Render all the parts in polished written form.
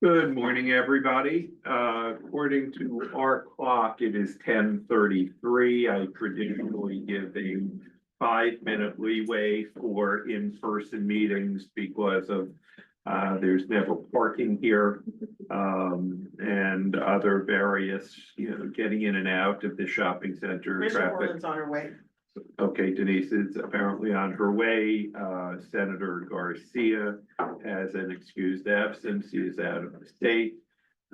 Good morning, everybody. According to our clock, it is 10:33. I traditionally give a 5-minute leeway for in-person meetings because of there's never parking here, and other various, getting in and out of the shopping center Commissioner traffic. Borland's on her way. Okay, Denise is apparently on her way. Senator Garcia has an excused absence. He is out of the state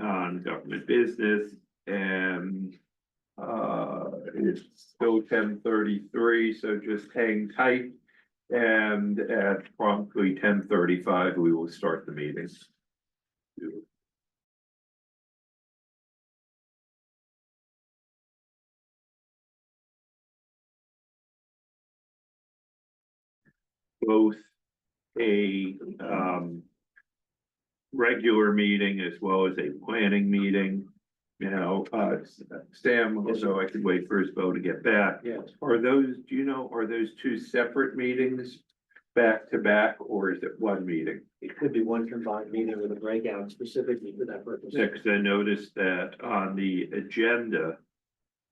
on government business, and it's still 10:33, so just hang tight. And at promptly 10:35, we will start the meeting. Both a regular meeting as well as a planning meeting. Sam, so I could wait for his vote to get back. Yes. Are those two separate meetings back to back, or is it one meeting? It could be one combined meeting with a breakout specifically for that purpose. Next, I noticed that on the agenda,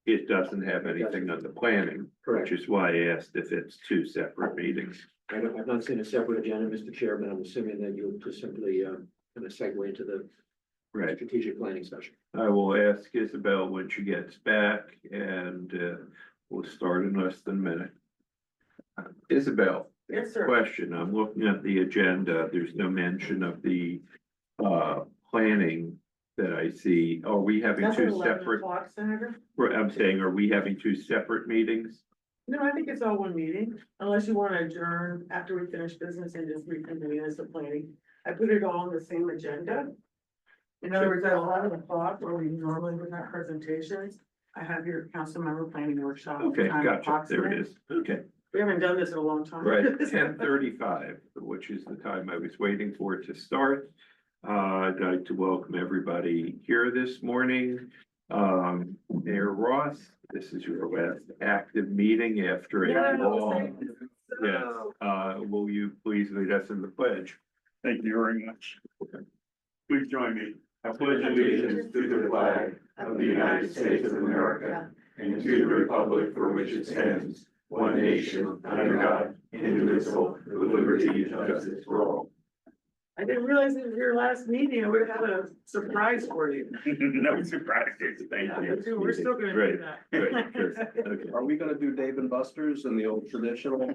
it doesn't have anything on the planning, Correct. which is why I asked if it's two separate meetings. I've not seen a separate agenda, Mr. Chairman. I'm assuming that you'll just simply kind of segue into the Right. strategic planning session. I will ask Isabel when she gets back, and we'll start in less than a minute. Isabel, Yes, sir. question, I'm looking at the agenda, there's no mention of the planning that I see. Are we having That's at two 11 separate, o'clock, Senator? I'm saying, are we having two separate meetings? No, I think it's all one meeting, unless you want to adjourn after we finish business and just reconvene as a planning. I put it all on the same agenda. In other words, at 11 o'clock, where we normally would have presentations, I have your council member planning workshop. Okay, time gotcha, there it approximate. is, okay. We haven't done this in a long time. Right, 10:35, which is the time I was waiting for it to start. I'd like to welcome everybody here this morning. Mayor Ross, this is your last active meeting after a long. Yes, will you please lead us in the pledge? Thank you very much. Please join me. I pledge allegiance to the flag of the United States of America and to the republic for which it stands, one nation, under God, indivisible, with liberty and justice for all. I didn't realize it was your last meeting. I would have had a surprise for you. No surprises, thank you. We're still gonna do Great, that. great, good, okay. Are we gonna do Dave and Buster's and the old traditional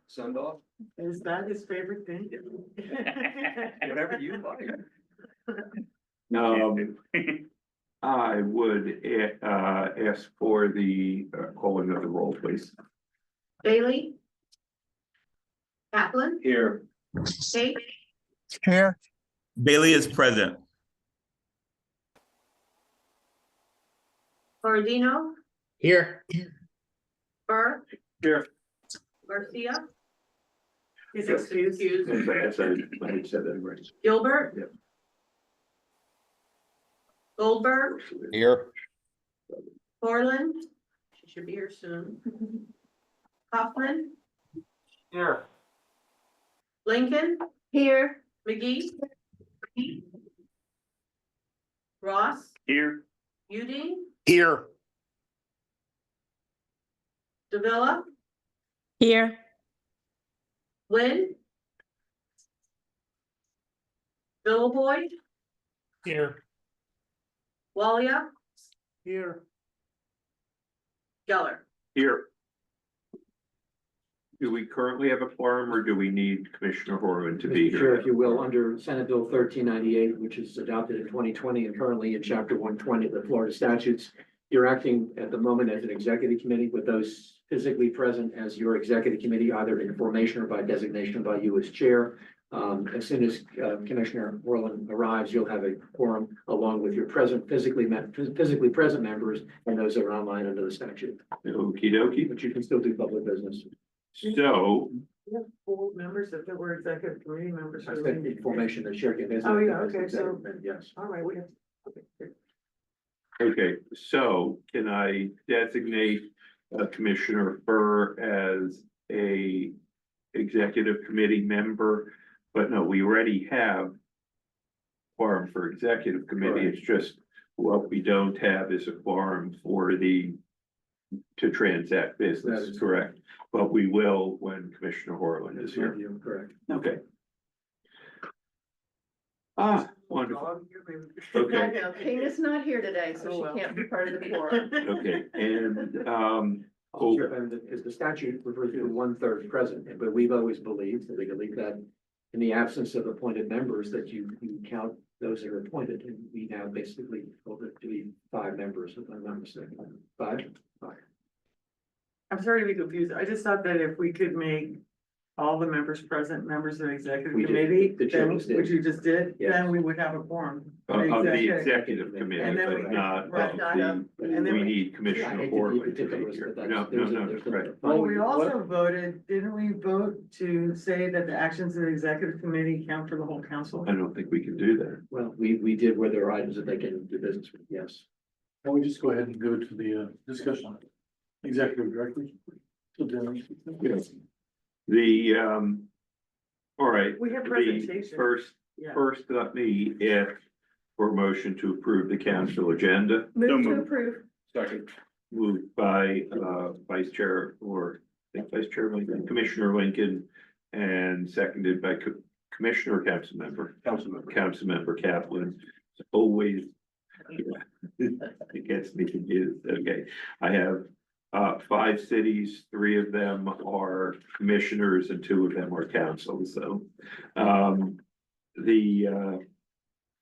send off? Is that his favorite thing? Whatever you like. I would ask for the calling of the roll, please. Bailey? Kaplan? Here. Tate? Here. Bailey is present. Borodino? Here. Burr? Here. Garcia? He's excused. I said that right. Gilbert? Yep. Goldberg? Here. Borland? She should be here soon. Kaufman? Here. Lincoln? Here. McGee? Ross? Here. Udine? Here. Davila? Here. Lynn? Bill Boyd? Here. Walia? Here. Geller? Here. Do we currently have a quorum, or do we need Commissioner Horwin to be Mr. Chair, here? if you will, under Senate Bill 1398, which is adopted in 2020 and currently in Chapter 120 of the Florida statutes, you're acting at the moment as an executive committee with those physically present as your executive committee, either in formation or by designation by you as chair. As soon as Commissioner Borland arrives, you'll have a quorum along with your physically present members and those that are online under the statute. Okey dokey. But you can still do public business. So, We have 4 members if there were executive committee members. I said in formation that chair can visit. Oh, yeah, okay, so- Yes. All right, we have. Okay. okay, so can I designate Commissioner Burr as a executive committee member? But no, we already have quorum for executive committee, it's just what we don't have is a quorum for to transact That business, is correct? But we will when Commissioner Horland is here. Correct. Okay. Ah, wonderful. Okay. I know, Kana's not here today, so Oh, well. she can't be part of the quorum. Okay, and, Oh, sure, and because the statute refers to 1/3 present, but we've always believed that we can leave that in the absence of appointed members, that you count those that are appointed, and we now basically hold it to be 5 members, if I'm not mistaken. 5? I'm sorry to be confused. I just thought that if we could make all the members present, members of the executive We did. committee, The chair then, just did. which you just did, Yes. then we would have a quorum. of the Executive. executive committee, And then but we- not right, of not of- the, and then we we- need I hate Commissioner to be Horland to be particulars, here. but No, that's, no, there's no, right. Well, we What- also voted, didn't we vote to say that the actions of the executive committee count for the whole council? I don't think we can do that. Well, we did where there are items that they can do business with, yes. Can we just go ahead and go to the discussion? Executive directors. Yes. The, all right. We have the presentation. Yeah. First, let me ask for a motion to approve the council agenda, Move to moved. approve. Second. moved by, Vice Chair, or I think Vice Chair Lincoln, Commissioner Lincoln, and seconded by Commissioner Councilmember Kaplan. It's always, it gets me confused. Okay, I have 5 cities, 3 of them are commissioners and 2 of them are council, so.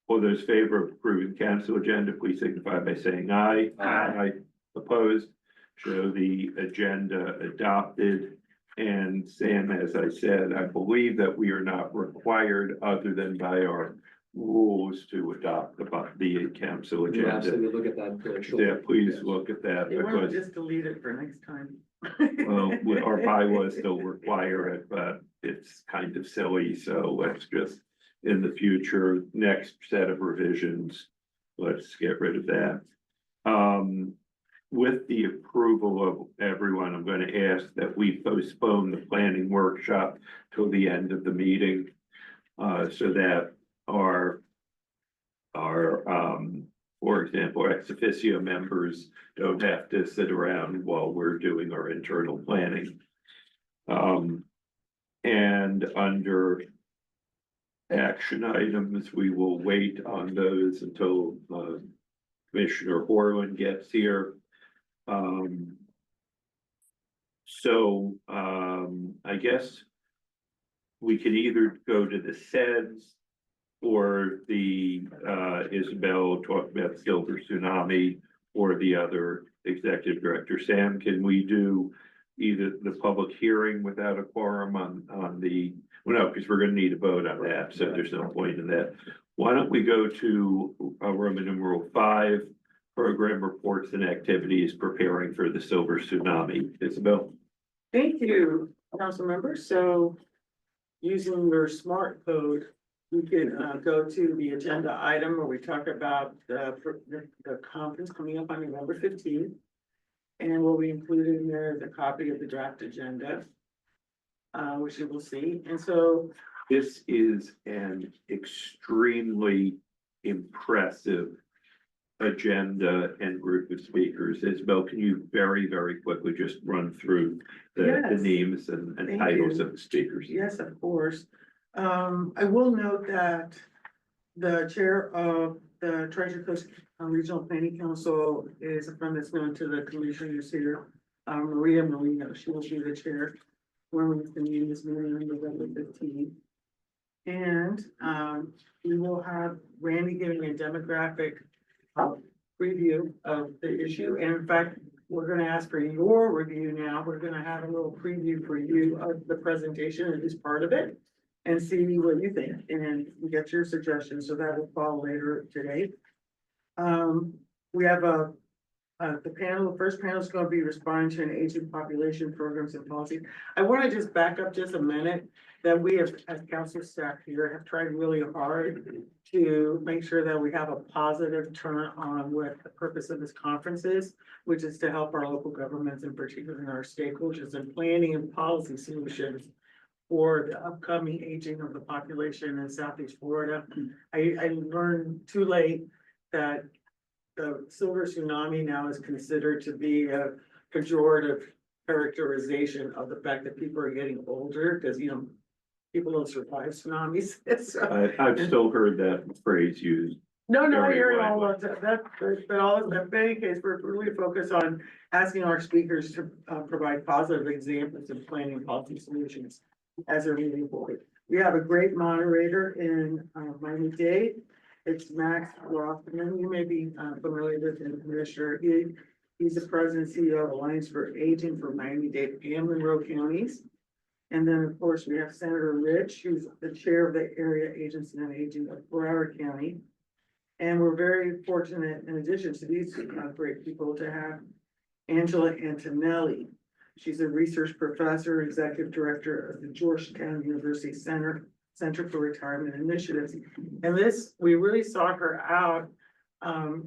All those favor of approving council agenda, please signify by saying aye. Aye. Opposed, show the agenda adopted. And Sam, as I said, I believe that we are not required, other than by our rules, to adopt the council We asked that agenda. we look at that. Yeah, please look at that, You want to because, just delete it for next time? well, our bylaws still require it, but it's kind of silly, so let's just, in the future, next set of revisions, let's get rid of that. With the approval of everyone, I'm gonna ask that we postpone the planning workshop till the end of the meeting. So that our, for example, ex officio members don't have to sit around while we're doing our internal planning. And under action items, we will wait on those until Commissioner Horland gets here. I guess we can either go to the SEDS or the Isabel talked about silver tsunami, or the other executive director. Sam, can we do either the public hearing without a quorum on the, well, no, because we're gonna need a vote on that, so there's no point in that. Why don't we go to Roman numeral 5, program reports and activities preparing for the silver tsunami. Isabel? Thank you, council members. So using your smart code, you can go to the agenda item where we talk about the conference coming up on November 15th. And what we included in there is a copy of the draft agenda, which you will see. And so This is an extremely impressive agenda and group of speakers. Isabel, can you very, very quickly just run through the Yes. names and Thank titles you. of the speakers? yes, of course. I will note that the chair of the Treasure Coast Regional Planning Council is a friend that's known to the commissioners here. Maria Marino, she will be the chair when we convene this meeting on November 15th. And we will have Randy giving a demographic preview of the issue. And in fact, we're gonna ask for your review now. We're gonna have a little preview for you of the presentation, at least part of it, and see what you think and get your suggestions. So that will follow later today. We have the first panel is gonna be responding to an aging population programs and policy. I wanna just back up just a minute, that we have, as council staff here, have tried really hard to make sure that we have a positive turn on what the purpose of this conference is, which is to help our local governments, in particular in our stakeholders in planning and policy solutions for the upcoming aging of the population in Southeast Florida. I learned too late that the silver tsunami now is considered to be a pejorative characterization of the fact that people are getting older, because, people don't survive tsunamis. So, I've still heard that phrase used. no, Very you're all widely. of that, but all of that, in any case, we're really focused on asking our speakers to provide positive examples of planning policy solutions as they're moving forward. We have a great moderator in Miami-Dade. It's Max Rothman. You may be familiar with him, Commissioner. He's the president and CEO of Alliance for Aging for Miami-Dade and Monroe counties. And then, of course, we have Senator Rich, who's the chair of the Area Agency on Aging of Broward County. And we're very fortunate, in addition to these great people, to have Angela Antonelli. She's a research professor, executive director of the Georgetown University Center for Retirement Initiatives. And we really sought her out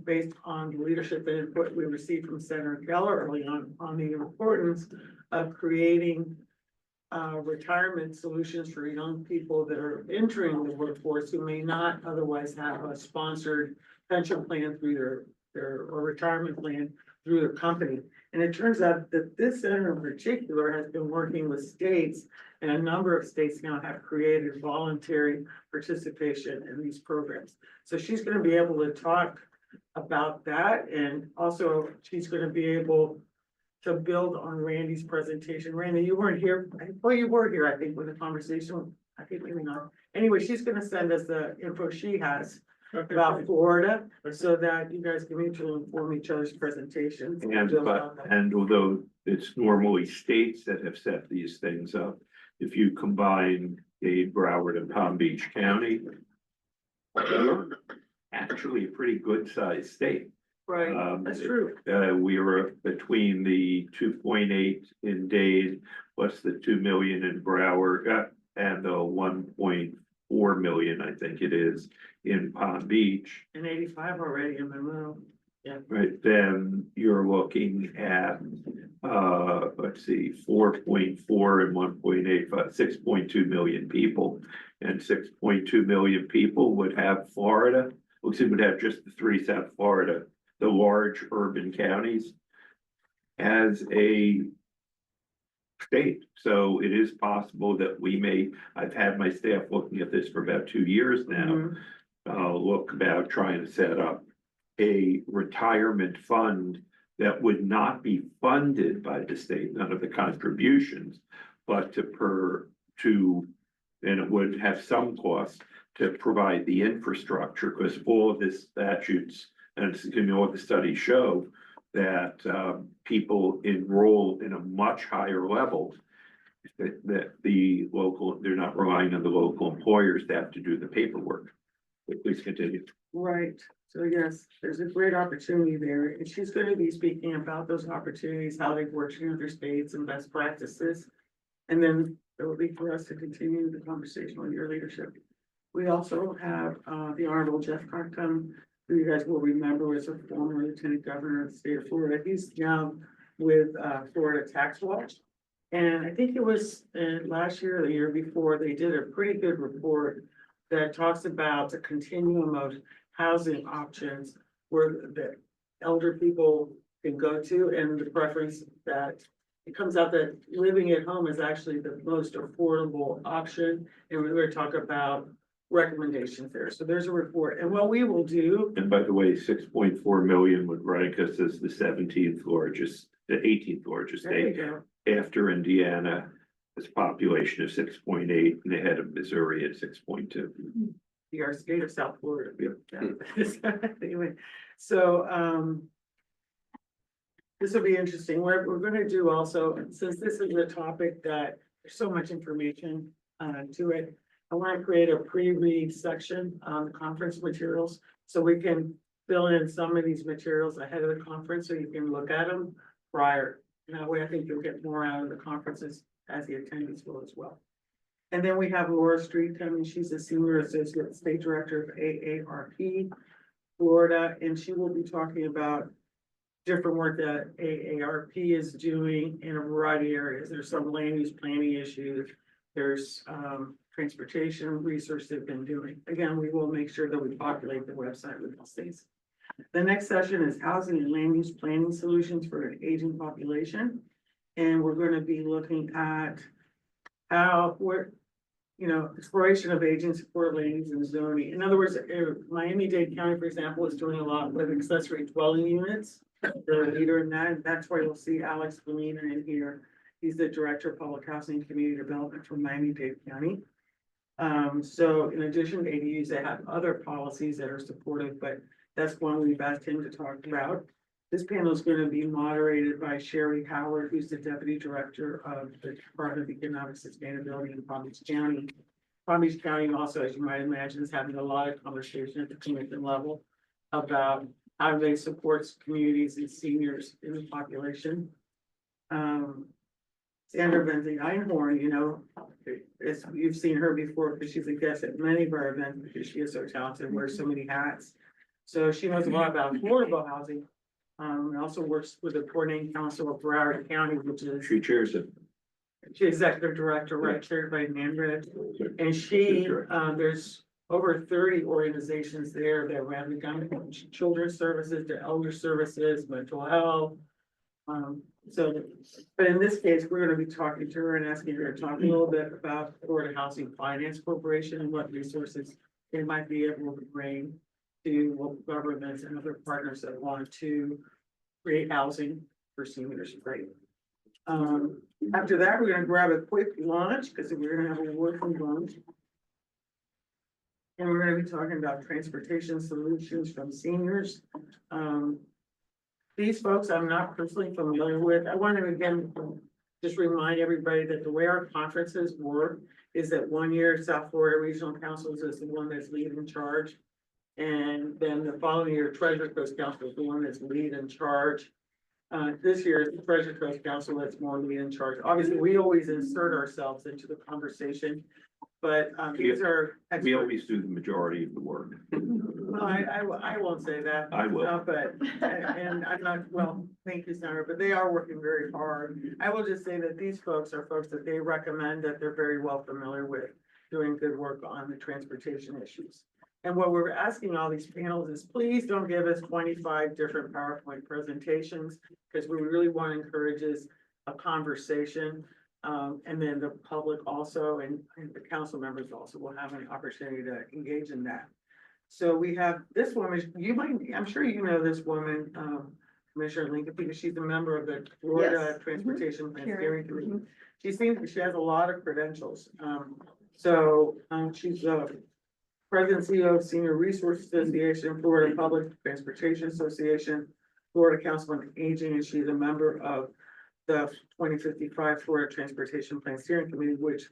based on the leadership and input we received from Senator Geller early on the importance of creating retirement solutions for young people that are entering the workforce who may not otherwise have a sponsored pension plan through or retirement plan through their company. And it turns out that this center in particular has been working with states, and a number of states now have created voluntary participation in these programs. So she's going to be able to talk about that, and also she's going to be able to build on Randy's presentation. Randy, you weren't here. Well, you were here, I think, with the conversation. I think maybe not. Anyway, she's gonna send us the info she has about Florida, so that you guys can mutually inform each other's presentations. And although it's normally states that have set these things up, if you combine Dade, Broward, and Palm Beach County, we're actually a pretty good sized state. Right, that's true. We were between the 2.8 in Dade, plus the 2 million in Broward, and the 1.4 million, I think it is, in Palm Beach. And 85 already in Monroe. Right, then you're looking at, let's see, 4.4 and 1.8, 6.2 million people. And 6.2 million people would have Florida, would have just the 3 South Florida, the large urban counties, as a state. So it is possible that we may, I've had my staff looking at this for about 2 years now, look about trying to set up a retirement fund that would not be funded by the state, none of the contributions, but and it would have some cost to provide the infrastructure, because all of this statutes and all the studies show that people enroll in a much higher level, that they're not relying on the local employers to have to do the paperwork. But please continue. Right, so yes, there's a great opportunity there, and she's going to be speaking about those opportunities, how they've worked in other states and best practices. And then it will be for us to continue the conversation with your leadership. We also have the Honorable Jeff Carcom, who you guys will remember was a former Lieutenant Governor of the state of Florida. He's now with Florida Tax Watch. And I think it was last year or the year before, they did a pretty good report that talks about the continuum of housing options where the elder people can go to, and the preference that it comes out that living at home is actually the most affordable option. And we're going to talk about recommendations there. So there's a report, and what we will do. And by the way, 6.4 million would rank us as the 17th largest, the 18th largest There you state go. after Indiana. This population of 6.8 and ahead of Missouri at 6.2. Our state of South Florida. Yeah. Anyway, so this will be interesting. We're gonna do also, since this is a topic that there's so much information to it, I want to create a pre-read section on the conference materials, so we can fill in some of these materials ahead of the conference, so you can look at them prior. And that way, I think you'll get more out of the conferences as the attendees will as well. And then we have Laura Street coming. She's a senior associate state director of AARP Florida, and she will be talking about different work that AARP is doing in a variety of areas. There's some land use planning issues. There's, transportation research they've been doing. Again, we will make sure that we populate the website with these things. The next session is housing and land use planning solutions for an aging population. And we're gonna be looking at how, exploration of aging support land use and zoning. In other words, Miami-Dade County, for example, is doing a lot with accessory dwelling units. The leader in that, that's why you'll see Alex Bonina in here. He's the Director of Public Housing and Community Development for Miami-Dade County. So in addition to ADUs, they have other policies that are supportive, but that's one we've asked him to talk about. This panel is going to be moderated by Sherry Howard, who's the Deputy Director of the Department of Economic Sustainability in Palm Beach County. Palm Beach County also, as you might imagine, is having a lot of conversation at the commission level about how they support communities and seniors in the population. Sandra Benzie Einhorn, you've seen her before because she's a guest at many of our events because she is so talented, wears so many hats. So she knows a lot about affordable housing. And also works with the coordinating council of Broward County, which is, She chairs it. she's executive director, right, chaired by Manfred. And she, there's over 30 organizations there that run the gamut from children's services to elder services, mental health. But in this case, we're gonna be talking to her and asking her to talk a little bit about Florida Housing Finance Corporation and what resources they might be able to bring to local governments and other partners that want to create housing for seniors. Great. After that, we're gonna grab a quick lunch because we're gonna have a working lunch. And we're gonna be talking about transportation solutions from seniors. These folks I'm not personally familiar with. I want to again, just remind everybody that the way our conferences work is that 1 year South Florida Regional Councils is the one that's lead in charge. And then the following year, Treasure Coast Council is the one that's lead in charge. This year, it's the Treasure Coast Council that's more lead in charge. Obviously, we always insert ourselves into the conversation. But these are. We always do the majority of the work. Well, I won't say that. I will. But, and I'm not, well, thank you, Senator, but they are working very hard. I will just say that these folks are folks that they recommend that they're very well familiar with doing good work on the transportation issues. And what we're asking all these panels is please don't give us 25 different PowerPoint presentations because we really want to encourage is a conversation. And then the public also and the council members also will have an opportunity to engage in that. So we have this woman, I'm sure you know this woman, Commissioner Lincoln, because she's a member of the Florida Yes. Transportation Plan Karen. Steering Committee. She has a lot of credentials. She's President CEO of Senior Resource Association, Florida Public Transportation Association, Florida Council on Aging, and she's a member of the 2055 Florida Transportation Plan Steering Committee, which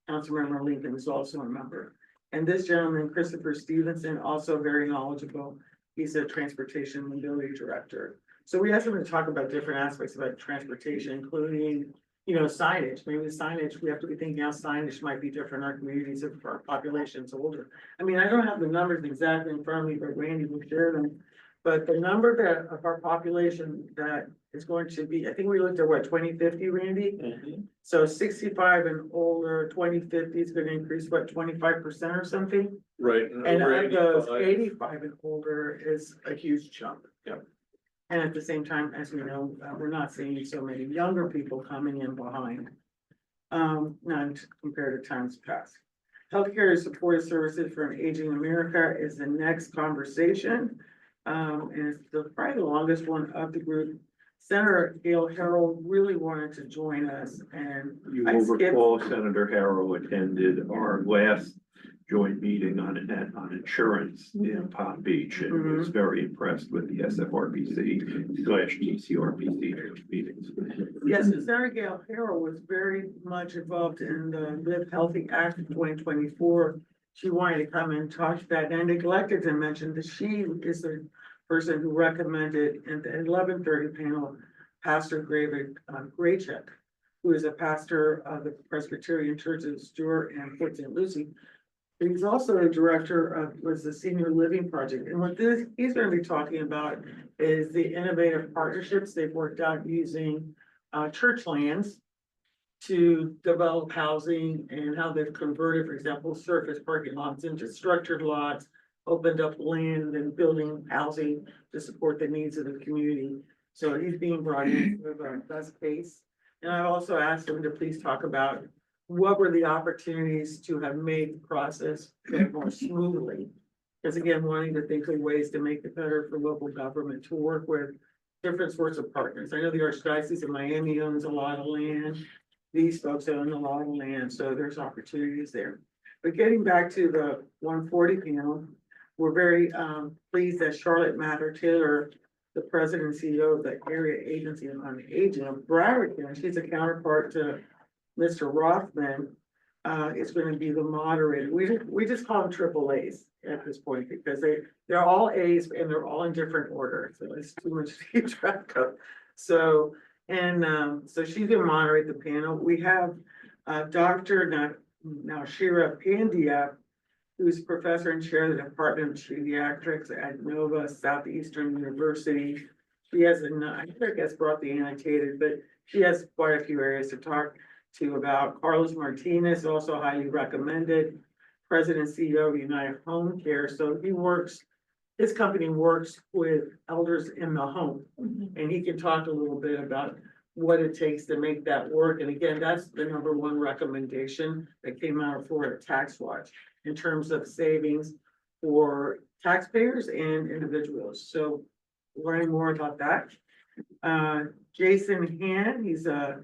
Councilmember Lincoln is also a member. And this gentleman, Christopher Stevenson, also very knowledgeable. He's a Transportation Mobility Director. So we asked him to talk about different aspects about transportation, including, signage. Maybe the signage, we have to be thinking how signage might be different in our communities if our population's older. I mean, I don't have the numbers exactly in front of me, but Randy will share them. But the number of our population that is going to be, I think we looked at what, 2050, Randy? Mm-hmm. So 65 and older, 2050 is gonna increase, what, 25% or something? Right. And over of those 85. 85 and older is a huge chunk. Yep. And at the same time, as we know, we're not seeing so many younger people coming in behind. Not compared to times past. Healthcare supportive services for an aging America is the next conversation. And it's probably the longest one of the group. Senator Gail Harrell really wanted to join us and You I will skipped- recall Senator Harrow attended our last joint meeting on insurance in Palm Beach and was very impressed with the SFRPC/TCRPC meetings. yes, Senator Gail Harrell was very much involved in the Live Healthy Act of 2024. She wanted to come and talk to that and neglected to mention that she is the person who recommended in the 11:30 panel, Pastor Graycheck, who is a pastor of the Presbyterian Church of Stewart and Port St. Lucie. He's also a director was the Senior Living Project. And what he's going to be talking about is the innovative partnerships they've worked out using church lands to develop housing and how they've converted, for example, surface parking lots into structured lots, opened up land and building housing to support the needs of the community. So he's being brought in with our best case. And I also asked him to please talk about what were the opportunities to have made the process go more smoothly. Because again, wanting to think of ways to make it better for local government to work with different sorts of partners. I know the Archdiocese of Miami owns a lot of land. These folks own a lot of land, so there's opportunities there. But getting back to the 140 panel, we're very pleased that Charlotte Mather Taylor, the president and CEO of the Area Agency on Aging of Broward County, she's a counterpart to Mr. Rothman, is going to be the moderator. We just call them triple A's at this point because they're all A's and they're all in different order. So it's too much to keep track of. So, so she's going to moderate the panel. We have Dr. Naushira Pandya, who's professor and chair of the Department of Pediatrics at Nova Southeastern University. She has I guess brought the annotated, but she has quite a few areas to talk to about. Carlos Martinez, also highly recommended, president and CEO of United Home Care. So his company works with elders in the home. And he can talk a little bit about what it takes to make that work. And again, that's the number one recommendation that came out of Florida Tax Watch in terms of savings for taxpayers and individuals. So learning more about that. Jason Han, he's a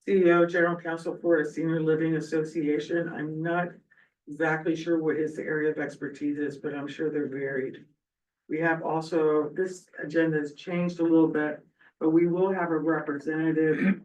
CEO, General Counsel for a Senior Living Association. I'm not exactly sure what his area of expertise is, but I'm sure they're varied. We have also, this agenda has changed a little bit, but we will have a representative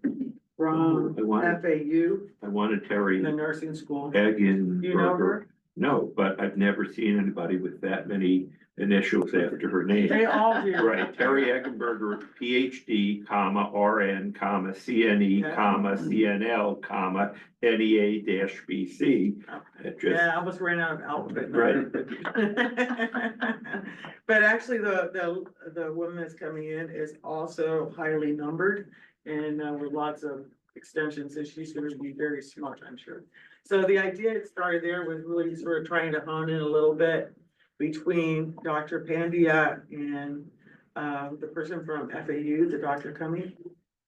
from FAU, I wanted Terry in the nursing school. Eggenberger. You know her? No, but I've never seen anybody with that many initials after her name. They all do. Right, Terry Eggenberger, PhD, comma, RN, comma, CNE, comma, CNL, comma, NEA-BC. It just, Yeah, I almost ran out of alphabet. Right. But actually, the woman that's coming in is also highly numbered and with lots of extensions, and she's gonna be very smart, I'm sure. So the idea it started there was really sort of trying to hone in a little bit between Dr. Pandya and the person from FAU, the doctor coming,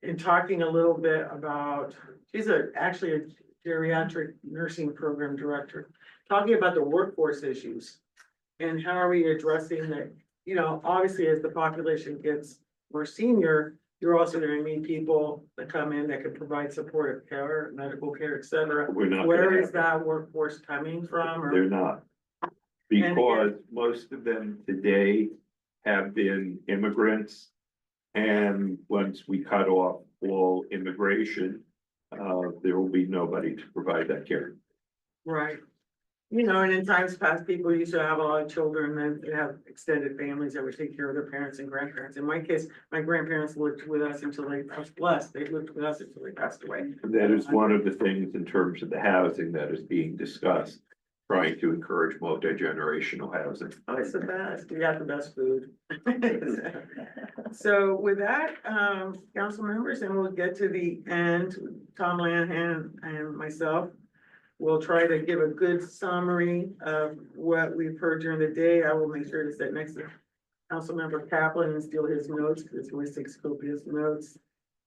and talking a little bit about, she's actually a geriatric nursing program director, talking about the workforce issues. And how are we addressing that, obviously as the population gets more senior, you're also gonna need people that come in that can provide supportive care, medical care, et cetera. we're not. Where gonna is have- that workforce coming from? Or They're not. Because most of them today have been immigrants. And once we cut off all immigration, there will be nobody to provide that care. Right. And in times past, people used to have a lot of children and they have extended families that would take care of their parents and grandparents. In my case, my grandparents lived with us until I was blessed. They lived with us until they passed away. That is one of the things in terms of the housing that is being discussed, trying to encourage multi-generational housing. Oh, it's the best. We got the best food. So with that, council members, and we'll get to the end, Tom Lanahan and myself. We'll try to give a good summary of what we've heard during the day. I will make sure to sit next to Councilmember Kaplan and steal his notes, because he always takes copious notes.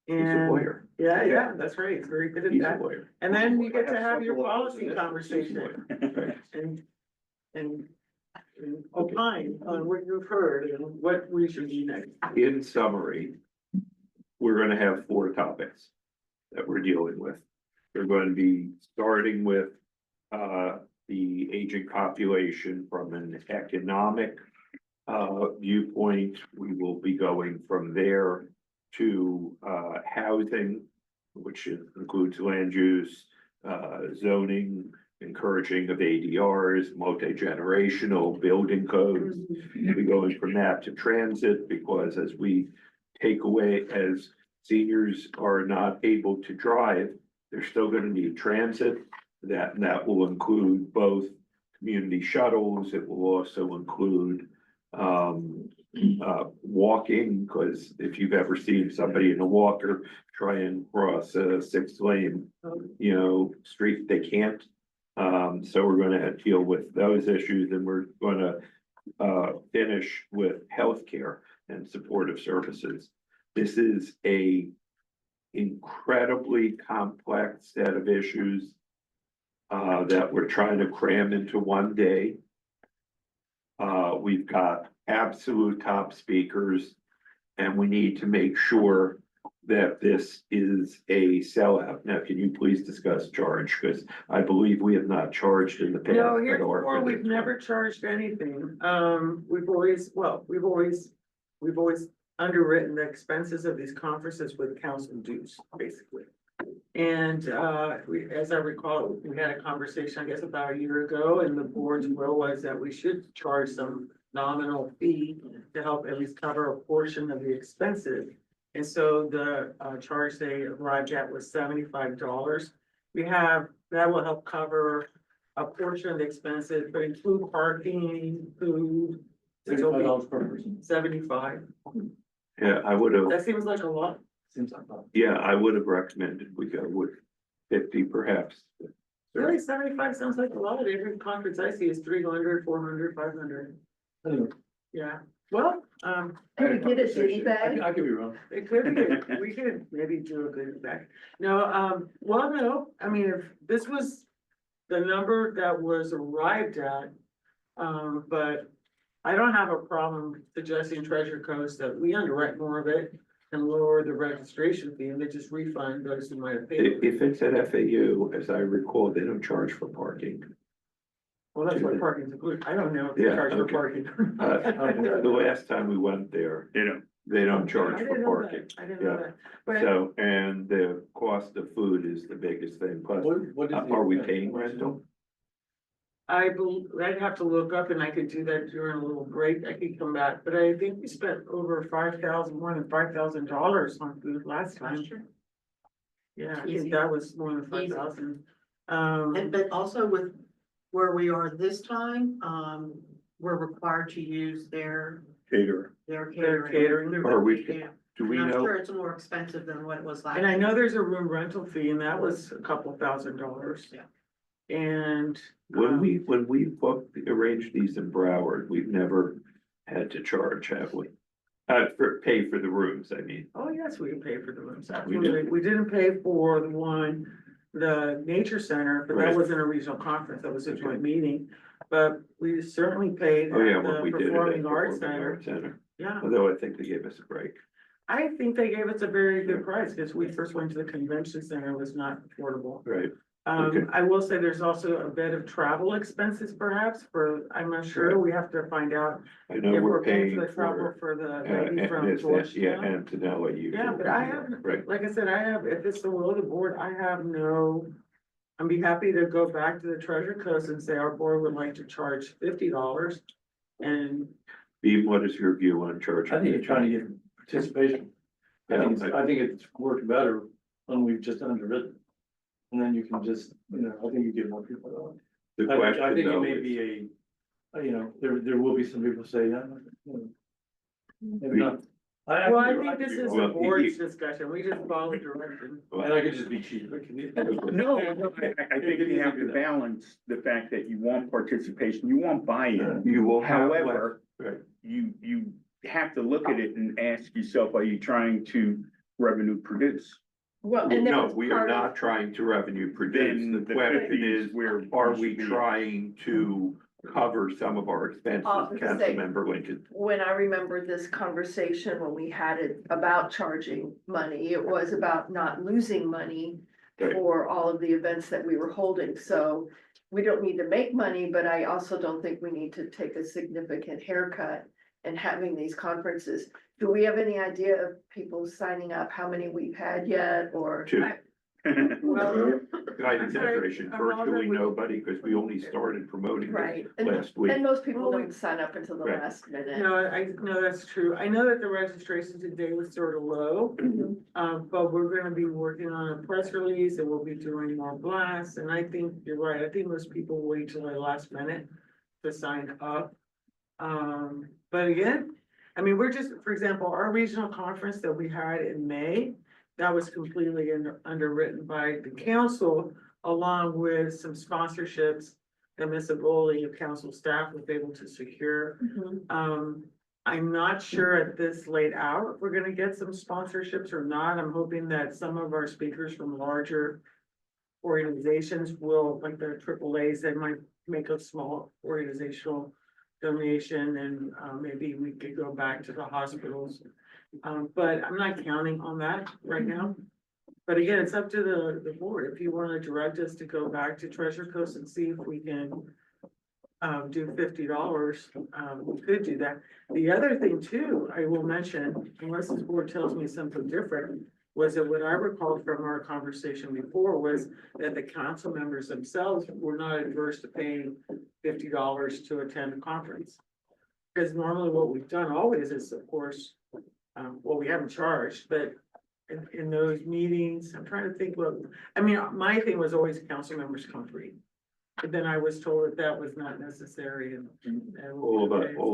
He's a And lawyer. yeah, that's right. He's very good at He's a that. lawyer. And then you get to have your policy He's a conversation lawyer. and opine on what you've heard and what we should do next. In summary, we're gonna have 4 topics that we're dealing with. We're going to be starting with the aging population from an economic viewpoint. We will be going from there to housing, which includes land use, zoning, encouraging of ADRs, multi-generational building codes. We'll be going from that to transit, because as we take away, as seniors are not able to drive, they're still gonna need transit. That will include both community shuttles. It will also include walking, because if you've ever seen somebody in a walker try and cross a 6-lane, street, they can't. So we're gonna deal with those issues, and we're gonna finish with healthcare and supportive services. This is a incredibly complex set of issues that we're trying to cram into one day. We've got absolute top speakers, and we need to make sure that this is a sellout. Now, can you please discuss charge? Because I believe we have not charged in the past. No, at heretofore, our- we've never charged anything. We've always underwritten the expenses of these conferences with council dues, basically. And, as I recall, we had a conversation, I guess, about a year ago, and the board's will was that we should charge some nominal fee to help at least cover a portion of the expenses. And so the, charge they arrived at was $75. That will help cover a portion of the expenses, but include parking, food. $35 per person. 75. Yeah, I would have, That seems like a lot. Seems like that. yeah, I would have recommended we go with 50 perhaps. Really, 75 sounds like a lot. Every conference I see is 300, 400, 500. Anyway, Yeah, well, Can we get a ditty bag? I could be wrong. it could be, we could maybe do a good back. No, well, no, I mean, if this was the number that was arrived at, but I don't have a problem suggesting Treasure Coast that we underwrite more of it and lower the registration fee, and they just refund those who might have paid. If it's at FAU, as I recall, they don't charge for parking. Well, that's what parking's included. I don't know if they Yeah, charge for okay. parking. The last time we went there, they don't charge I for didn't know parking. that. I didn't know Yeah. that. But So, and the cost of food is the biggest thing, plus, What is the- are we paying rental? I'd have to look up and I could do that during a little break. I could come back, but I think we spent over more than $5,000 on food last time. Yeah, I Easy. think that was more than Easy. 5,000. But also with where we are this time, we're required to use their Caterer. Their catering. catering. Are we, Yeah, do we and I'm know, sure it's more expensive than what it was last. And I year. know there's a room rental fee and that was a couple $1,000s. Yeah. And. when we booked, arranged these in Broward, we've never had to charge, have we? Pay for the rooms, I mean. Oh, yes, we can pay for the rooms, We absolutely. We didn't pay for the nature center, but that Right. wasn't a regional conference, that was a joint meeting. But we certainly paid Oh, yeah, at when the we did it at Performing the Arts Performing Center. Arts Center, Yeah, although I think they gave us a break. I think they gave us a very good price, because we first went to the convention center, it was not affordable. Right, Okay. I will say there's also a bit of travel expenses perhaps I'm not sure, we have to find out I know if we're paying for the travel for, for the and lady from this, yeah, Georgetown. Antonella, you. Yeah, but I have, Right, like I said, if it's the will of the board, I'd be happy to go back to the Treasure Coast and say our board would like to charge $50. And Beam, what is your view on charging? I think you're trying to get participation. I think it's worked better when we've just underwritten. And then you can just, I think you get more people. The I question think it though may is, be there will be some people say, yeah, maybe not. well, I think could this be is wrong. the Well, board's discussion, we just follow direction. And I could just be cheap. No, I think you have to balance the fact that you want participation, you want buy-in. you will have less, However, right, you have to look at it and ask yourself, are you trying to revenue produce? Well, and that no, was we are part of- not trying to revenue produce, Then the question is, where. are we trying to cover some of our expenses, I was gonna say- Councilmember Lincoln? When I remember this conversation, when we had it about charging money, it was about not losing money Right. for all of the events that we were holding, so we don't need to make money, but I also don't think we need to take a significant haircut in having these conferences. Do we have any idea of people signing up, how many we've had yet, or? Two. Well, Guidance I'm sorry, generation, I'm virtually wondering- nobody, because we only started promoting Right, this and, last week. and most people Well, don't sign up until the Right. last minute. no, I know that's true, I know that the registration today was sort of low. But we're gonna be working on a press release and we'll be doing more blasts, and I think you're right, I think most people wait till the last minute to sign up. But again, I mean, we're just, for example, our regional conference that we had in May, that was completely underwritten by the council, along with some sponsorships that Ms. Aboli of council staff was able to secure. I'm not sure at this late hour if we're gonna get some sponsorships or not. I'm hoping that some of our speakers from larger organizations will, like the AAAs, they might make a small organizational donation and maybe we could go back to the hospitals. But I'm not counting on that right now. But again, it's up to the board. If you want to direct us to go back to Treasure Coast and see if we can do $50, we could do that. The other thing too, I will mention, unless this board tells me something different, was that what I recalled from our conversation before was that the council members themselves were not adverse to paying $50 to attend a conference. Because normally what we've done always is, of course, well, we haven't charged, but in those meetings, I'm trying to think what, I mean, my thing was always council members come free. But then I was told that that was not necessary and. All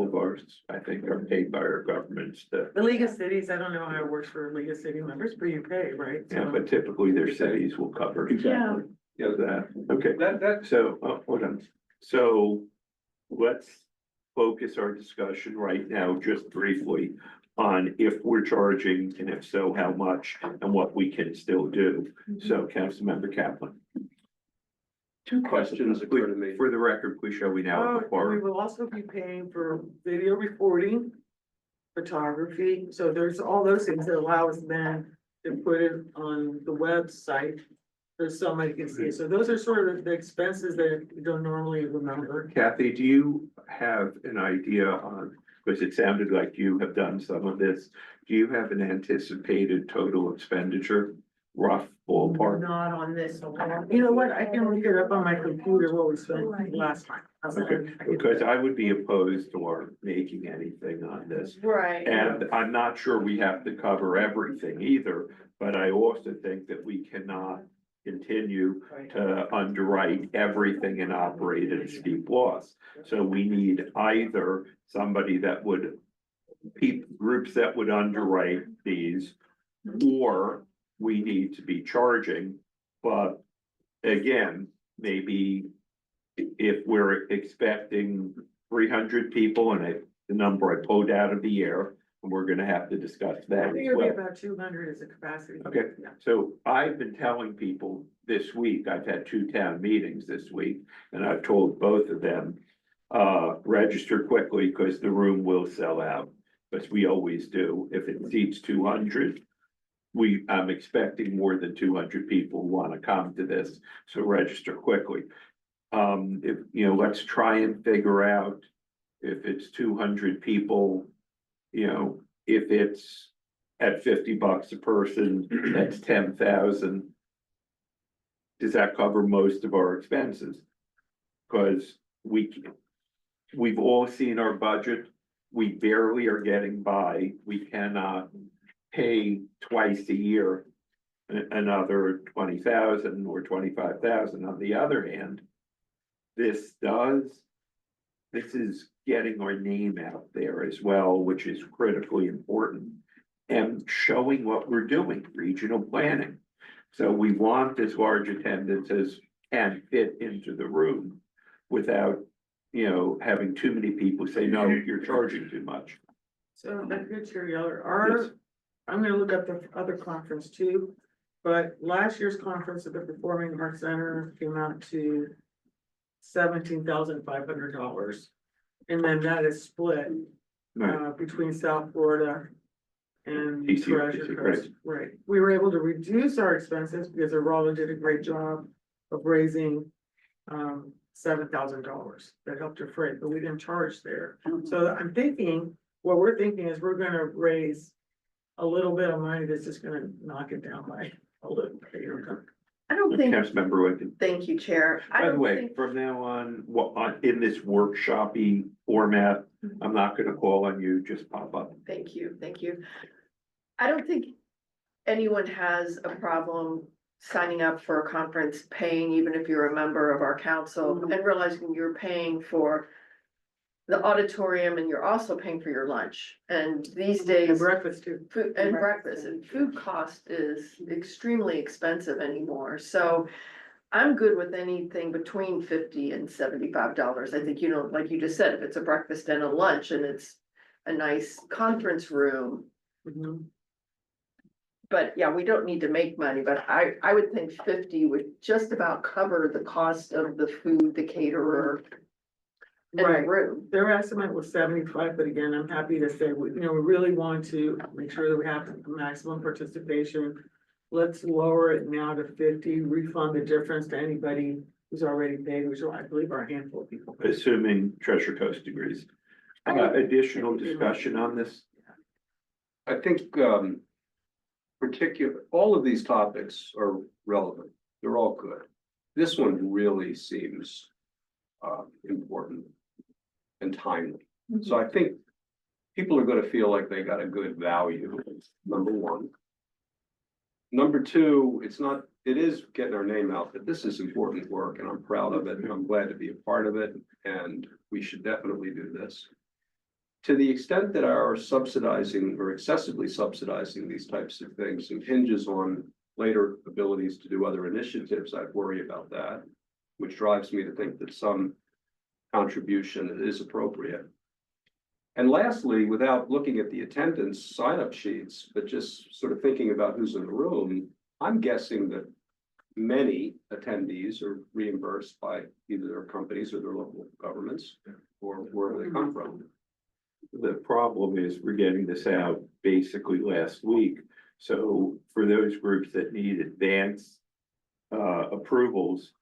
of ours, I think, are paid by our governments. The League of Cities, I don't know how it works for League of City members, but you pay, right? Yeah, So- but typically their cities will cover. Exactly. Yeah, that, okay. That, So, hold on. So let's focus our discussion right now, just briefly, on if we're charging and if so, how much and what we can still do. So Councilmember Kaplan. two questions occur to me. For the record, please show we now have a Oh, we quorum. will also be paying for video recording, photography, so there's all those things that allow us then to put it on the website. So somebody can see it, so those are sort of the expenses that you don't normally remember. Kathy, do you have an idea on, because it sounded like you have done some of this, do you have an anticipated total expenditure, rough ballpark? Not on this one. You know what, I can look it up on my computer what we spent last time. Okay, because I would be opposed to our making anything on this. Right. And I'm not sure we have to cover everything either, but I also think that we cannot continue to underwrite everything and operate at a steep loss. So we need either somebody that would, groups that would underwrite these, or we need to be charging. But again, maybe if we're expecting 300 people and the number I pulled out of the air, and we're gonna have to discuss I that think as it'll be well. about 200 as a capacity. Okay. Yeah. So I've been telling people this week, I've had 2 town meetings this week, and I've told both of them, register quickly because the room will sell out, because we always do. If it seats 200, I'm expecting more than 200 people want to come to this, so register quickly. If, let's try and figure out if it's 200 people, if it's at $50 a person, that's 10,000. Does that cover most of our expenses? Cause we've all seen our budget, we barely are getting by, we cannot pay twice a year another 20,000 or 25,000. On the other hand, this is getting our name out there as well, which is critically important, and showing what we're doing, regional planning. So we want as large attendance as can fit into the room without, having too many people say, no, you're charging too much. So that's good, Chair Yeller. Yes. I'm gonna look up the other conference too, but last year's conference at the Performing Arts Center came out to $17,500. And then that is split Right. between South Florida and TCRPC, Treasure Coast. Right. We were able to reduce our expenses because Arala did a great job of raising $7,000. That helped her freight, but we didn't charge there. So I'm thinking, what we're thinking is we're gonna raise a little bit of money that's just gonna knock it down by a little bit. I don't think, Councilmember Lincoln. thank you, Chair. I By the don't way, think, from now on, in this workshop-y format, I'm not gonna call on you, just pop up. thank you, thank you. I don't think anyone has a problem signing up for a conference, paying, even if you're a member of our council, and realizing you're paying for the auditorium and you're also paying for your lunch. And these And days, breakfast too. food and breakfast and food cost is extremely expensive anymore. So I'm good with anything between $50 and $75. I think, like you just said, if it's a breakfast and a lunch and it's a nice conference room. Mhm. But yeah, we don't need to make money, but I would think 50 would just about cover the cost of the food, the caterer. And the Right, room. their estimate was 75, but again, I'm happy to say, we really want to make sure that we have maximum participation. Let's lower it now to 50, refund the difference to anybody who's already paid, which I believe are a handful of people. Assuming Treasure Coast agrees. Additional discussion on this? I think, all of these topics are relevant. They're all good. This one really seems, important and timely. So I think people are gonna feel like they got a good value, number one. Number two, it is getting our name out, that this is important work and I'm proud of it and I'm glad to be a part of it and we should definitely do this. To the extent that our subsidizing or excessively subsidizing these types of things impinges on later abilities to do other initiatives, I worry about that, which drives me to think that some contribution is appropriate. And lastly, without looking at the attendance sign-up sheets, but just sort of thinking about who's in the room, I'm guessing that many attendees are reimbursed by either their companies or their local governments or wherever they come from. The problem is we're getting this out basically last week. So for those groups that need advance approvals,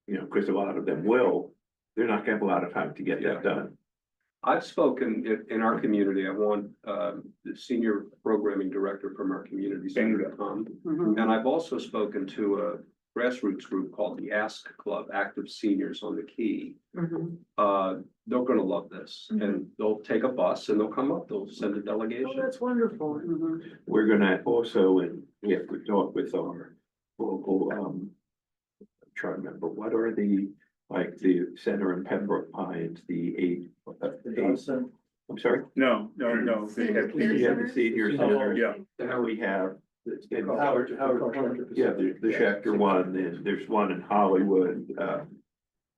because a lot of them will, they're not gonna have a lot of time to get that done. I've spoken in our community. I want the senior programming director from our community center to come. And I've also spoken to a grassroots group called the Ask Club, Active Seniors on the Key. Mhm. They're gonna love this and they'll take a bus and they'll come up, they'll send a Oh, delegation. that's wonderful. We're gonna also, and we have to talk with our local, I'm trying to remember, what are like the center in Pembroke Pines, I'm sorry? No. They have- Yeah, the senior center. Yeah. Now we have. Howard. Yeah, the Schechter one, and there's one in Hollywood,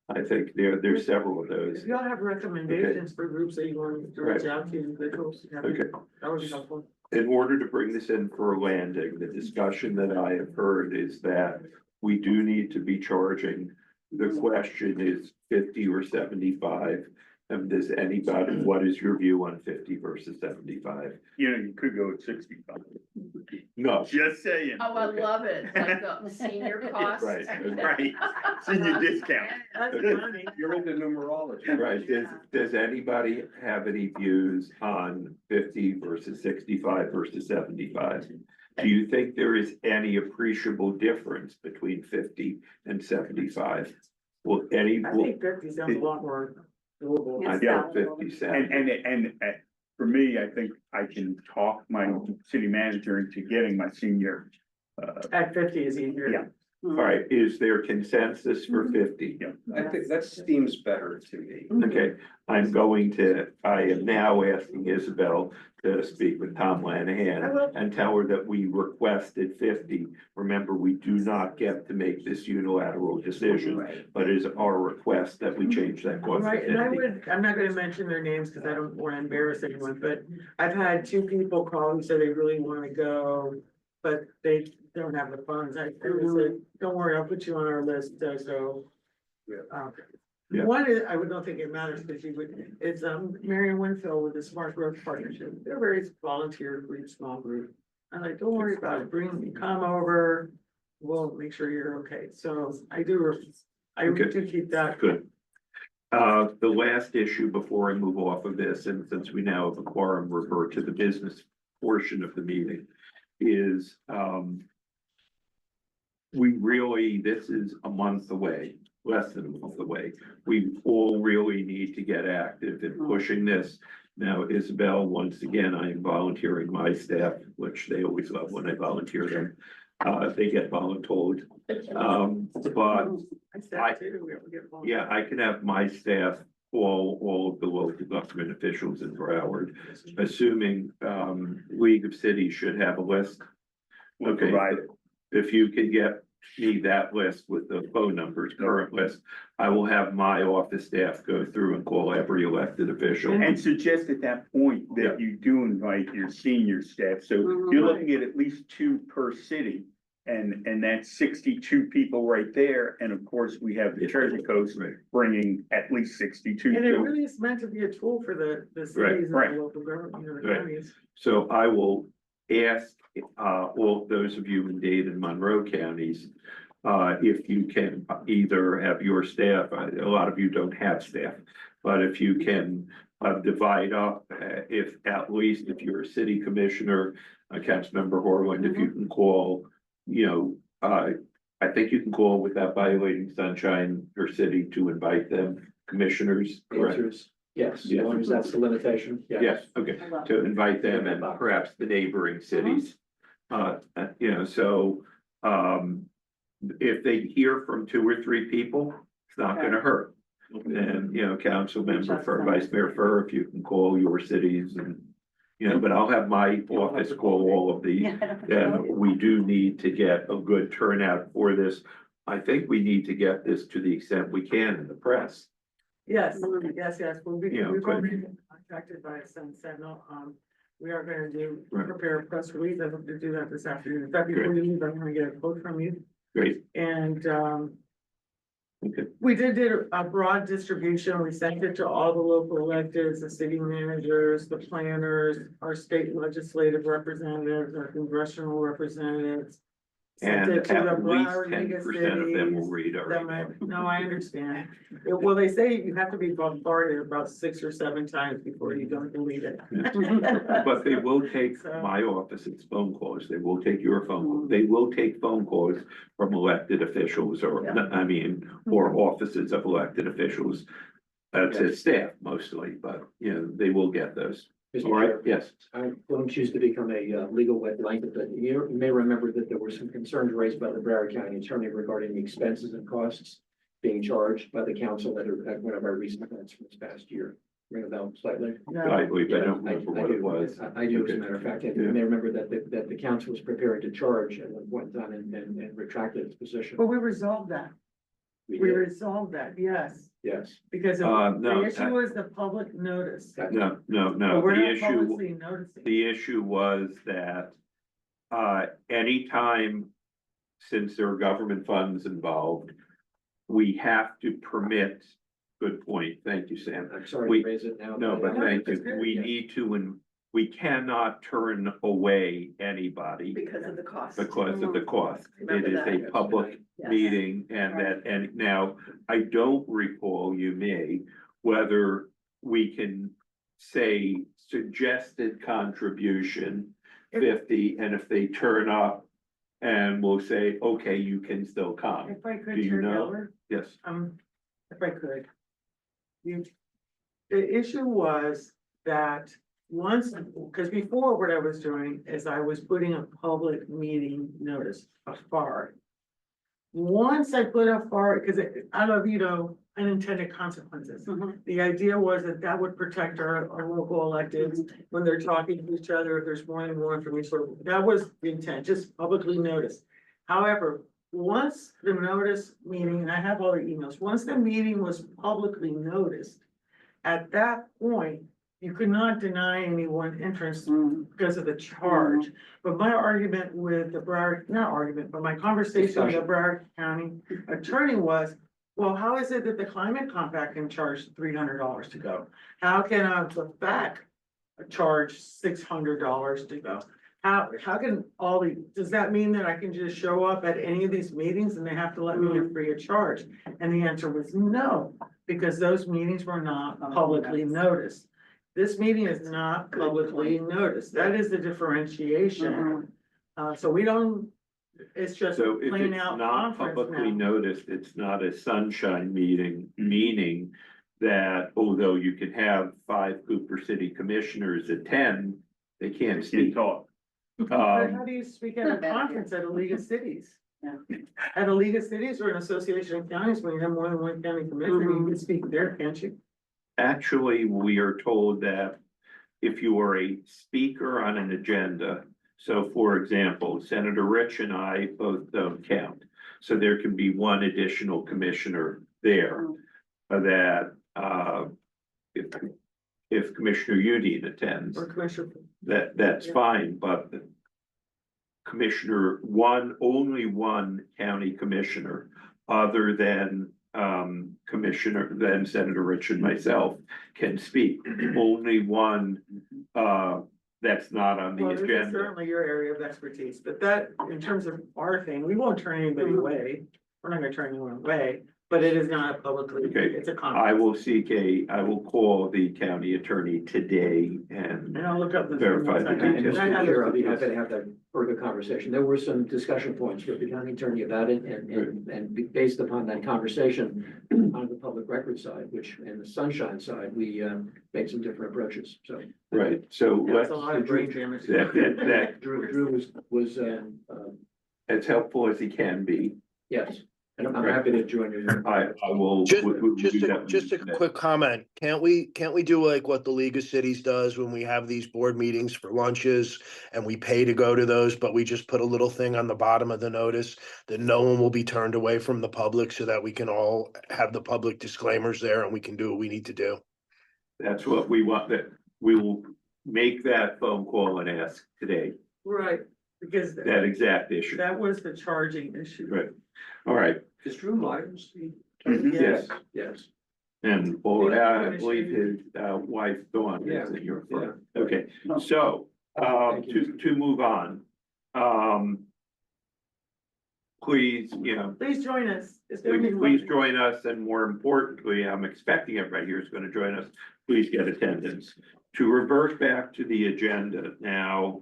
I think there's several of those. If y'all have recommendations for groups that you want to reach out to individuals, Okay. that would be helpful. In order to bring this in for a landing, the discussion that I have heard is that we do need to be charging. The question is 50 or 75. And does anybody, what is your view on 50 versus 75? You could go at 65. No, Just saying. Oh, I love it. Like the senior cost. right, Right. Senior discount. That's Okay. funny. You're into numerology. right. Does anybody have any views on 50 versus 65 versus 75? Do you think there is any appreciable difference between 50 and 75? Well, I think 50 sounds a lot more doable. I think 50 sounds. And for me, I think I can talk my city manager into getting my senior. At 50 is easier. Yeah. All right, is there consensus for 50? Yeah. I think that seems better to me. Okay, I am now asking Isabel to speak with Tom I Lanahan will. and tell her that we requested 50. Remember, we do not get to make this unilateral decision, but it is our request that we change that cost to Right, and 50. I'm not gonna mention their names because I don't want to embarrass anyone, but I've had 2 people call and say they really want to go, but they don't have the funds. I said, don't worry, I'll put you on our list, so. Yeah. Yeah. One is, don't think it matters because it's Marion Winfield with the Smart Growth Partnership. They're a very volunteer group, small group. I'm like, don't worry about it, come over, we'll make sure you're okay. So I do keep that. Good. The last issue before I move off of this, and since we now have a quorum, revert to the business portion of the meeting, is, this is a month away, less than a month away. We all really need to get active in pushing this. Now, Isabel, once again, I am volunteering my staff, which they always love when I volunteer them. They get voluntold. But I said too, we have to get. yeah, I can have my staff all of the local government officials in Broward, assuming, League of Cities should have a list. We'll Okay, provide it. if you could get me that list with the phone numbers, current list, I will have my office staff go through and call every elected official. And suggest at that point that you do invite your senior staff, so you're looking at least 2 per city. And that's 62 people right there, and of course, we have the Treasure Coast Right. bringing at least 62. And it So really is meant to be a tool for the Right, cities and right. the local government, you know, the Right. counties. So I will ask, all those of you in Dade and Monroe counties, if you can either have your staff, a lot of you don't have staff, but if you can divide up, if at least if you're a city commissioner, Councilmember Horland, if you can call, you know, I think you can call without violating sunshine or city to invite them, commissioners, The correct? answer is yes, as Yes. long as that's the limitation, yeah. Yes, okay, to invite them and perhaps the neighboring cities. You know, so, if they hear from 2 or 3 people, it's not gonna hurt. And, you know, council member for Vice Mayor Fur, if you can call your cities and, you know, but I'll have my office call all of the, and we do need to get a good turnout for this. I think we need to get this to the extent we can in the press. Yes, yes, well, Yeah, we've good. already been contacted by Sun Sentinel, we are gonna Right. prepare a press release, I hope to do that this afternoon, in fact, before you leave, I'm gonna get a quote from you, Great, and, okay, we did a broad distribution, we sent it to all the local electeds, the city managers, the planners, our state legislative representatives, our congressional representatives. Sent and it to the at least Broward League 10% of them will Cities, read our that email. might- No, I understand. Well, they say you have to be bombarded about 6 or 7 times before you don't delete it. But they will take So- my office's phone calls, they will take your phone, call. They will take phone calls from elected officials or, I mean, or offices of elected officials. To staff mostly, but, you know, they will get those. Mr. All right, Chair, yes, I don't choose to become a legal wet blanket, but you may remember that there were some concerns raised by the Broward County Attorney regarding the expenses and costs being charged by the council at one of our recent events from this past year. Ring a bell slightly? I believe, I Yeah, don't remember what it was. I do, as a matter of fact, and Yeah. you may remember that the council was prepared to charge at one point in time and retracted its position. But we resolved that, we did, resolved that, yes, yes. because No, the issue was the public notice. No, But we're the not issue, publicly noticing. the issue was that, anytime, since there are government funds involved, we have to permit, good point, thank you, Sam. I'm sorry We- to raise it now. No, but thank you, That's good, we yeah. need to, and we cannot turn away anybody Because of the cost. because of the cost. It Remember is that. a public Yes. meeting and that, and now, I don't recall, you may, whether we can say suggested contribution 50, and if they turn up and we'll say, okay, you can still come. If I could, Do you Chair know? Geller, Yes, if I could. The issue was that once, because before what I was doing is I was putting a public meeting notice, a FAR. Once I put a FAR, because out of, you know, unintended consequences. The idea was that that would protect our local electeds when they're talking to each other, if there's more and more information, that was the intent, just publicly notice. However, once the notice meeting, and I have all the emails, once the meeting was publicly noticed, at that point, you could not deny anyone entrance because of the charge. But my argument with the Broward, not argument, but my conversation with the Broward County attorney was, well, how is it that the climate compact can charge $300 to go? How can the FAC charge $600 to go? How can all the, does that mean that I can just show up at any of these meetings and they have to let me in free of charge? And the answer was no, because those meetings were not publicly noticed. This meeting is not publicly noticed. That is the differentiation. So we don't, it's just so if plain it's out not conference publicly now. noticed, it's not a sunshine meeting, meaning that although you can have 5 Cooper City commissioners attend, they can't Can't speak. talk. But how do you speak at a conference at a League of Cities? At a League of Cities or an association of counties, when you have more than one county commissioner, you can speak there, can't you? actually, we are told that if you are a speaker on an agenda, so for example, Senator Rich and I both don't count. So there can be one additional commissioner there that, if Commissioner Udine attends, Or Commissioner, that's Yeah. fine, but the only one county commissioner, other than Senator Rich and myself can speak. Only one, that's not on the well, this is agenda. certainly your area of expertise, but that, in terms of our thing, we won't turn anybody away. We're not gonna turn anyone away, but it is not publicly, Okay, it's a I conference. will call the county attorney today and And I'll look up the. Verify the And details. Mr. Chair, I'll be happy to have that further conversation. There were some discussion points with the county attorney about it, and based upon that conversation on the public record side, which, and the sunshine side, we made some different approaches, so. right, so That's let's, a lot of brain damage. that Drew was, as helpful as he can be. yes, and I'm happy to join you. I will. Just, we will just do a, that just a today. quick comment. Can't we do like what the League of Cities does when we have these board meetings for lunches and we pay to go to those, but we just put a little thing on the bottom of the notice that no one will be turned away from the public so that we can all have the public disclaimers there and we can do what we need to do. That's what we want, that we will make that phone call and ask today, Right, because that exact issue. that was the charging issue. Right, all right, Is Drew Myers? yes, Yes. and, well, I believe his, wife Dawn is in your firm. Okay, so, Thank you. to move on. Please, you know, Please join us. It's gonna be please fun. join us, and more importantly, I'm expecting everybody here is gonna join us. Please get attendance. To revert back to the agenda now,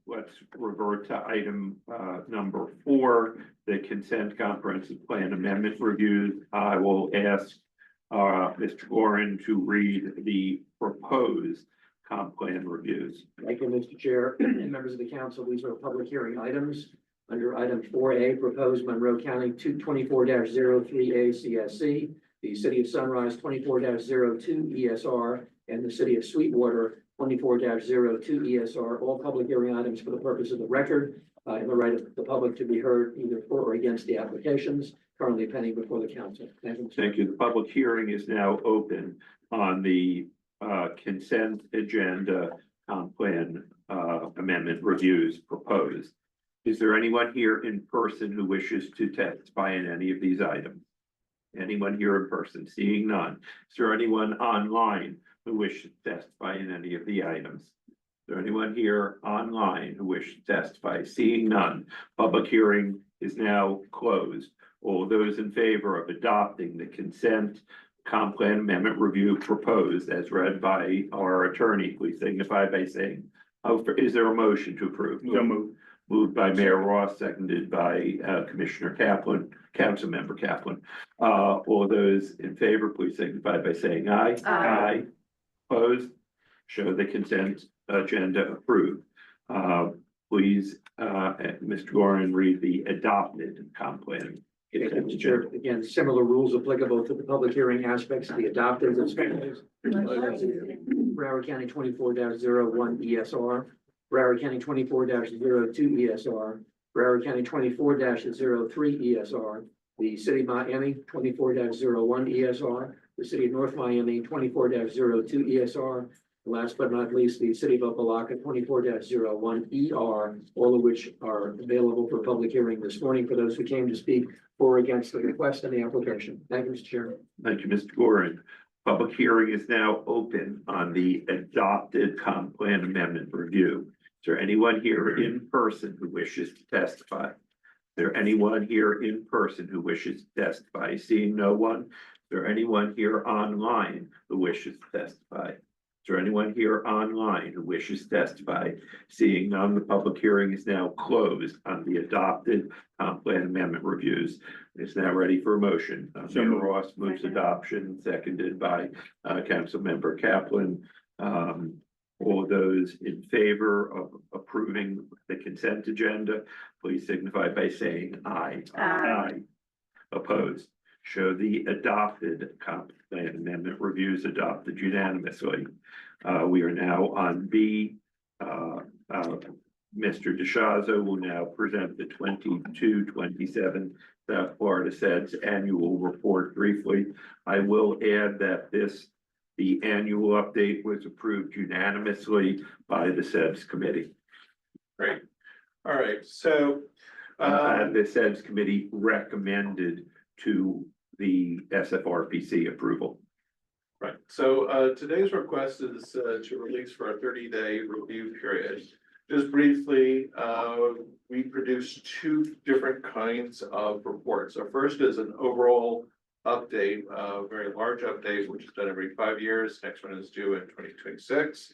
let's revert to item, number 4, the consent comprehensive plan amendment reviews. I will ask, Mr. Gorin to read the proposed comp plan reviews. Thank you, Mr. Chair and members of the council. These are public hearing items. Under item 4A, proposed Monroe County 224-03A CSC, the City of Sunrise 24-02 ESR, and the City of Sweetwater 24-02 ESR, all public hearing items for the purpose of the record, and the right of the public to be heard either for or against the applications currently pending before the council. Thank you. Thank you. The public hearing is now open on the consent agenda comp plan amendment reviews proposed. Is there anyone here in person who wishes to testify in any of these items? Anyone here in person? Seeing none. Is there anyone online who wishes to testify in any of the items? Is there anyone here online who wishes to testify? Seeing none. Public hearing is now closed. All those in favor of adopting the consent comp plan amendment review proposed as read by our attorney, please signify by saying, is there a motion to approve? So moved. Moved by Mayor Ross, seconded by Commissioner Kaplan, Councilmember Kaplan. All those in favor, please signify by saying aye. Aye. Opposed? Show the consent agenda approved. Please, Mr. Gorin, read the adopted comp plan. Thank you, Mr. Chair. Again, similar rules applicable to the public hearing aspects, the adopted and specials. Broward County 24-01 ESR, Broward County 24-02 ESR, Broward County 24-03 ESR, the City of Miami 24-01 ESR, the City of North Miami 24-02 ESR, and last but not least, the City of Opelika 24-01 ER, all of which are available for public hearing this morning for those who came to speak for or against the request and the application. Thank you, Mr. Chairman. Thank you, Mr. Gorin. Public hearing is now open on the adopted comp plan amendment review. Is there anyone here in person who wishes to testify? Is there anyone here in person who wishes to testify? Seeing no one, is there anyone here online who wishes to testify? Is there anyone here online who wishes to testify? Seeing none, the public hearing is now closed on the adopted comp plan amendment reviews. It's now ready for a motion. So Mayor moved. Ross moves adoption, seconded by Councilmember Kaplan. All those in favor of approving the consent agenda, please signify by saying aye. Aye. Opposed? show the adopted comp plan amendment reviews adopted unanimously. We are now on B. Mr. DeShazo will now present the 22-27 South Florida SEDS annual report briefly. I will add that the annual update was approved unanimously by the SEDS committee. Great. All right, so. The SEDS committee recommended to the SFRPC approval. Right, so today's request is to release for a 30-day review period. Just briefly, we produced two different kinds of reports. So first is an overall update, a very large update, which is done every 5 years. Next one is due in 2026.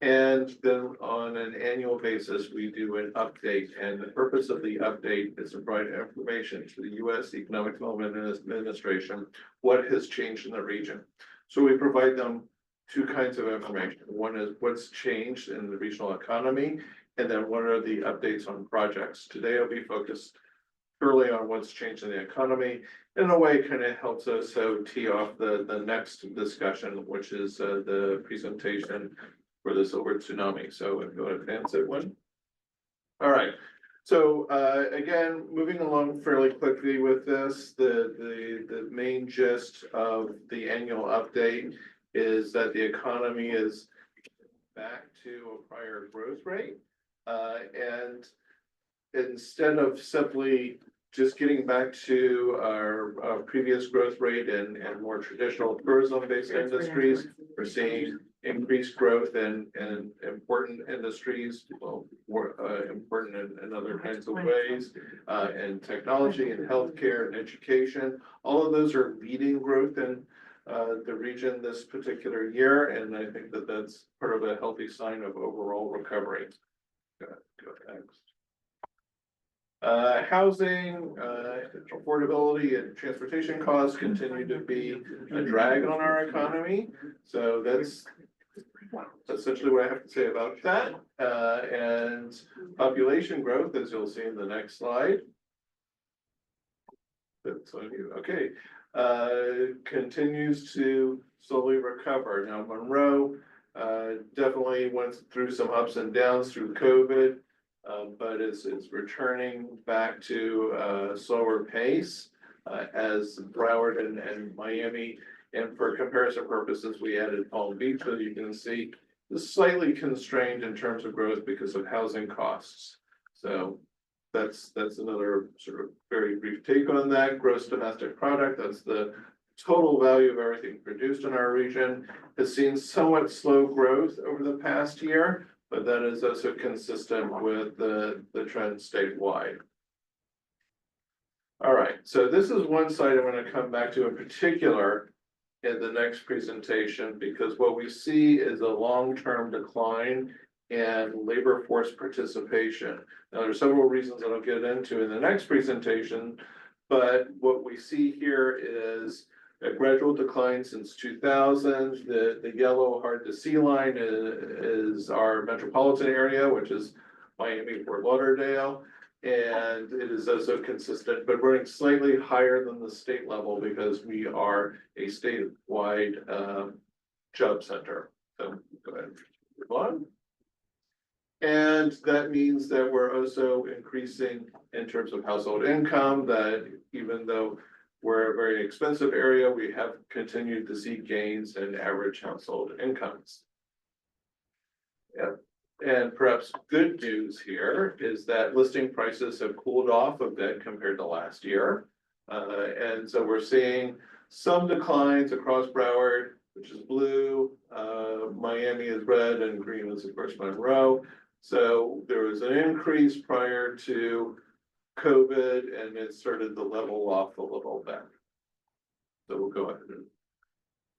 And then on an annual basis, we do an update, and the purpose of the update is to provide information to the U.S. Economic Development Administration, what has changed in the region. So we provide them two kinds of information. One is what's changed in the regional economy, and then what are the updates on projects. Today I'll be focused purely on what's changed in the economy. In a way, kind of helps us tee off the next discussion, which is the presentation for the silver tsunami. So if you advance it one. All right. So again, moving along fairly quickly with this, the main gist of the annual update is that the economy is back to a prior growth rate. And instead of simply just getting back to our previous growth rate and more traditional tourism-based industries, we're seeing increased growth in important industries, well, more important in other kinds of ways, and technology and healthcare and education. All of those are leading growth in the region this particular year, and I think that that's part of a healthy sign of overall recovery. Go next. Housing, affordability and transportation costs continue to be a drag on our economy. So that's essentially what I have to say about that. And population growth, as you'll see in the next slide. That's on you. Okay. Continues to slowly recover. Now, Monroe definitely went through some ups and downs through COVID. But it's returning back to a slower pace as Broward and Miami. And for comparison purposes, we added Palm Beach, so you can see it's slightly constrained in terms of growth because of housing costs. So that's another sort of very brief take on that. Gross domestic product, that's the total value of everything produced in our region, has seen somewhat slow growth over the past year. But that is also consistent with the trend statewide. All right, so this is one side I'm going to come back to in particular in the next presentation, because what we see is a long-term decline in labor force participation. Now, there's several reasons that I'll get into in the next presentation, but what we see here is a gradual decline since 2000. The yellow hard to see line is our metropolitan area, which is Miami, Fort Lauderdale. And it is also consistent, but running slightly higher than the state level because we are a statewide job center. So go ahead and move on. And that means that we're also increasing in terms of household income, that even though we're a very expensive area, we have continued to see gains in average household incomes. Yeah. And perhaps good news here is that listing prices have cooled off a bit compared to last year. And so we're seeing some declines across Broward, which is blue, Miami is red, and green is of course Monroe. So there was an increase prior to COVID, and it started to level off a little bit. So we'll go ahead and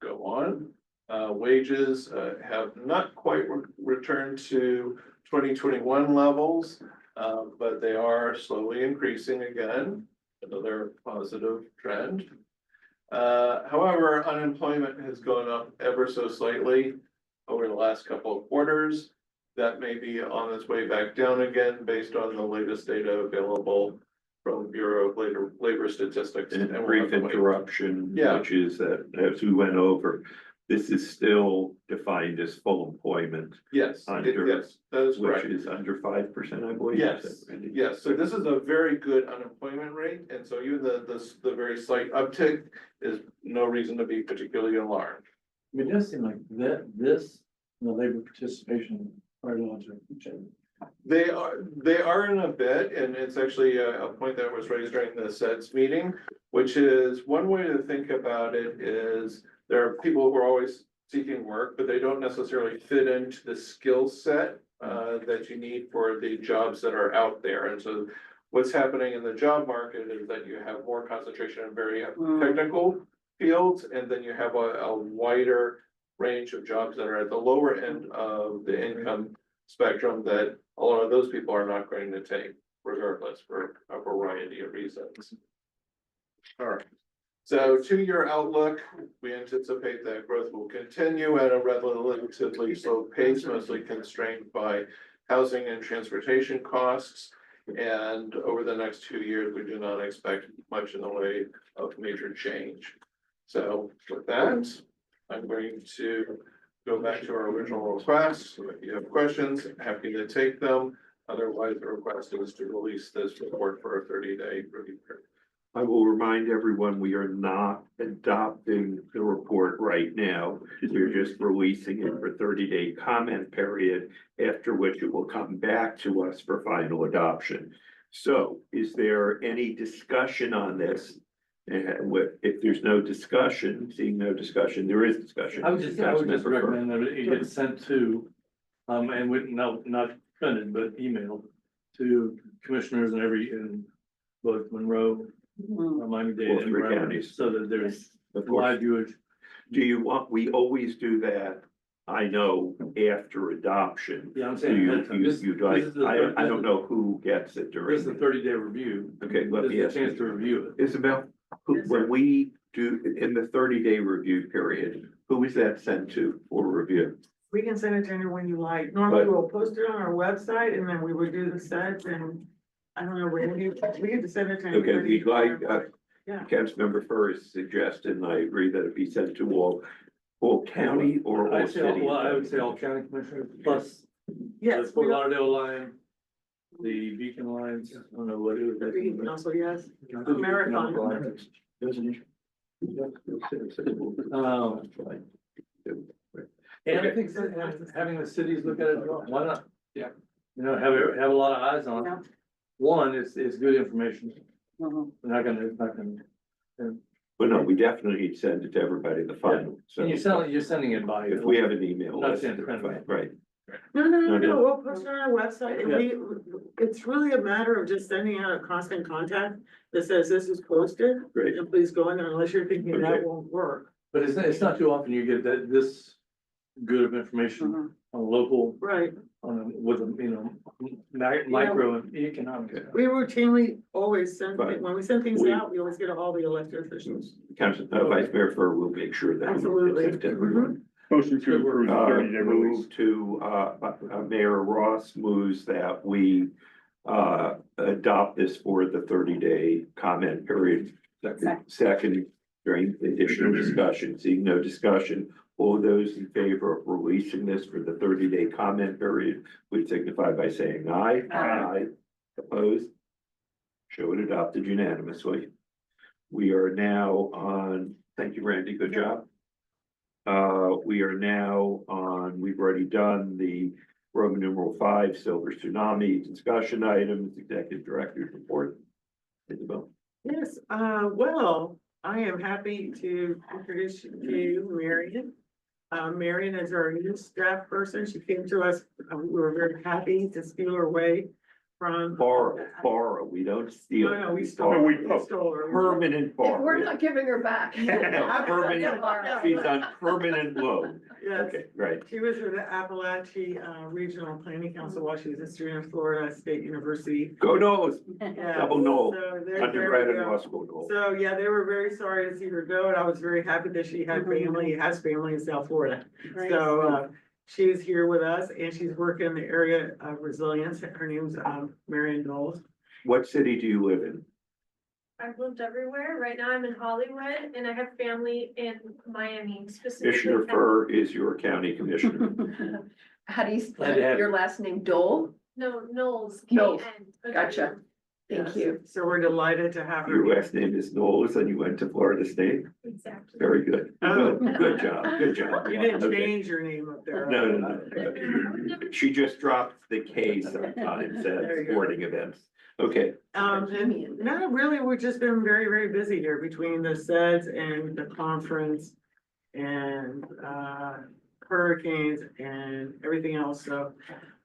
go on. Wages have not quite returned to 2021 levels, but they are slowly increasing again, another positive trend. However, unemployment has gone up ever so slightly over the last couple of quarters. That may be on its way back down again based on the latest data available from Bureau of Labor Statistics. And we'll brief have to wait. interruption, Yeah. which is that as we went over, this is still defined as full employment, Yes, yes, that is which correct. is under 5%, I believe. Yes, yes, so this is a very good unemployment rate, and so even the very slight uptick is no reason to be particularly alarmed. I mean, it does seem like that, this, and the labor participation are going to change. They are in a bit, and it's actually a point that was raised during the SEDS meeting, which is one way to think about it is there are people who are always seeking work, but they don't necessarily fit into the skill set that you need for the jobs that are out there. And so what's happening in the job market is that you have more concentration in very technical fields, and then you have a wider range of jobs that are at the lower end of the income spectrum that a lot of those people are not going to take regardless for a variety of reasons. All right. So 2-year outlook, we anticipate that growth will continue at a relatively slow pace, mostly constrained by housing and transportation costs. And over the next 2 years, we do not expect much in the way of major change. So with that, I'm going to go back to our original request. If you have questions, happy to take them. Otherwise, the request is to release this report for a 30-day review period. I will remind everyone, we are not adopting the report right now. We're just releasing it for 30-day comment period, after which it will come back to us for final adoption. So is there any discussion on this? And if there's no discussion, seeing no discussion, there is discussion. I would just Councilmember recommend that it gets sent to, and with, not printed, but emailed to commissioners in both Monroe, Miami-Dade, All and three Broward, counties. so that there's Of course. wide viewage. Do you want, we always do that, I know, after adoption. Yeah, I'm Do saying. you, ahead of time. you, This- you'd this like, is the I third- don't know who gets it This during. is the 30-day review. Okay, let This me is a ask chance to you, review it. Isabel, when we do, in the 30-day review period, who is that sent to for review? We can send it to anyone you like. Normally But- we'll post it on our website and then we would do the sets and I don't know, we get to send it to. Okay, anybody. we'd like, Yeah. Councilmember First suggested, and I agree that it be sent to all county or all I'd say, city. well, I would say all county commissioners, plus the Yes. Fort Lauderdale line, the Beacon lines, I don't know what it is. Also, yes. Marathon. And I think having the cities look at it, as well, why not? Yeah. You know, have a lot of eyes on it. One, it's good information. We're not gonna, But no, we definitely send it to everybody in the final, so. and you're sending it by. If we have an email. Not list, saying it's right, No, we'll post it on our website and it's really a matter of just sending out a constant contact that says this is posted. great. And please go in there unless you're thinking Okay. that won't work. But it's not too often you get this good of information on local, Right. with, micro and economics. Okay. We routinely always send, Right. when we send things We- out, we always get all the elected officials. Council, Vice Mayor Fur will make sure that. Absolutely. it's sent to everyone. Motion to approve the 30-day release. Move to, Mayor Ross moves that we, adopt this for the 30-day comment period. Second, during the additional discussion, seeing no discussion, all those in favor of releasing this for the 30-day comment period would signify by saying aye. Aye. Opposed? Show it adopted unanimously. We are now on, thank you, Randy, good job. We are now on, we've already done the Roman numeral 5 silver tsunami discussion items, executive director's report. Isabel. Yes, well, I am happy to introduce you to Marion. Marion is our new staff person. She came to us, we were very happy to steal her away from. Borrow, we don't steal. No, we Borrow. stole, we we stole her. Permanent If we're borrow. not giving her back. No, permanent, she's on permanent loan. Yes. Okay, right. She was with the Appalachia Regional Planning Council while she was a student at Florida State University. Go Knowles, Yeah, double no, so there undergrad we and go. law school. Knowles. So, yeah, they were very sorry to see her go, and I was very happy that she had family, has family in South Florida. So, she's here with us, and she's working in the area of resilience. Her name's Marion Knowles. What city do you live in? I've lived everywhere. Right now I'm in Hollywood and I have family in Miami specifically. Commissioner Furr is your county commissioner. How do you, Glad to have your you. last name Dole? No, Knowles. Knowles. KN. Gotcha. Thank Yes. you. So we're delighted to have her. Your last name is Knowles and you went to Florida State. Exactly. Very good. Oh. Good job, good job. You didn't Okay. change your name up there. No, no, no. She just dropped the K sometimes There you at go. sporting events. Okay, And no, really, we've just been very, very busy here between the SEDS and the conference and hurricanes and everything else. So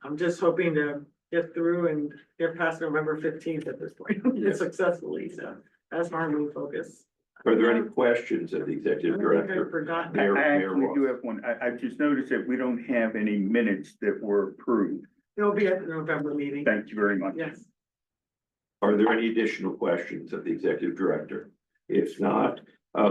I'm just hoping to get through and get past November 15th at this point successfully. So that's my main focus. are there any questions of the I executive don't think I've director? forgotten. Mayor- I Mayor actually do Ross. have one. I've just noticed that we don't have any minutes that were approved. It'll be at the November meeting. Thank you very much. Yes. Are there any additional questions of the executive director? If not,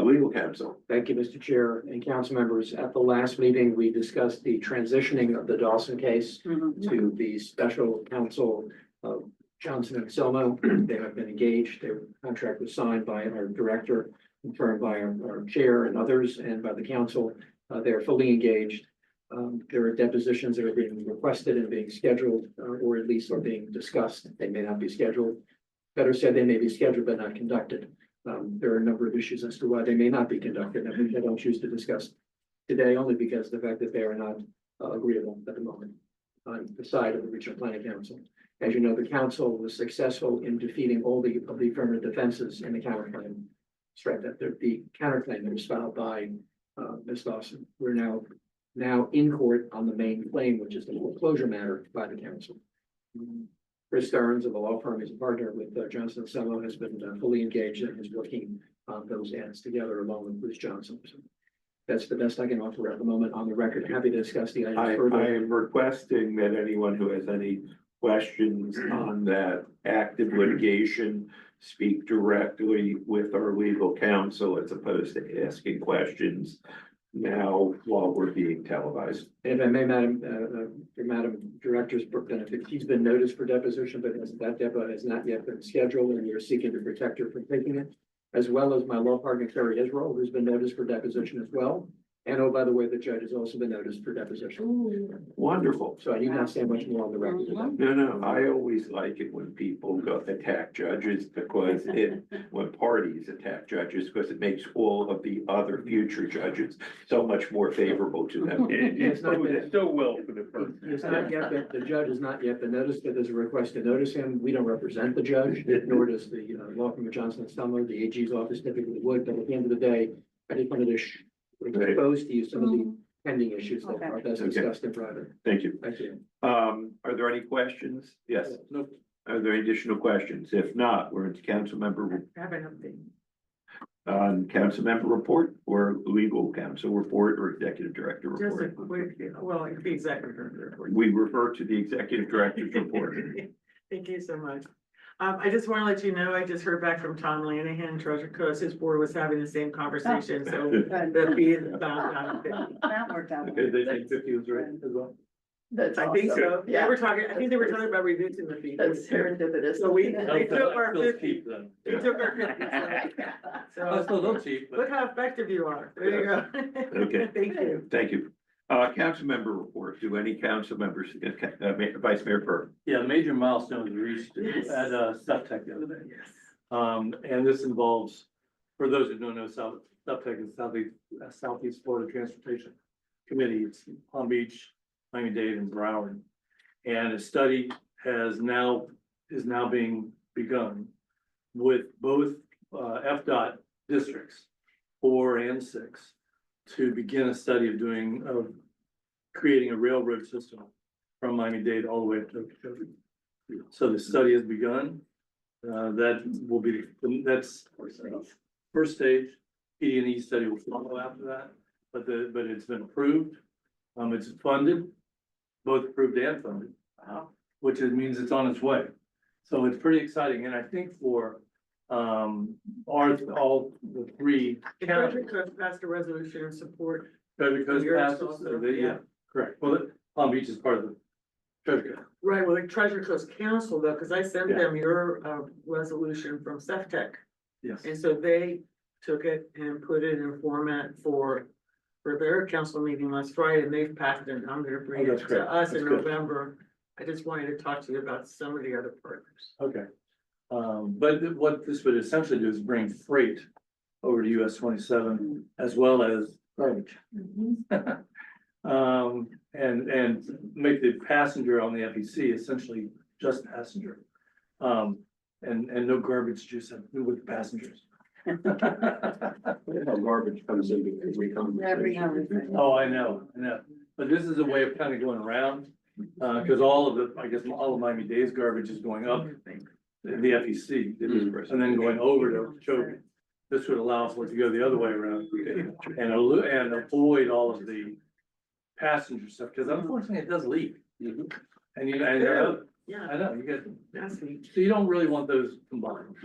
legal counsel. Thank you, Mr. Chair and council members. At the last meeting, we discussed the transitioning of the Dawson case to the special counsel of Johnson and Selmo. They have been engaged. Their contract was signed by our director, confirmed by our chair and others, and by the council. They're fully engaged. There are depositions that are being requested and being scheduled, or at least are being discussed. They may not be scheduled. Better said, they may be scheduled but not conducted. There are a number of issues as to why they may not be conducted, and I don't choose to discuss today only because of the fact that they are not agreeable at the moment on the side of the Regional Planning Council. As you know, the council was successful in defeating all the affirmative defenses in the counterclaim. Strike that, the counterclaim that was filed by Ms. Dawson. We're now in court on the main claim, which is the foreclosure matter by the council. Chris Stearns of the law firm is a partner with Johnson and Selmo, has been fully engaged and is working on those ends together along with Bruce Johnson. So that's the best I can offer at the moment on the record. Happy to discuss the I items further. am requesting that anyone who has any questions on that active litigation speak directly with our legal counsel as opposed to asking questions now while we're being televised. And if I may, Madam Director's benefit, he's been noticed for deposition, but that depo has not yet been scheduled, and we're seeking to protect her from taking it. As well as my law partner, Terry Israel, who's been noticed for deposition as well. And oh, by the way, the judge has also been noticed for deposition. Wonderful. So I need not say much more on the record of that. No, I always like it when people go attack judges because when parties attack judges, because it makes all of the other future judges so much more favorable to them. It's so well for the person. It's not yet, the judge has not yet been noticed, but there's a request to notice him. We don't represent the judge, nor does the law firm of Johnson and Selmo. The AG's office typically would, but at the end of the day, I just wanted to expose to you some of the pending issues that are best discussed in private. Thank you. Thank you. Are there any questions? Yes. No. Are there additional questions? If not, we're into council member, Have an update. council member report or legal counsel report or executive director Just a report. quick, well, it could be executive report. We refer to the executive director's report. Thank you so much. I just want to let you know, I just heard back from Tom Lanahan, Treasure Coast, his board was having the same conversation, so the fee is about down to 50. That worked out. Okay, they think 50 was right as well. That's I think awesome. so, Yeah, I think they were talking about reducing the fee. that's serendipitous. So they Okay, took our still 50, cheap then. they took our 50. That's So, still cheap, look but how effective you are, there you go. Okay. Thank you. Thank you. Council member report. Do any council members, Vice Mayor Burr? yeah, the major milestone was reached Yes. at SFTech the other day. Yes. And this involves, for those who don't know, SFTech is Southeast Florida Transportation Committee. It's Palm Beach, Miami-Dade, and Broward. And a study is now being begun with both FDOT districts, 4 and 6, to begin a study of creating a railroad system from Miami-Dade all the way up to Okeechobee. So the study has begun. That will be, that's first stage. PD&E study will follow after that, but it's been approved. It's funded, both approved and funded, which means it's on its way. So it's pretty exciting, and I think for all the three Treasure Coast passed a resolution in support. Treasure Coast Yours passes, also, yeah, yeah. correct. Well, Palm Beach is part of the Treasure Coast. Right, well, the Treasure Coast Council though, because I sent Yeah. them your resolution from SEFTEC. Yes. And so they took it and put it in format for their council meeting last Friday, and they've passed it, and I'm gonna bring Oh, it that's great. to us in That's good. November. I just wanted to talk to you about some of the other partners. Okay. But what this would essentially do is bring freight over to US 27 as well as garbage. And make the passenger on the FEC essentially just passenger. And no garbage juice with the passengers. How garbage comes in every conversation. Oh, I know, but this is a way of kind of going around, cause all of the, I guess, all of Miami-Dade's garbage is going up the FEC, and then going over to Chobe. This would allow for it to go the other way around and avoid all of the passenger stuff, cause unfortunately it does leak. And you, Yeah, I know, you get, that's neat. so you don't really want those combined.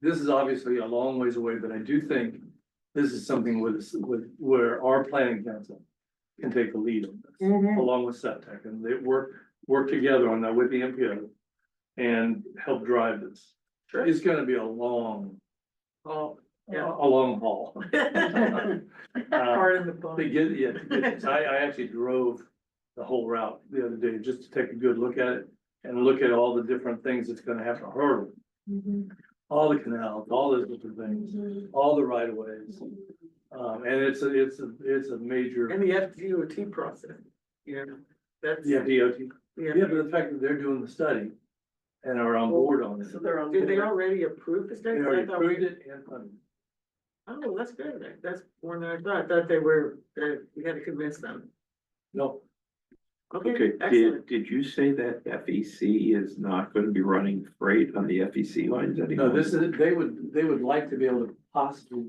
This is obviously a long ways away, but I do think this is something with where our planning council can take the lead on this, along with Septec, and they work together on that with the MPO and help drive this. It's gonna be a long, Oh, yeah. a long haul. Part of the bone. I actually drove the whole route the other day just to take a good look at it and look at all the different things it's gonna have to hurdle. All the canals, all those different things, all the right of ways. And it's a major, And the FDOT process, you know, that's. yeah, DOT. Yeah, but the fact that they're doing the study and are on board on it. So they're on. Did they already approve the They study? already I thought approved we- it and funded it. Oh, that's good. That's more than I thought. I thought they were, we had to convince them. No, Okay, excellent. did you say that FEC is not gonna be running freight on the FEC lines anymore? no, this is, they would like to be able to possibly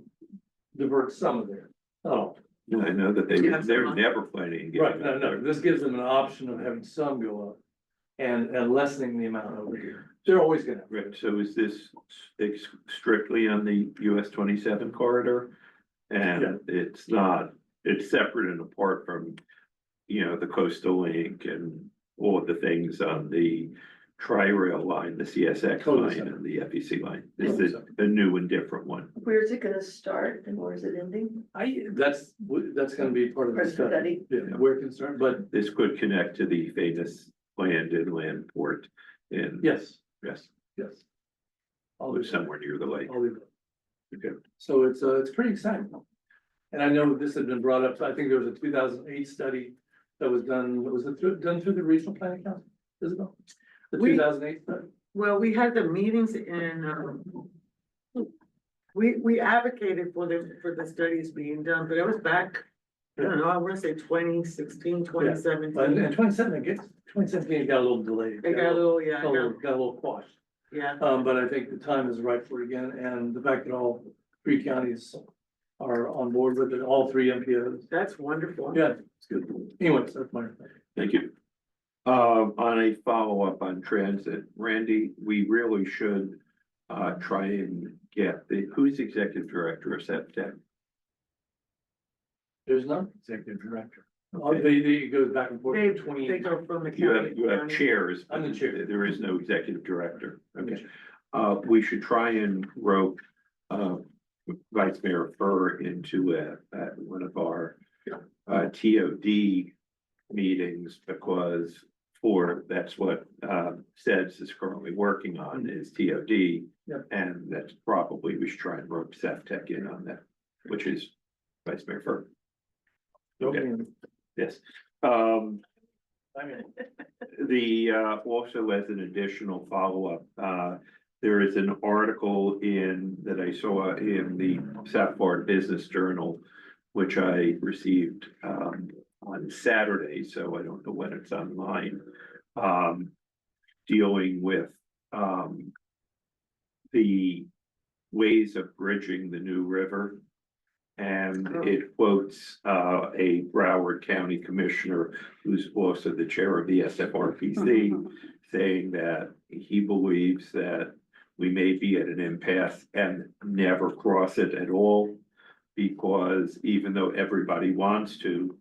divert some of theirs. Oh, I know that they're never planning. to right, get no, this gives them an option of having some go up and lessening the amount over here. They're always gonna. Right, so is this strictly on the US 27 corridor? And it's not, it's separate and apart from, the coastal link and all of the things on the Tri-Rail line, the CSX Totally line separate. and the FEC line. This Totally is separate. a new and different one. Where's it gonna start and where's it ending? That's gonna be part of the Or study. study? Yeah, we're concerned, but This could connect to the famous planned inland port in. yes, Yes, yes. although somewhere near the lake. I'll leave it. Okay. So it's pretty exciting. And I know this had been brought up, so I think there was a 2008 study that was done, done through the regional planning council, Isabel? The We- 2008 study? Well, we had the meetings in, we advocated for the studies being done, but it was back, I don't know, I wanna say 2016, 2017. And 2017, it got a little delayed. They got a little, yeah, I Got a know, little- got a little quashed. yeah. But I think the time is right for it again, and the fact that all three counties are on board with it, all three MPOs. That's wonderful. Yeah, it's good. Anyways, that's my. Thank you. On a follow-up on transit, Randy, we really should try and get who's executive director of SEPTEC? There's no executive director. Okay. They go back and forth They between. go from the You county. have county. chairs. I'm the chair. There is no executive director. Okay. We should try and rope Vice Mayor Furr into one of our TOD meetings, because that's what SEDS is currently working on is TOD. Yep. And that's probably, we should try and rope SEPTEC in on that, which is Vice Mayor Furr. Okay. Yes. I mean, Also as an additional follow-up, there is an article that I saw in the South Florida Business Journal, which I received, on Saturday, so I don't know when it's online. Dealing with, the ways of bridging the New River. And it quotes a Broward County Commissioner, who's also the chair of the SFRPC, saying that he believes that we may be at an impasse and never cross it at all. Because even though everybody wants to,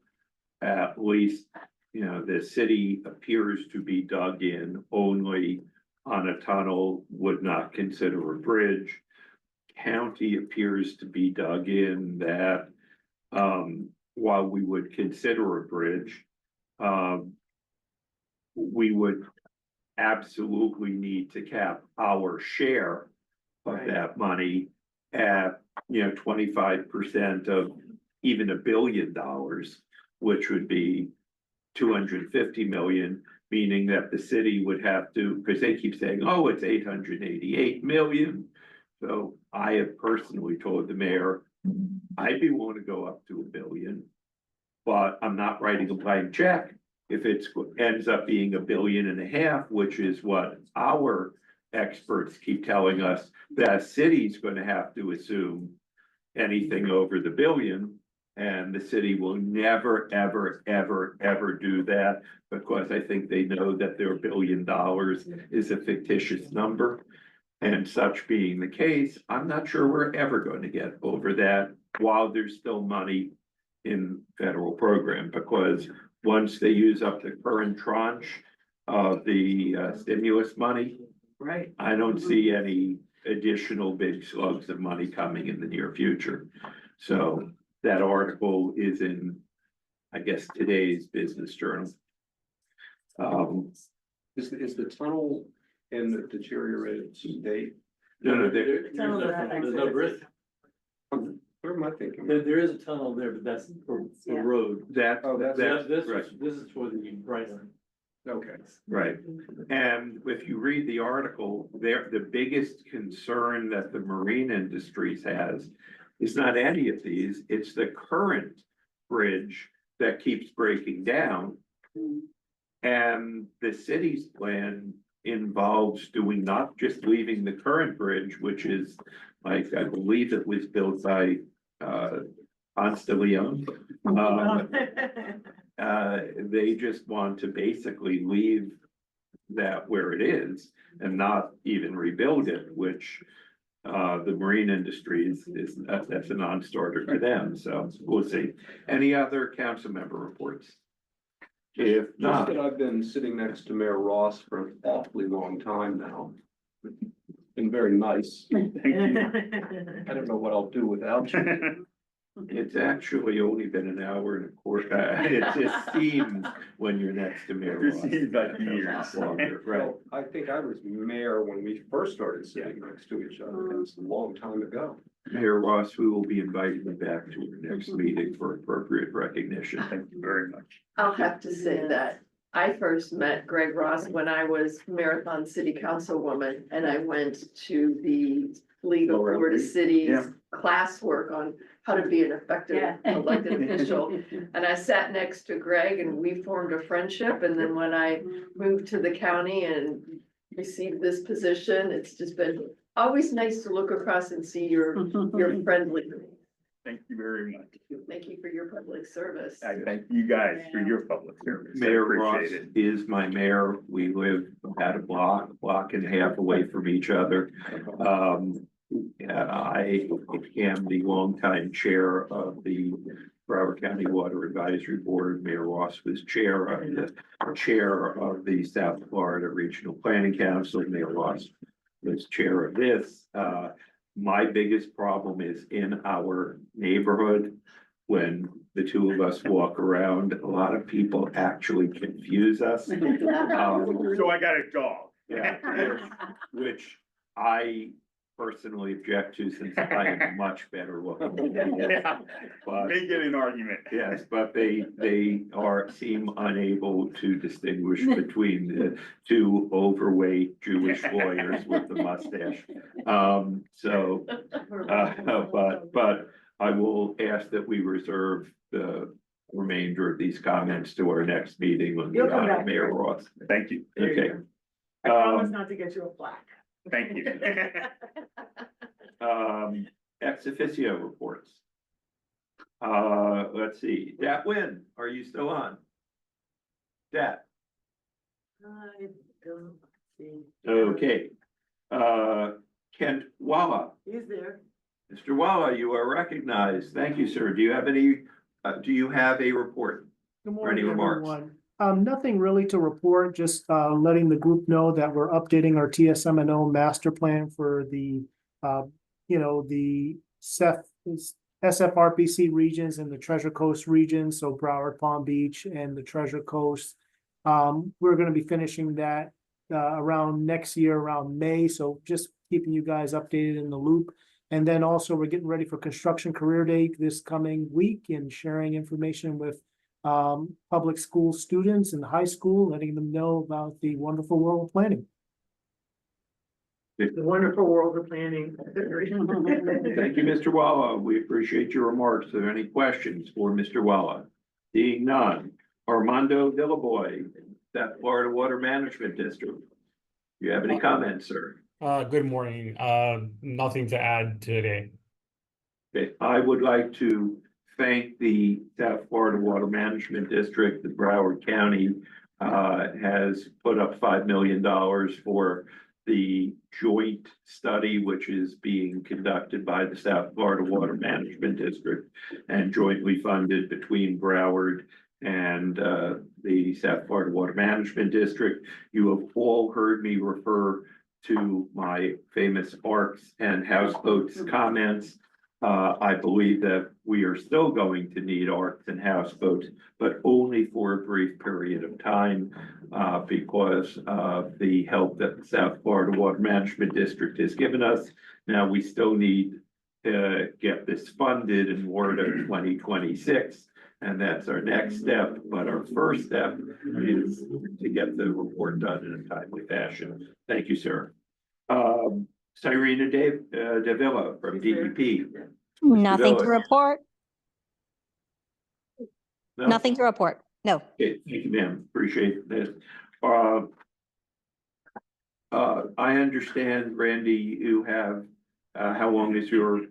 at least, the city appears to be dug in only on a tunnel, would not consider a bridge. county appears to be dug in that, while we would consider a bridge, we would absolutely need to cap our share of Right. that money at, 25% of even $1 billion, which would be 250 million, meaning that the city would have to, because they keep saying, oh, it's 888 million. So I have personally told the mayor, I'd be willing to go up to $1 billion, but I'm not writing a blank check. If it ends up being $1.5 billion, which is what our experts keep telling us, that city's gonna have to assume anything over the billion. And the city will never, ever, ever, ever do that, because I think they know that their $1 billion is a fictitious number. And such being the case, I'm not sure we're ever going to get over that while there's still money in federal program, because once they use up the current tranche of the stimulus money, Right. I don't see any additional big slugs of money coming in the near future. So that article is in, I guess, today's Business Journal. Is the tunnel in the deteriorated state? No, There's no bridge. Where am I thinking? There is a tunnel there, but that's for road. Oh, that's- This is for the right line. Okay. right. And if you read the article, the biggest concern that the marine industries has is not any of these, it's the current bridge that keeps breaking down. And the city's plan involves doing, not just leaving the current bridge, which is like, I believe it was built by Ponce de Leon. They just want to basically leave that where it is and not even rebuild it, which the marine industries that's a non-starter for them, so we'll see. Any other council member reports? If Just not, that I've been sitting next to Mayor Ross for an awfully long time now. Been very nice. Thank you. I don't know what I'll do without you. it's actually only been an hour and a quarter. It just seems when you're next to Mayor It Ross. seems like years. Longer, right? Well, I think I was mayor when we first started sitting next to each other. That's a long time ago. Mayor Ross, we will be inviting you back to our next meeting for appropriate recognition. Thank you very much. I'll have to say that I first met Greg Ross when I was Marathon City Councilwoman, and I went to the League of Florida Cities Yeah. classwork on how to be an effective elected official. And I sat next to Greg and we formed a friendship. And then when I moved to the county and received this position, it's just been always nice to look across and see your friendly. Thank you very much. Thank you for your public service. I thank you guys for your public service. I Mayor Ross appreciate it. is my mayor. We live about a block and a half away from each other. I am the longtime chair of the Broward County Water Advisory Board. Mayor Ross was chair of the South Florida Regional Planning Council. Mayor Ross was chair of this. My biggest problem is in our neighborhood. When the two of us walk around, a lot of people actually confuse us. So I got a dog. Yeah, which I personally object to, since I am much better looking. Yeah. But May get an argument. yes, but they seem unable to distinguish between the two overweight Jewish lawyers with the mustache. But I will ask that we reserve the remainder of these comments to our next meeting when we You'll come honor back. Mayor Ross. Thank you. There you Okay. go. I promise not to get you a plaque. Thank you. Ex officio reports. Let's see, Dat Win, are you still on? Dat, I don't see. okay. Kent Walla, He's there. Mr. Walla, you are recognized. Thank you, sir. Do you have a report? Good Or any morning, remarks? everyone. Nothing really to report, just letting the group know that we're updating our TSM&O master plan for the the SFRPC regions and the Treasure Coast region, so Broward, Palm Beach and the Treasure Coast. We're gonna be finishing that around next year, around May, so just keeping you guys updated in the loop. And then also we're getting ready for Construction Career Day this coming week and sharing information with public school students in high school, letting them know about the wonderful world of planning. The wonderful world of planning. Thank you, Mr. Walla. We appreciate your remarks. Are there any questions for Mr. Walla? Seeing none. Armando Villaboy, South Florida Water Management District. Do you have any comments, sir? Good morning. Nothing to add today. Okay, I would like to thank the South Florida Water Management District. The Broward County has put up $5 million for the joint study, which is being conducted by the South Florida Water Management District and jointly funded between Broward and the South Florida Water Management District. You have all heard me refer to my famous ARCs and houseboats comments. I believe that we are still going to need ARCs and houseboats, but only for a brief period of time because of the help that the South Florida Water Management District has given us. Now, we still need to get this funded in Ward of 2026. And that's our next step, but our first step is to get the report done in a timely fashion. Thank you, sir. Cyrena Davila from DEP. Nothing to Davila. report. No? Nothing to report. No. Okay, thank you, ma'am. Appreciate this. I understand, Randy, you have, how long is your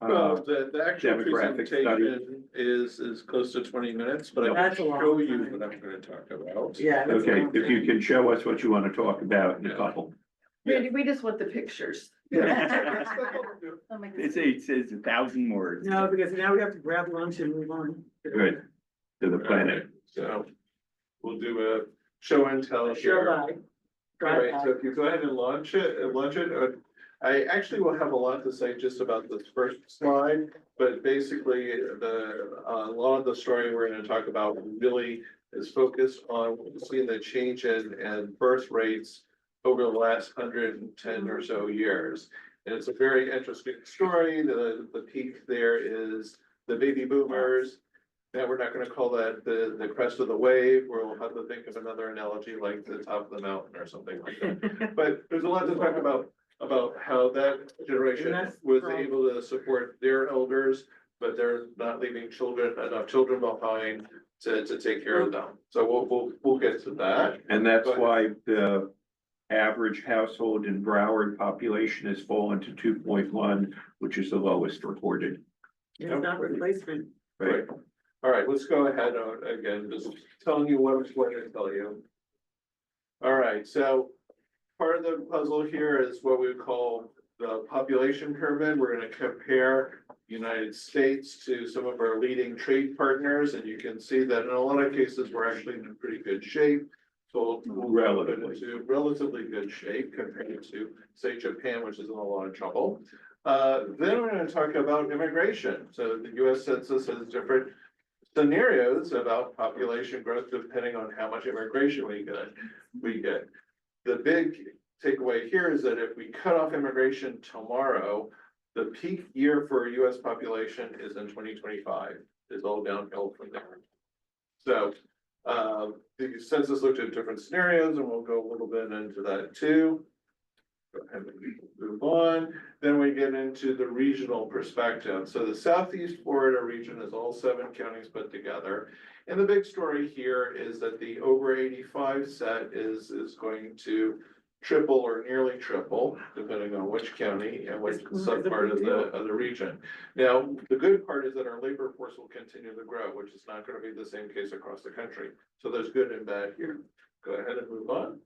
Well, the actual demographic study? presentation is close to 20 minutes, but I That's can a long show you time. what I'm gonna talk about. Yeah. that's Okay, what I'm if you saying. can show us what you want to talk about in a couple. Randy, we just want the pictures. It says 1,000 words. No, because now we have to grab lunch and move on. Good. To the planet. So we'll do a show and tell Show here. by. All Drive right, by. so if you go ahead and launch it, I actually will have a lot to say just about this first slide, but basically a lot of the story we're gonna talk about really is focused on seeing the change in birth rates over the last 110 or so years. And it's a very interesting story. The peak there is the baby boomers. Now, we're not gonna call that the crest of the wave. We'll have to think of another analogy like the top of the mountain or something like that. But there's a lot to talk about how that generation And that's was right. able to support their elders, but they're not leaving enough children behind to take care of them. So we'll get to that. And that's why the average household in Broward population has fallen to 2.1, which is the lowest recorded. It's not replacement. Right. All right, let's go ahead again, just telling you what I'm going to tell you. All right, so part of the puzzle here is what we call the population pyramid. We're gonna compare United States to some of our leading trade partners, and you can see that in a lot of cases, we're actually in pretty good shape. So we'll Relatively. relatively good shape compared to, say, Japan, which is in a lot of trouble. Then we're gonna talk about immigration. So the US Census has different scenarios about population growth depending on how much immigration we get. The big takeaway here is that if we cut off immigration tomorrow, the peak year for US population is in 2025. It's all downhill from there. So the census looked at different scenarios, and we'll go a little bit into that too. Go ahead and move on. Then we get into the regional perspective. So the Southeast Florida region is all 7 counties put together. And the big story here is that the over 85 set is going to triple or nearly triple, depending on which county and which subpart of the region. Now, the good part is that our labor force will continue to grow, which is not going to be the same case across the country. So there's good and bad here. Go ahead and move on.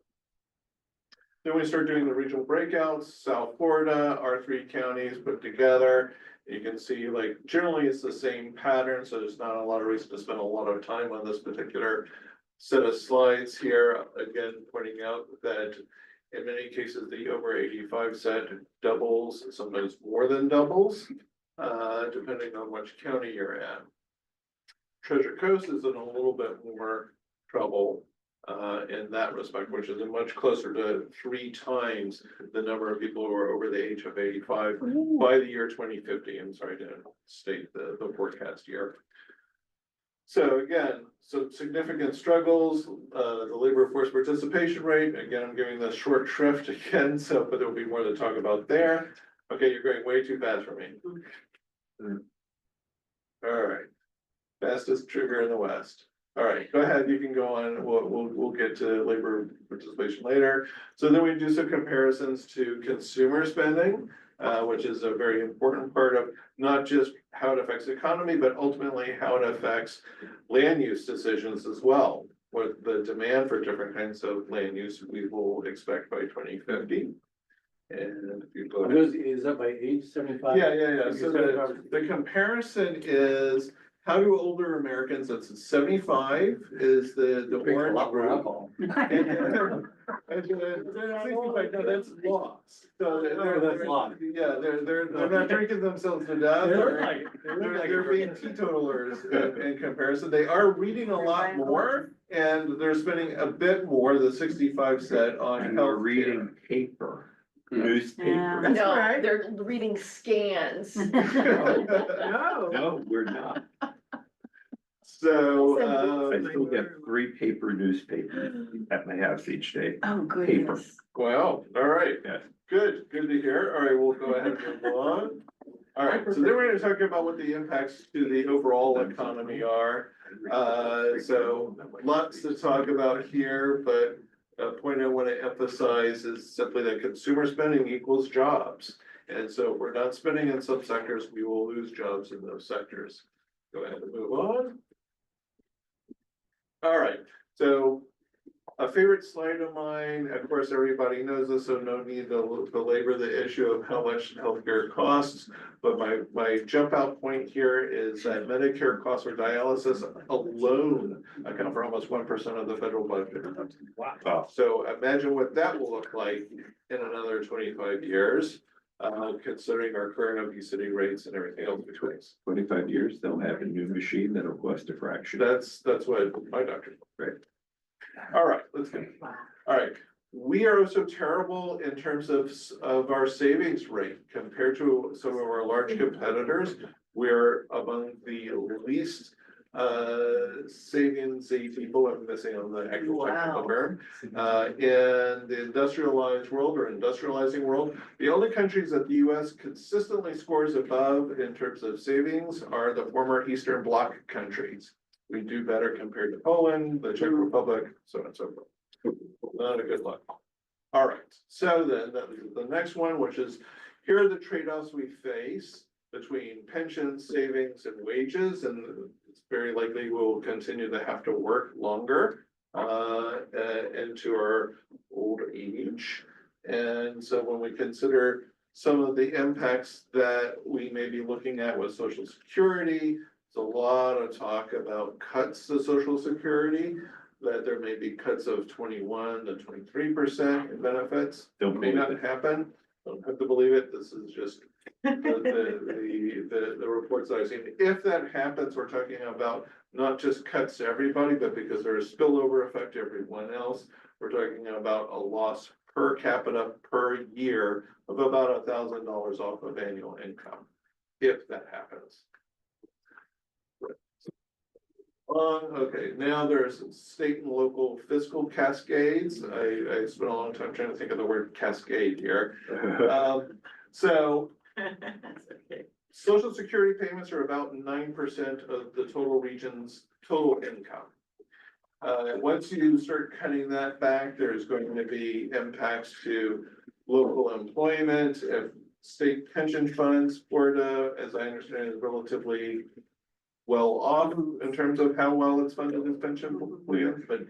Then we start doing the regional breakouts. South Florida, our 3 counties put together. You can see, like, generally it's the same pattern, so there's not a lot of reason to spend a lot of time on this particular set of slides here. Again, pointing out that In many cases, the over 85 set doubles, sometimes more than doubles, depending on which county you're in. Treasure Coast is in a little bit more trouble in that respect, which is a much closer to 3 times the number of people who are over the age of 85 by the year 2050. I'm sorry to state the forecast year. So again, some significant struggles, the labor force participation rate, again, I'm giving the short shrift again, so, but there'll be more to talk about there. Okay, you're going way too fast for me. All right, fastest trigger in the West. All right, go ahead, you can go on, we'll get to labor participation later. So then we do some comparisons to consumer spending, which is a very important part of not just how it affects the economy, but ultimately how it affects land use decisions as well. What the demand for different kinds of land use we will expect by 2050. And if you go Are those, is that by age 75? yeah. So the comparison is how do older Americans, that's 75 is the orange group. And then 65, no, that's lost. So That's lost. yeah, they're not drinking themselves to death. They look They're, like it. They look like they're being teetotalers in comparison. They are reading a lot more and they're spending a bit more, the 65 set on And they're healthcare. reading paper, Yeah. newspaper. That's No, right. they're reading scans. No. No, we're not. So, I still get 3 paper newspapers at my house each day. Oh, Paper. goodness. well, all right. Yes. Good to hear. All right, we'll go ahead and move on. All right, so then we're gonna talk about what the impacts to the overall economy are. So lots to talk about here, but a point I want to emphasize is simply that consumer spending equals jobs. And so if we're not spending in some sectors, we will lose jobs in those sectors. Go ahead and move on. All right, so a favorite slide of mine, of course, everybody knows this, so no need to belabor the issue of how much healthcare costs. But my jump out point here is that Medicare costs for dialysis alone account for almost 1% of the federal budget. Wow. So imagine what that will look like in another 25 years, considering our current obesity rates and everything else between. 25 years, they'll have a new machine that'll cost a fraction. That's what my doctor. Right. All right, let's go. All right, we are also terrible in terms of our savings rate compared to some of our large competitors. We're among the least savings-y people, I'm missing on the actual technical term, in the industrialized world or industrializing world. The only countries that the US consistently scores above in terms of savings are the former Eastern Bloc countries. We do better compared to Poland, the Czech Republic, so on and so forth. Not a good look. All right, so then the next one, which is, here are the trade-offs we face between pensions, savings, and wages, and it's very likely we'll continue to have to work longer into our old age. And so when we consider some of the impacts that we may be looking at with Social Security, there's a lot of talk about cuts to Social Security, that there may be cuts of 21 to 23% in benefits. Don't May believe not it. happen. Don't have to believe it. This is just the reports that I've seen. If that happens, we're talking about not just cuts to everybody, but because there's spillover effect to everyone else, we're talking about a loss per capita per year of about $1,000 off of annual income, if that happens. Okay, now there's state and local fiscal cascades. I spent a long time trying to think of the word cascade here. So Social Security payments are about 9% of the total region's total income. Once you start cutting that back, there's going to be impacts to local employment, if state pension funds, Florida, as I understand, is relatively well off in terms of how well it's funded its pension plans, but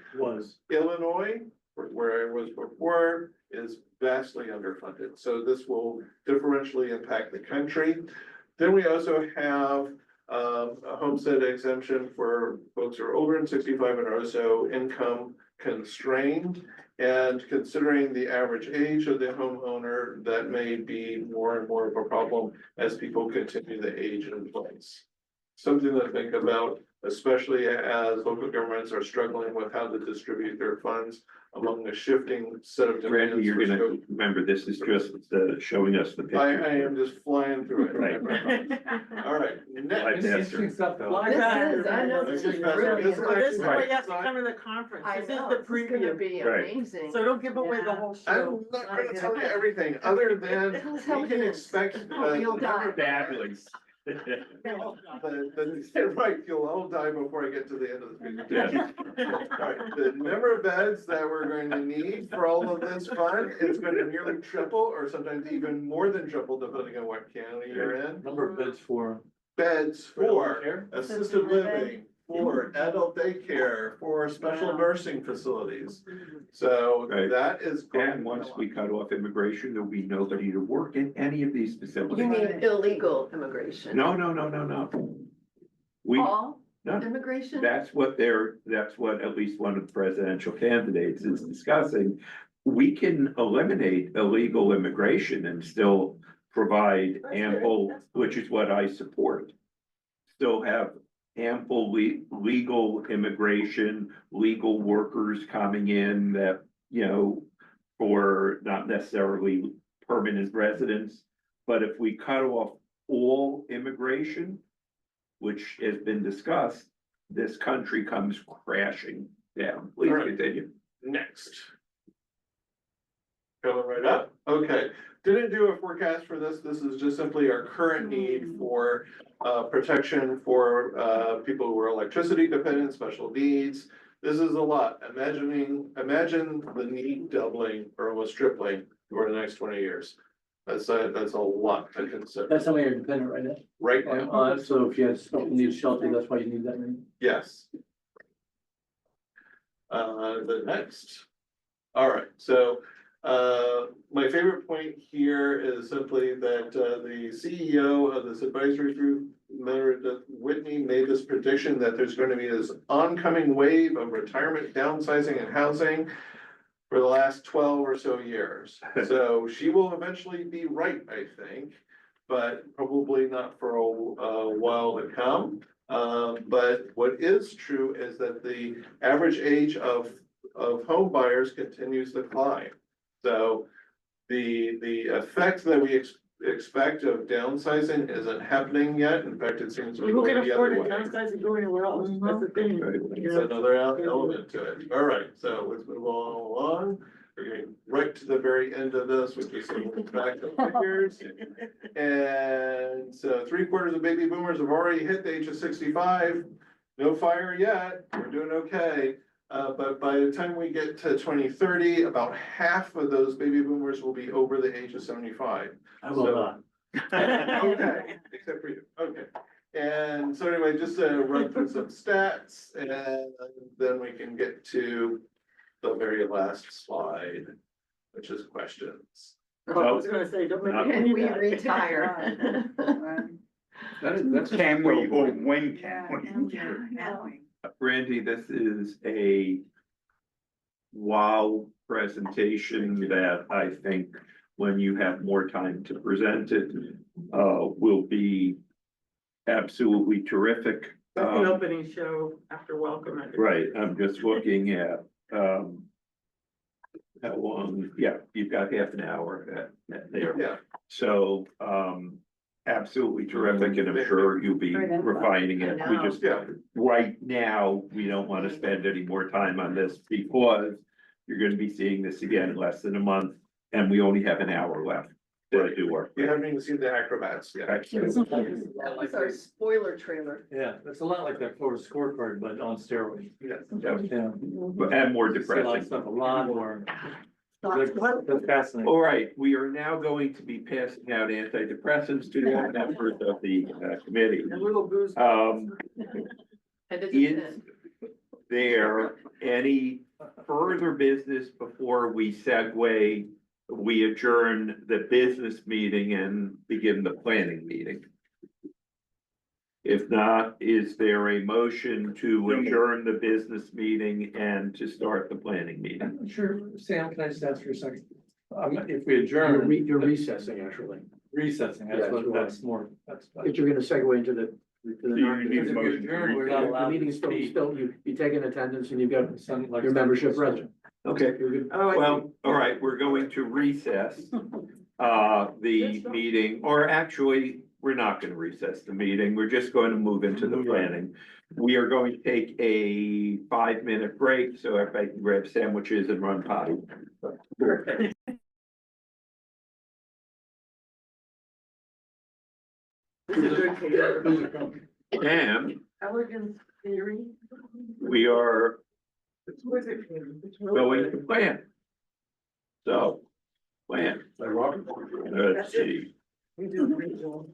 Illinois, where I was before, is vastly underfunded. So this will differentially impact the country. Then we also have a homestead exemption for folks who are older than 65 and are also income constrained. And considering the average age of the homeowner, that may be more and more of a problem as people continue to age in place. Something to think about, especially as local governments are struggling with how to distribute their funds among the shifting set of demands. Randy, you're for gonna, scope. remember, this is just showing us the I picture. am just flying through it. Right. All right, next. Interesting stuff though. Fly This back. is, I know this is This is really. this is Oh, this is why Right. you have to come to the conference. I This is know, the this is gonna preview. be Right. amazing. So don't give away the whole I'm show. not gonna tell you everything, other than Tell we can me. expect. Oh, you'll die. Fabulous. Right, you'll all die before I get to the end of the presentation. Alright, the number of beds that we're going to need for all of this fun, it's gonna nearly triple, or sometimes even more than triple, depending on what county you're in. Number of beds for. Beds For for care? assisted living, for adult daycare, for special nursing facilities. So Right. that is. going And to once go we on. cut off immigration, there'll be nobody to work in any of these You facilities. mean illegal immigration? No. We, All no, immigration? that's what at least one of the presidential candidates is discussing. We can eliminate illegal immigration and still provide That's good. ample, That's which is what I support. Still have ample legal immigration, legal workers coming in that, you know, for not necessarily permanent residents. But if we cut off all immigration, which has been discussed, this country comes crashing down. Please Right. continue. Next. Coming right up, okay, didn't do a forecast for this, this is just simply our current need for protection for people who are electricity dependent, special needs. This is a lot, imagine the need doubling or almost tripling over the next 20 years. That's a lot to consider That's how many are dependent right now. right now, So if you had someone need shelter, that's why you need that many. yes. The next. All right, so, my favorite point here is simply that, the CEO of this advisory group, Meredith Whitney, made this prediction that there's going to be this oncoming wave of retirement downsizing and housing for the last 12 or so years. So she will eventually be right, I think, but probably not for a while to come. But what is true is that the average age of home buyers continues to climb. So the effect that we expect of downsizing isn't happening yet. In fact, it seems to be Who going can the afford other it? way. Downsize and go anywhere else. That's the thing. It's another element to it. All right, so let's move along. We're getting right to the very end of this, which is some back of figures. And so 3/4 of baby boomers have already hit the age of 65. No fire yet. We're doing okay. But by the time we get to 2030, about half of those baby boomers will be over the age of 75. I will not. Okay, except for you, okay. And so anyway, just to run through some stats and then we can get to the very last slide, which is questions. I was gonna say, don't make me Can do we that. retire? That's. Can we, or when can we? Randy, this is a wow presentation that I think when you have more time to present it, will be absolutely terrific. That's an opening show after welcome. Right, I'm just looking at, how long, yeah, you've got half an hour there. Yeah. So, absolutely terrific, and I'm sure you'll be refining it. We just, Yeah. right now, we don't want to spend any more time on this because you're gonna be seeing this again in less than a month, and we only have an hour left to do our. You haven't even seen the acrobats yet. That's our spoiler trailer. Yeah, it's a lot like that Florida scorecard, but on steroids. Yes. Yeah. And more See a lot of depressing. stuff, a lot more. That's fascinating. All right, we are now going to be passing out antidepressants to the members of the committee. A little booze. Um, And it's Is there any further business before we we adjourn the business meeting and begin the planning meeting? If not, is there a motion to adjourn the business meeting and to start the planning meeting? I'm not sure, Sam, can I just ask for a second? If we You're adjourn, you're recessing, actually, recessing, Yes, you are. that's more, that's. if you're gonna segue into the. So you need Because a if we motion to adjourn, we're recess. not The allowed to meeting's speak. still, you take an attendance and you've got Some, like, your membership present. Okay, You're good. Oh, I see. well, all right, we're going to recess the meeting, or actually, we're not gonna recess the meeting, we're just going to move into the planning. We are going to take a 5-minute break, so everybody can grab sandwiches and run potty. Perfect. This is a good case. And Elegant theory. we are Exquisite theory. It's really going good. to plan. So, plan. Let's see, We do a great job.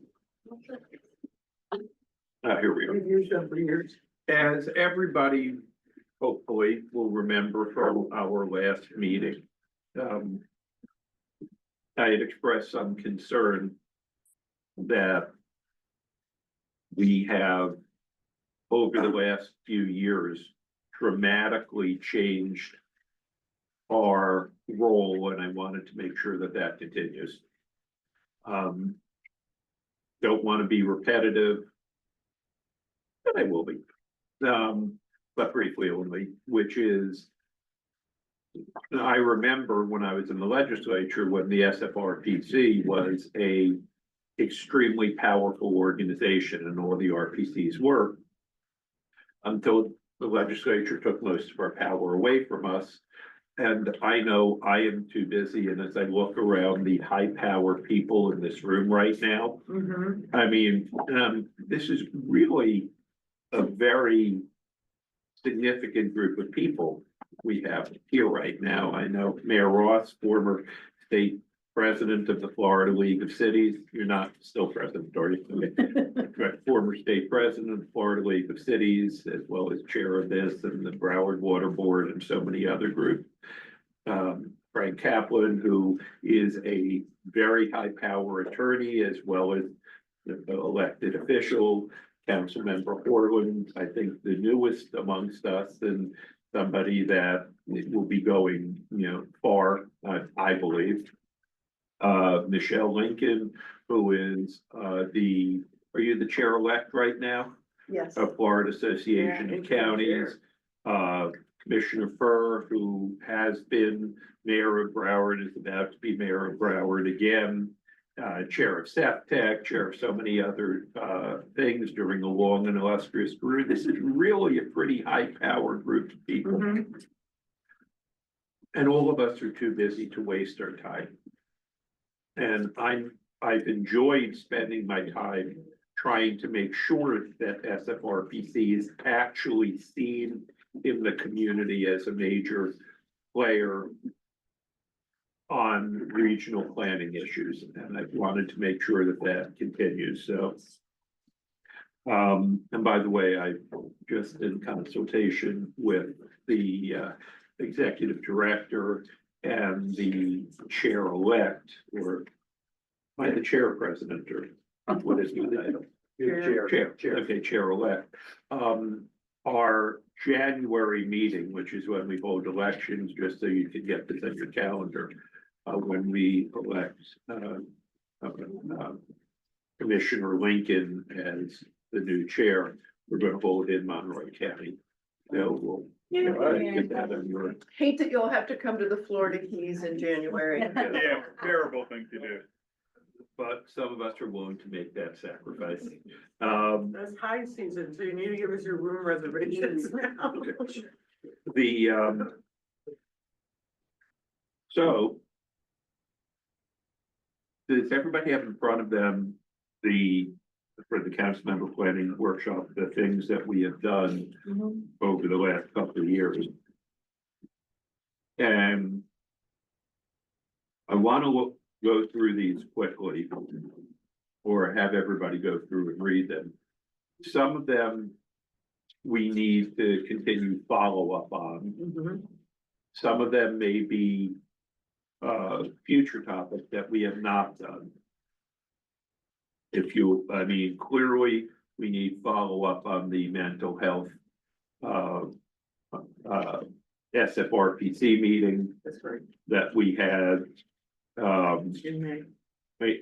here we are. We've used them for years. As everybody hopefully will remember from our last meeting, I had expressed some concern that we have, over the last few years, dramatically changed our role, and I wanted to make sure that that continues. Don't want to be repetitive, but I will be. But briefly only, which is, I remember when I was in the legislature, when the SFRPC was a extremely powerful organization, and all the RPCs were, until the legislature took most of our power away from us. And I know I am too busy, and as I look around the high-power people in this room right now, I mean, this is really a very significant group of people we have here right now. I know Mayor Ross, former state president of the Florida League of Cities. You're not still president, are you? Right, former state president of the Florida League of Cities, as well as chair of this and the Broward Water Board and so many other groups. Frank Kaplan, who is a very high power attorney, as well as the elected official. Councilmember Orland, I think the newest amongst us, and somebody that will be going, far, I believe. Michelle Lincoln, who is are you the chair-elect right now? Yes. Of Florida Association Yeah, of Counties. Commissioner Furr, who has been mayor of Broward, is about to be mayor of Broward again. Chair of SEPTEC, chair of so many other things during a long and illustrious career. This is really a pretty high-powered group of people. And all of us are too busy to waste our time. And I've enjoyed spending my time trying to make sure that SFRPC is actually seen in the community as a major player on regional planning issues, and I wanted to make sure that that continues, so. And by the way, I just in consultation with the executive director and the chair-elect, or am I the chair president, or what is my title? Chair, okay, chair-elect. Our January meeting, which is when we hold elections, just so you can get this on your calendar, when we elect Commissioner Lincoln as the new chair, we're gonna hold in Monroe County. So we'll get that on your. Hate that you'll have to come to the Florida Keys in January. Yeah, terrible thing to do. But some of us are willing to make that sacrifice. That's high season, so you need to give us your room reservations now. So. Does everybody have in front of them for the council member planning workshop, the things that we have done over the last couple of years? And I want to go through these quickly, or have everybody go through and read them. Some of them we need to continue follow-up on. Some of them may be future topics that we have not done. Clearly, we need follow-up on the mental health. SFRPC meeting That's right, that we had. in May.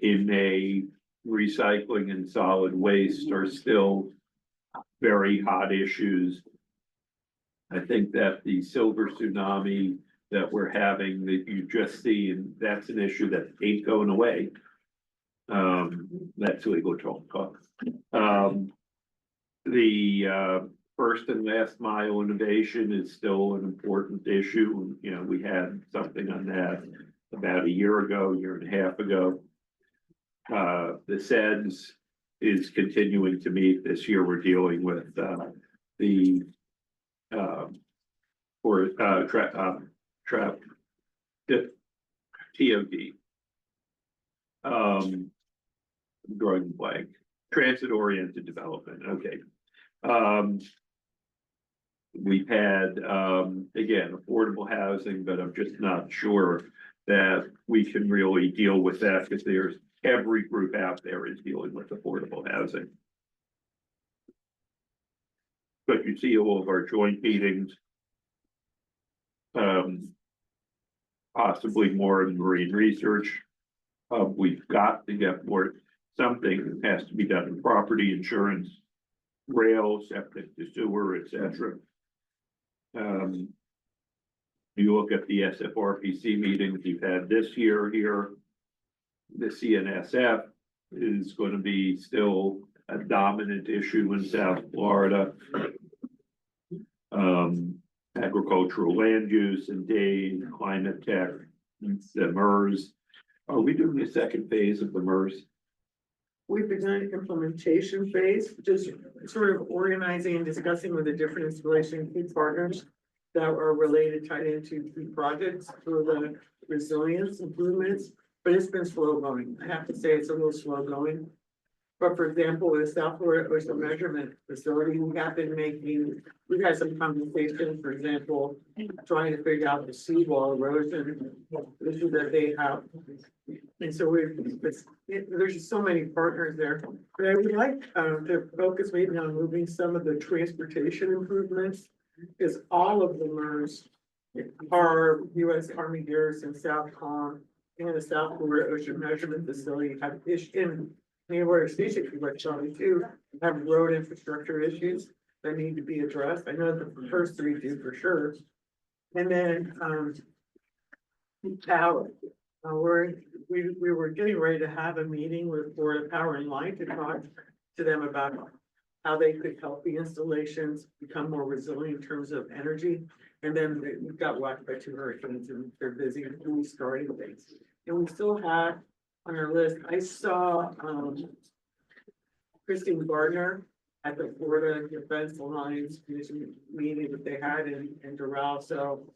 In May, recycling and solid waste are still very hot issues. I think that the silver tsunami that we're having, that you just see, and that's an issue that ain't going away. That's legal talk. The first and last mile innovation is still an important issue. You know, we had something on that about a year and a half ago. The SEDS is continuing to meet. This year, we're dealing with the TOD. Drawing blank, transit-oriented development, okay. We've had, again, affordable housing, but I'm just not sure that we can really deal with that because there's every group out there is dealing with affordable housing. But you see all of our joint meetings. Possibly more in marine research. We've got to get more, something has to be done in property insurance, rail, septic to sewer, etc. You look at the SFRPC meetings you've had this year here. The CNSF is going to be still a dominant issue in South Florida. Agricultural land use and Dane, climate tech, the MERS. Are we doing the second phase of the MERS? We've begun implementation phase, just sort of organizing and discussing with the different installation key partners that are related, tied into key projects for the resilience improvements, but it's been slow going. I have to say it's a little slow going. But for example, with South Florida Ocean Measurement Facility, we've had some conversations, for example, trying to figure out the seawall erosion issue that they have. And so there's just so many partners there, but I would like to focus maybe on moving some of the transportation improvements. Because all of the MERS are U.S. Army Garrison, Southcom, and the South Florida Ocean Measurement Facility have issued. Anywhere station, like Charlie too, have road infrastructure issues that need to be addressed. I know the first three do for sure. And then, power. We were getting ready to have a meeting with Florida Power and Light to talk to them about how they could help the installations become more resilient in terms of energy. And then we got whacked by 2 hurricanes and they're busy restarting things. And we still have on our list, I saw Christine Gardner at the Florida Defense Alliance Commission meeting that they had in Doral. So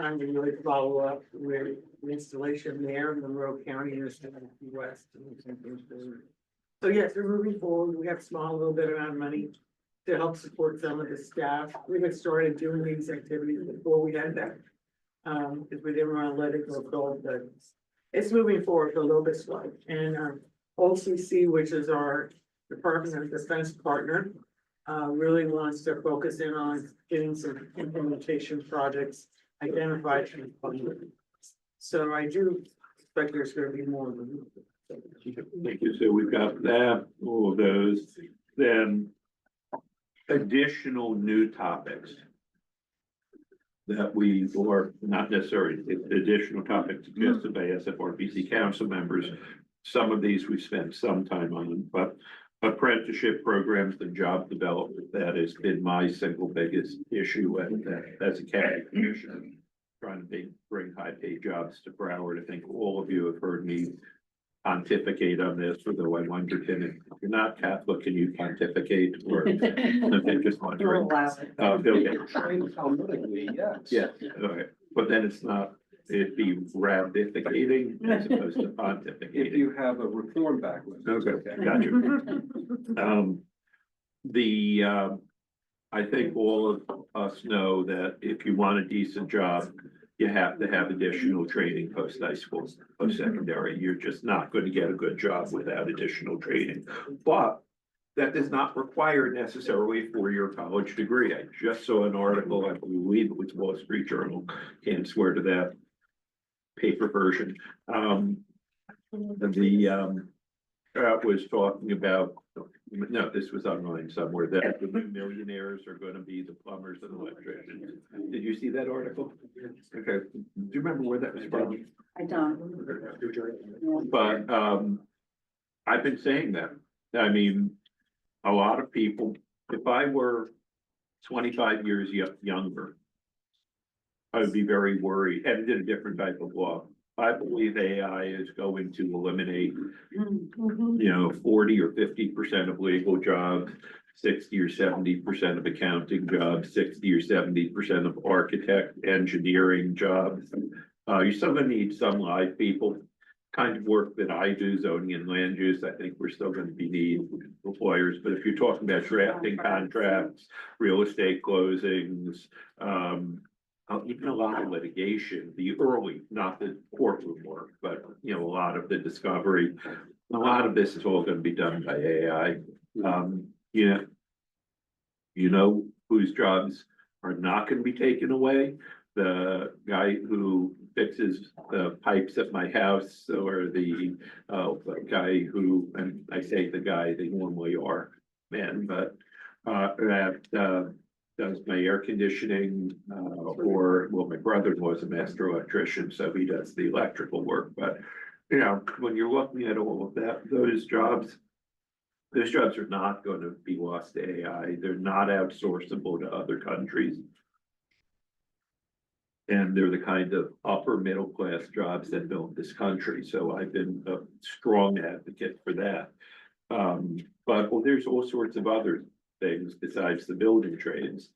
time to really follow up with the installation there in Monroe County and the West. So yes, we're moving forward. We have a small little bit amount of money to help support some of the staff. We had started doing these activities before we had that. Because we didn't want to let it go cold, but it's moving forward a little bit slow. And OCC, which is our Department of Defense partner, really wants to focus in on getting some implementation projects identified. So I do expect there's going to be more of them. Thank you. So we've got that, all of those, then additional new topics that we, or not necessarily additional topics suggested by SFRPC council members. Some of these we spent some time on, but apprenticeship programs and job development, that has been my single biggest issue as a county commissioner. Trying to bring high paid jobs to Broward. I think all of you have heard me pontificate on this, although I wondered, if you're not Catholic, can you pontificate? Or just wondering. Yes, all right, but then it's not, it'd be ratificating as opposed to pontificating. If you have a reform background. Okay, gotcha. I think all of us know that if you want a decent job, you have to have additional training post high school, post secondary. You're just not going to get a good job without additional training. But that does not require necessarily a four-year college degree. I just saw an article, I believe it was Wall Street Journal, can't swear to that paper version. Was talking about, no, this was online somewhere, that the new millionaires are gonna be the plumbers and electricians. Did you see that article? Okay, do you remember where that was from? I don't. But, I've been saying that. I mean, a lot of people, if I were 25 years younger, I would be very worried, and did a different type of law. I believe AI is going to eliminate, 40 or 50% of legal jobs, 60 or 70% of accounting jobs, 60 or 70% of architect, engineering jobs. You're still gonna need some live people. Kind of work that I do, zoning and land use, I think we're still gonna be need lawyers, but if you're talking about drafting contracts, real estate closings, even a lot of litigation, the early, not the courtroom work, but a lot of the discovery, a lot of this is all gonna be done by AI. Whose jobs are not gonna be taken away? The guy who fixes the pipes at my house, or the guy who, and I say the guy, they normally are men, but that does my air conditioning, or, well, my brother-in-law is a master electrician, so he does the electrical work, but when you're looking at all of that, those jobs are not going to be lost to AI. They're not outsourceable to other countries. And they're the kind of upper middle class jobs that build this country. So I've been a strong advocate for that. But there's all sorts of other things besides the building trades.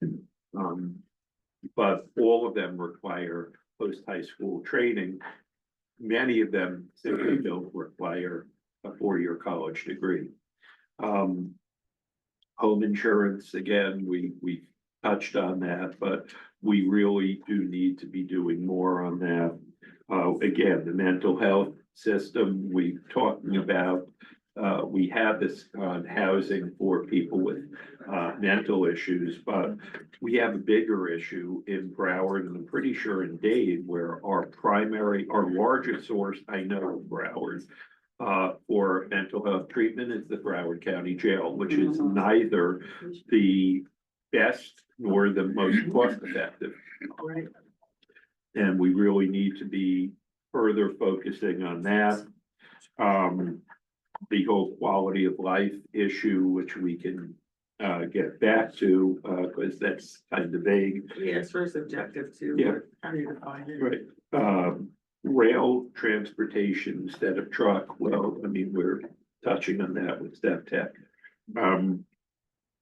But all of them require post-high school training. Many of them simply don't require a four-year college degree. Home insurance, again, we touched on that, but we really do need to be doing more on that. Again, the mental health system, we're talking about, we have this on housing for people with mental issues, but we have a bigger issue in Broward, and I'm pretty sure in Dade, where our largest source, I know of Broward, for mental health treatment is the Broward County Jail, which is neither the best nor the most cost effective. Right. And we really need to be further focusing on that. The whole quality of life issue, which we can get back to, because that's kind of vague. Yeah, it's very subjective too. Yeah. How do you define it? Right. Rail transportation instead of truck. Well, I mean, we're touching on that with Step Tech.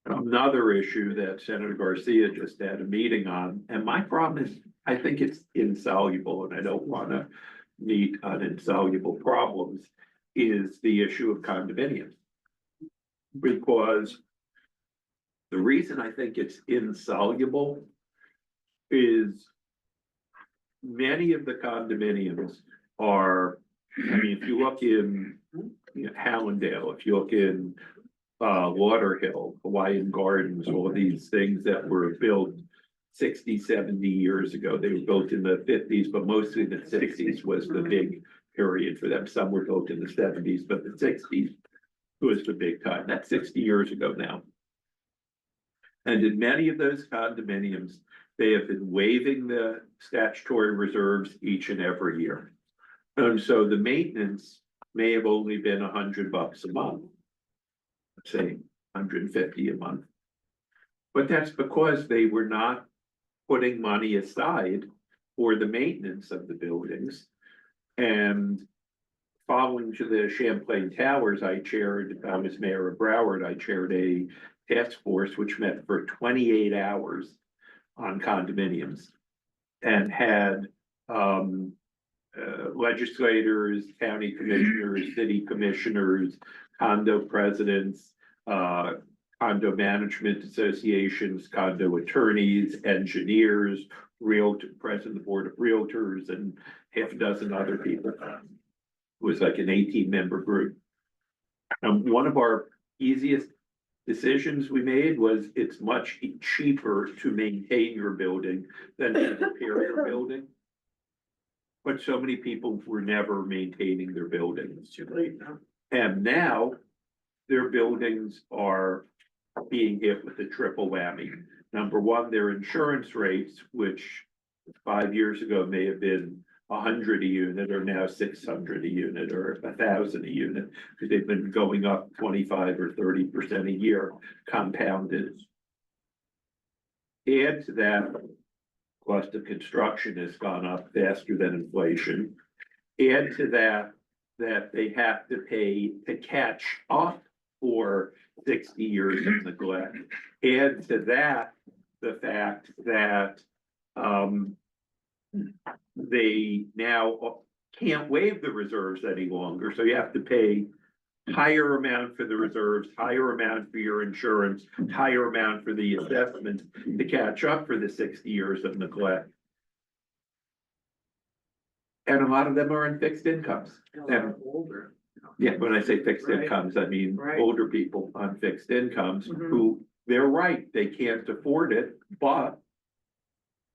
Another issue that Senator Garcia just had a meeting on, and my problem is, I think it's insoluble, and I don't want to meet on insoluble problems, is the issue of condominiums. Because the reason I think it's insoluble is many of the condominiums are, I mean, if you look in Hallandale, if you look in Lauderhill, Hawaiian Gardens, all these things that were built 60, 70 years ago. They were built in the 50s, but mostly the 60s was the big period for them. Some were built in the 70s, but the 60s was the big time. That's 60 years ago now. And in many of those condominiums, they have been waiving the statutory reserves each and every year. And so the maintenance may have only been $100 a month. Let's say 150 a month. But that's because they were not putting money aside for the maintenance of the buildings. And following to the Champlain Towers, I was mayor of Broward, I chaired a task force which met for 28 hours on condominiums and had legislators, county commissioners, city commissioners, condo presidents, condo management associations, condo attorneys, engineers, president of the board of realtors, and half a dozen other people. It was like an 18-member group. One of our easiest decisions we made was it's much cheaper to maintain your building than to repair your building. But so many people were never maintaining their buildings. Too late now. And now their buildings are being hit with a triple whammy. Number one, their insurance rates, which 5 years ago may have been 100 a unit, are now 600 a unit or 1,000 a unit, because they've been going up 25 or 30% a year, compounded. Add to that, cost of construction has gone up faster than inflation. Add to that, that they have to pay to catch up for 60 years of neglect. Add to that, the fact that, they now can't waive the reserves any longer, so you have to pay higher amount for the reserves, higher amount for your insurance, higher amount for the assessment to catch up for the 60 years of neglect. And a lot of them are in fixed incomes. And Older. yeah, when I say fixed Right. incomes, I mean Right. older people on fixed incomes Mhm. who, they're right, they can't afford it, but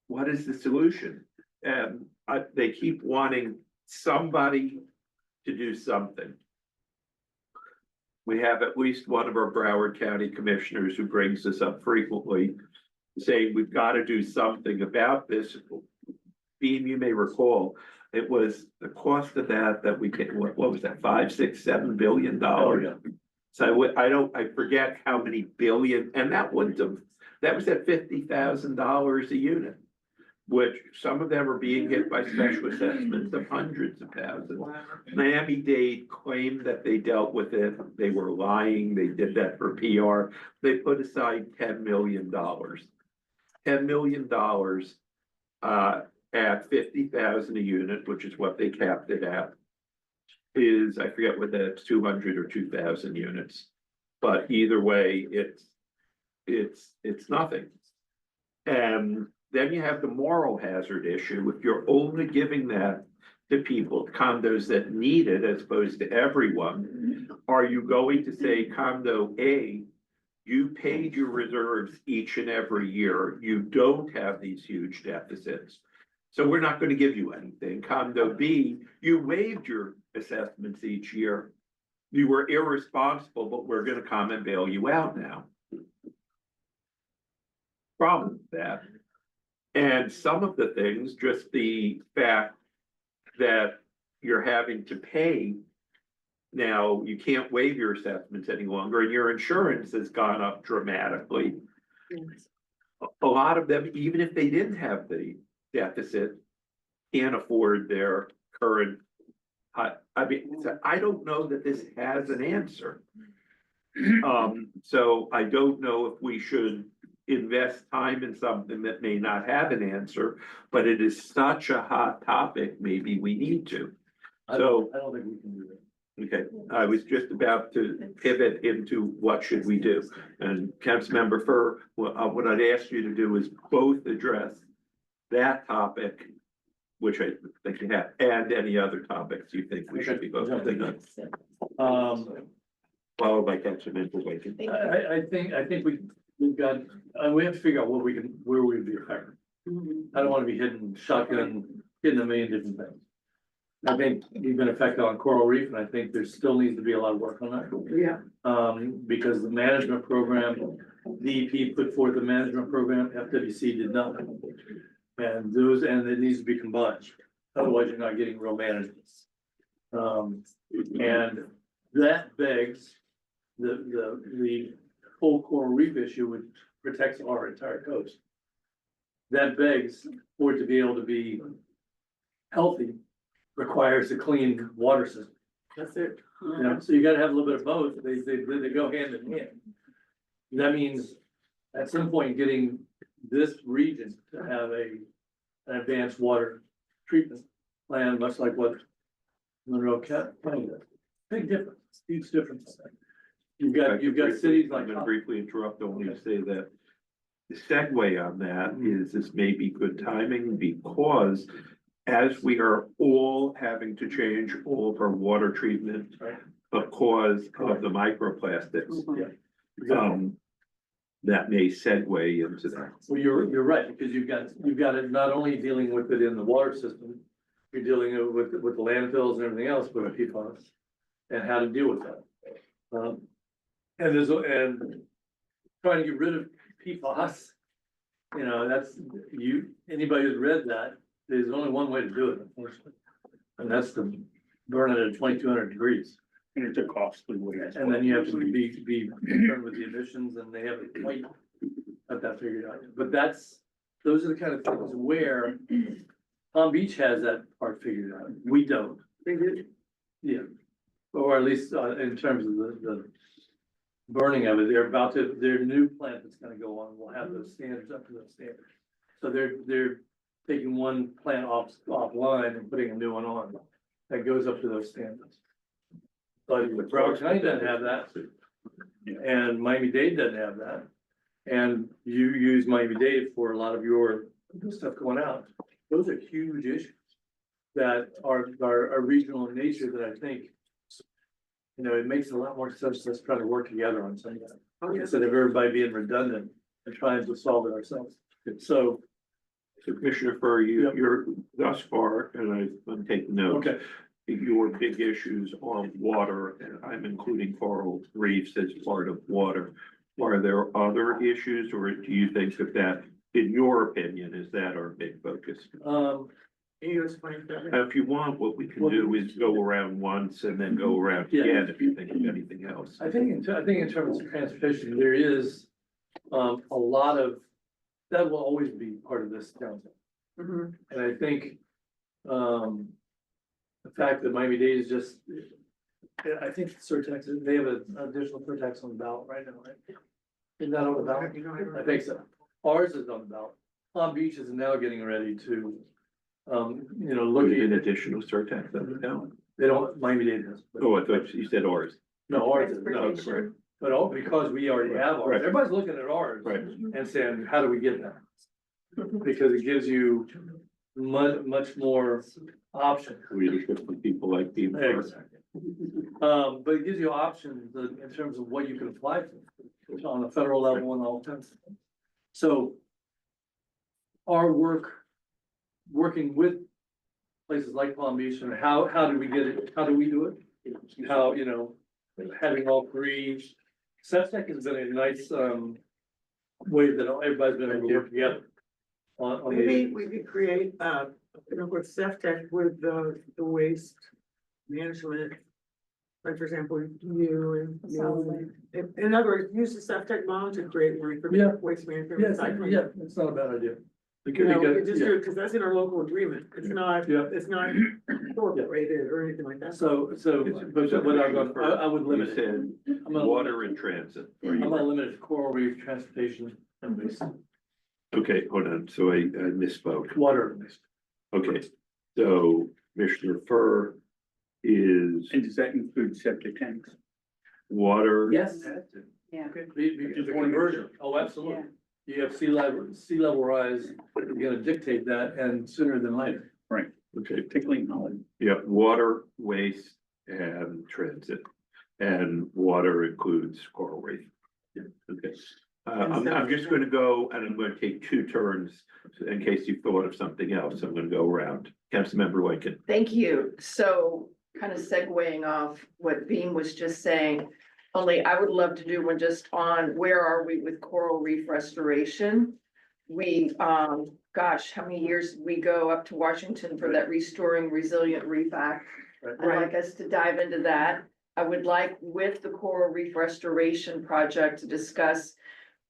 what is the solution? And they keep wanting somebody to do something. We have at least one of our Broward County commissioners who brings this up frequently, saying we've got to do something about this. Beam, you may recall, it was the cost of that we get, what was that, $5, $6, $7 billion? So I forget how many billion, and that was at $50,000 a unit, which some of them are being hit by special assessments of hundreds of thousands. Miami-Dade claimed that they dealt with it. They were lying. They did that for PR. They put aside $10 million. $10 million at 50,000 a unit, which is what they capped it at, is, I forget what that's, 200 or 2,000 units. But either way, it's nothing. And then you have the moral hazard issue. If you're only giving that to people, condos that need it as opposed to everyone, are you going to say condo A, you paid your reserves each and every year, you don't have these huge deficits, so we're not going to give you anything. Condo B, you waived your assessments each year, you were irresponsible, but we're going to come and bail you out now. Problem with that. And some of the things, just the fact that you're having to pay, now you can't waive your assessments any longer, and your insurance has gone up dramatically. A lot of them, even if they didn't have the deficit, can't afford their current. I mean, I don't know that this has an answer. So I don't know if we should invest time in something that may not have an answer, but it is such a hot topic, maybe we need to. So, I don't think we can do that. okay, I was just about to pivot into what should we do? And Councilmember Furr, what I'd ask you to do is both address that topic, which I think you have, and any other topics you think we should be focusing on. Followed by Councilmember Waken. I think we've got, we have to figure out where we'd be effective. I don't want to be hitting a million different things. I think we've been effective on coral reef, and I think there still needs to be a lot of work on that. Yeah. Because the management program, DEP put forth a management program, FWC did not. And it needs to be combined, otherwise you're not getting real management. And that begs the whole coral reef issue, which protects our entire coast. That begs for it to be able to be healthy, requires a clean water system. That's it. You know, so you gotta have a little bit of both, they go hand in hand. That means at some point getting this region to have an advanced water treatment plan, much like what Monroe County does. Big difference, huge difference. You've got cities like. I'm gonna briefly interrupt only to say that the segue on that is this may be good timing, because as we are all having to change all of our water treatment because of the microplastics. Yeah. that may segue into that. Well, you're right, because you've got it not only dealing with it in the water system, you're dealing with the landfills and everything else, but with PFAS and how to deal with that. And trying to get rid of PFAS, anybody who's read that, there's only one way to do it, unfortunately. And that's to burn it at 2,200 degrees. And it's a costly way. And then you have to be concerned with the emissions, and they haven't quite got that figured out. But those are the kind of things where Palm Beach has that part figured out. We don't. They did. Yeah. Or at least in terms of the burning of it, their new plant that's gonna go on will have those standards up to those standards. So they're taking one plant offline and putting a new one on that goes up to those standards. But Broward County doesn't have that, and Miami-Dade doesn't have that. And you use Miami-Dade for a lot of your stuff going out. Those are huge issues that are regional in nature that I think, it makes a lot more sense to us try to work together on some of that. Instead of everybody being redundant and trying to solve it ourselves. So Commissioner Furr, you're thus far, and I'm taking notes. okay. Your big issues on water, and I'm including coral reefs as part of water. Are there other issues, or do you think that, in your opinion, is that our big focus? If you want, what we can do is go around once and then go around again if you think of anything else. I think in terms of transportation, there is a lot of, that will always be part of this council. And I think the fact that Miami-Dade is just, I think surtax, they have an additional surtax on the ballot right now, right? Isn't that on the ballot? I think so. Ours is on the ballot. Palm Beach is now getting ready to, look An at, additional surtax on the ballot. they don't, Miami-Dade has. but- Oh, I thought you said ours. No, ours is, no, Correct. but all because we already have ours. Right. Everybody's looking at ours. Right. And saying, how do we get that? Because it gives you much more options. Leadership from people like Dean. Furr. Exactly. But it gives you options in terms of what you can apply to on the federal level and all kinds of things. So our working with places like Palm Beach, and how do we get it? How do we do it? How, having all three, SEPTEC has been a nice way that everybody's been able to work together. On Maybe the, we could create, with SEPTEC with the waste management. Like, for example, in other words, use the SEPTEC bond to create one for Yeah. waste management. yeah, recycling. yeah, it's not a bad idea. We just do it, cause that's in our local agreement, it's not Yeah. incorporated or anything like that. So, but what I would limit You it. said I'm gonna- water and transit. I'm gonna limit it to coral reef, transportation, and waste, Okay, hold on, so I misspoke. water and waste. Okay, so Commissioner Furr is And does that include septic tanks? water. Yes. Yeah. The conversion, oh, absolutely. You have sea level rise, you're gonna dictate that, and sooner than later. Okay, Particularly in Holland. yeah, water, waste, and transit. And water includes coral reef. Yeah. Okay. I'm just gonna go, and I'm gonna take two turns in case you thought of something else. I'm gonna go around. Councilmember Lincoln. Thank you. So kind of segueing off what Beam was just saying, only I would love to do one just on where are we with coral reef restoration? We, gosh, how many years did we go up to Washington for that Restoring Resilient Reef Act? I'd like us to dive into that. I would like with the coral reef restoration project to discuss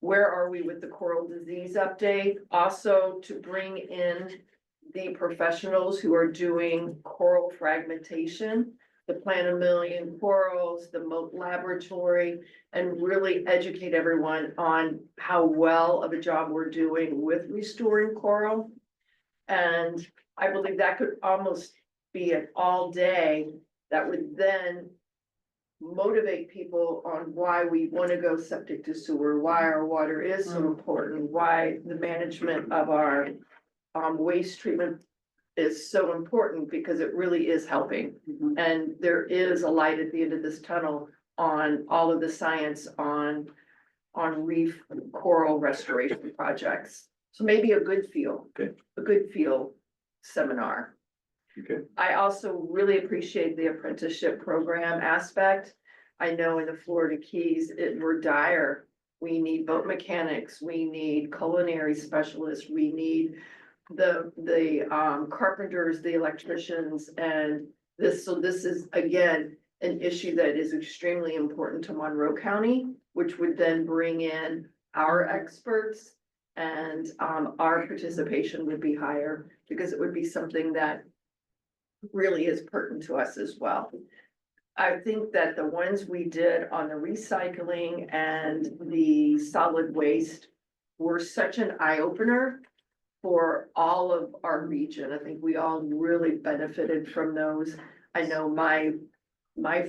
where are we with the coral disease update? Also to bring in the professionals who are doing coral fragmentation, the Plant a Million Corals, the Moat Laboratory, and really educate everyone on how well of a job we're doing with restoring coral. And I believe that could almost be an all day that would then motivate people on why we want to go septic to sewer, why our water is so important, why the management of our waste treatment is so important, because it really is helping. And there is a light at the end of this tunnel on all of the science on on reef coral restoration projects. So maybe a good feel. Okay. A good feel seminar. Okay. I also really appreciate the apprenticeship program aspect. I know in the Florida Keys, we're dire. We need boat mechanics, we need culinary specialists, we need the carpenters, the electricians, and so this is, again, an issue that is extremely important to Monroe County, which would then bring in our experts, and our participation would be higher, because it would be something that really is pertinent to us as well. I think that the ones we did on the recycling and the solid waste were such an eye opener for all of our region. I think we all really benefited from those. I know my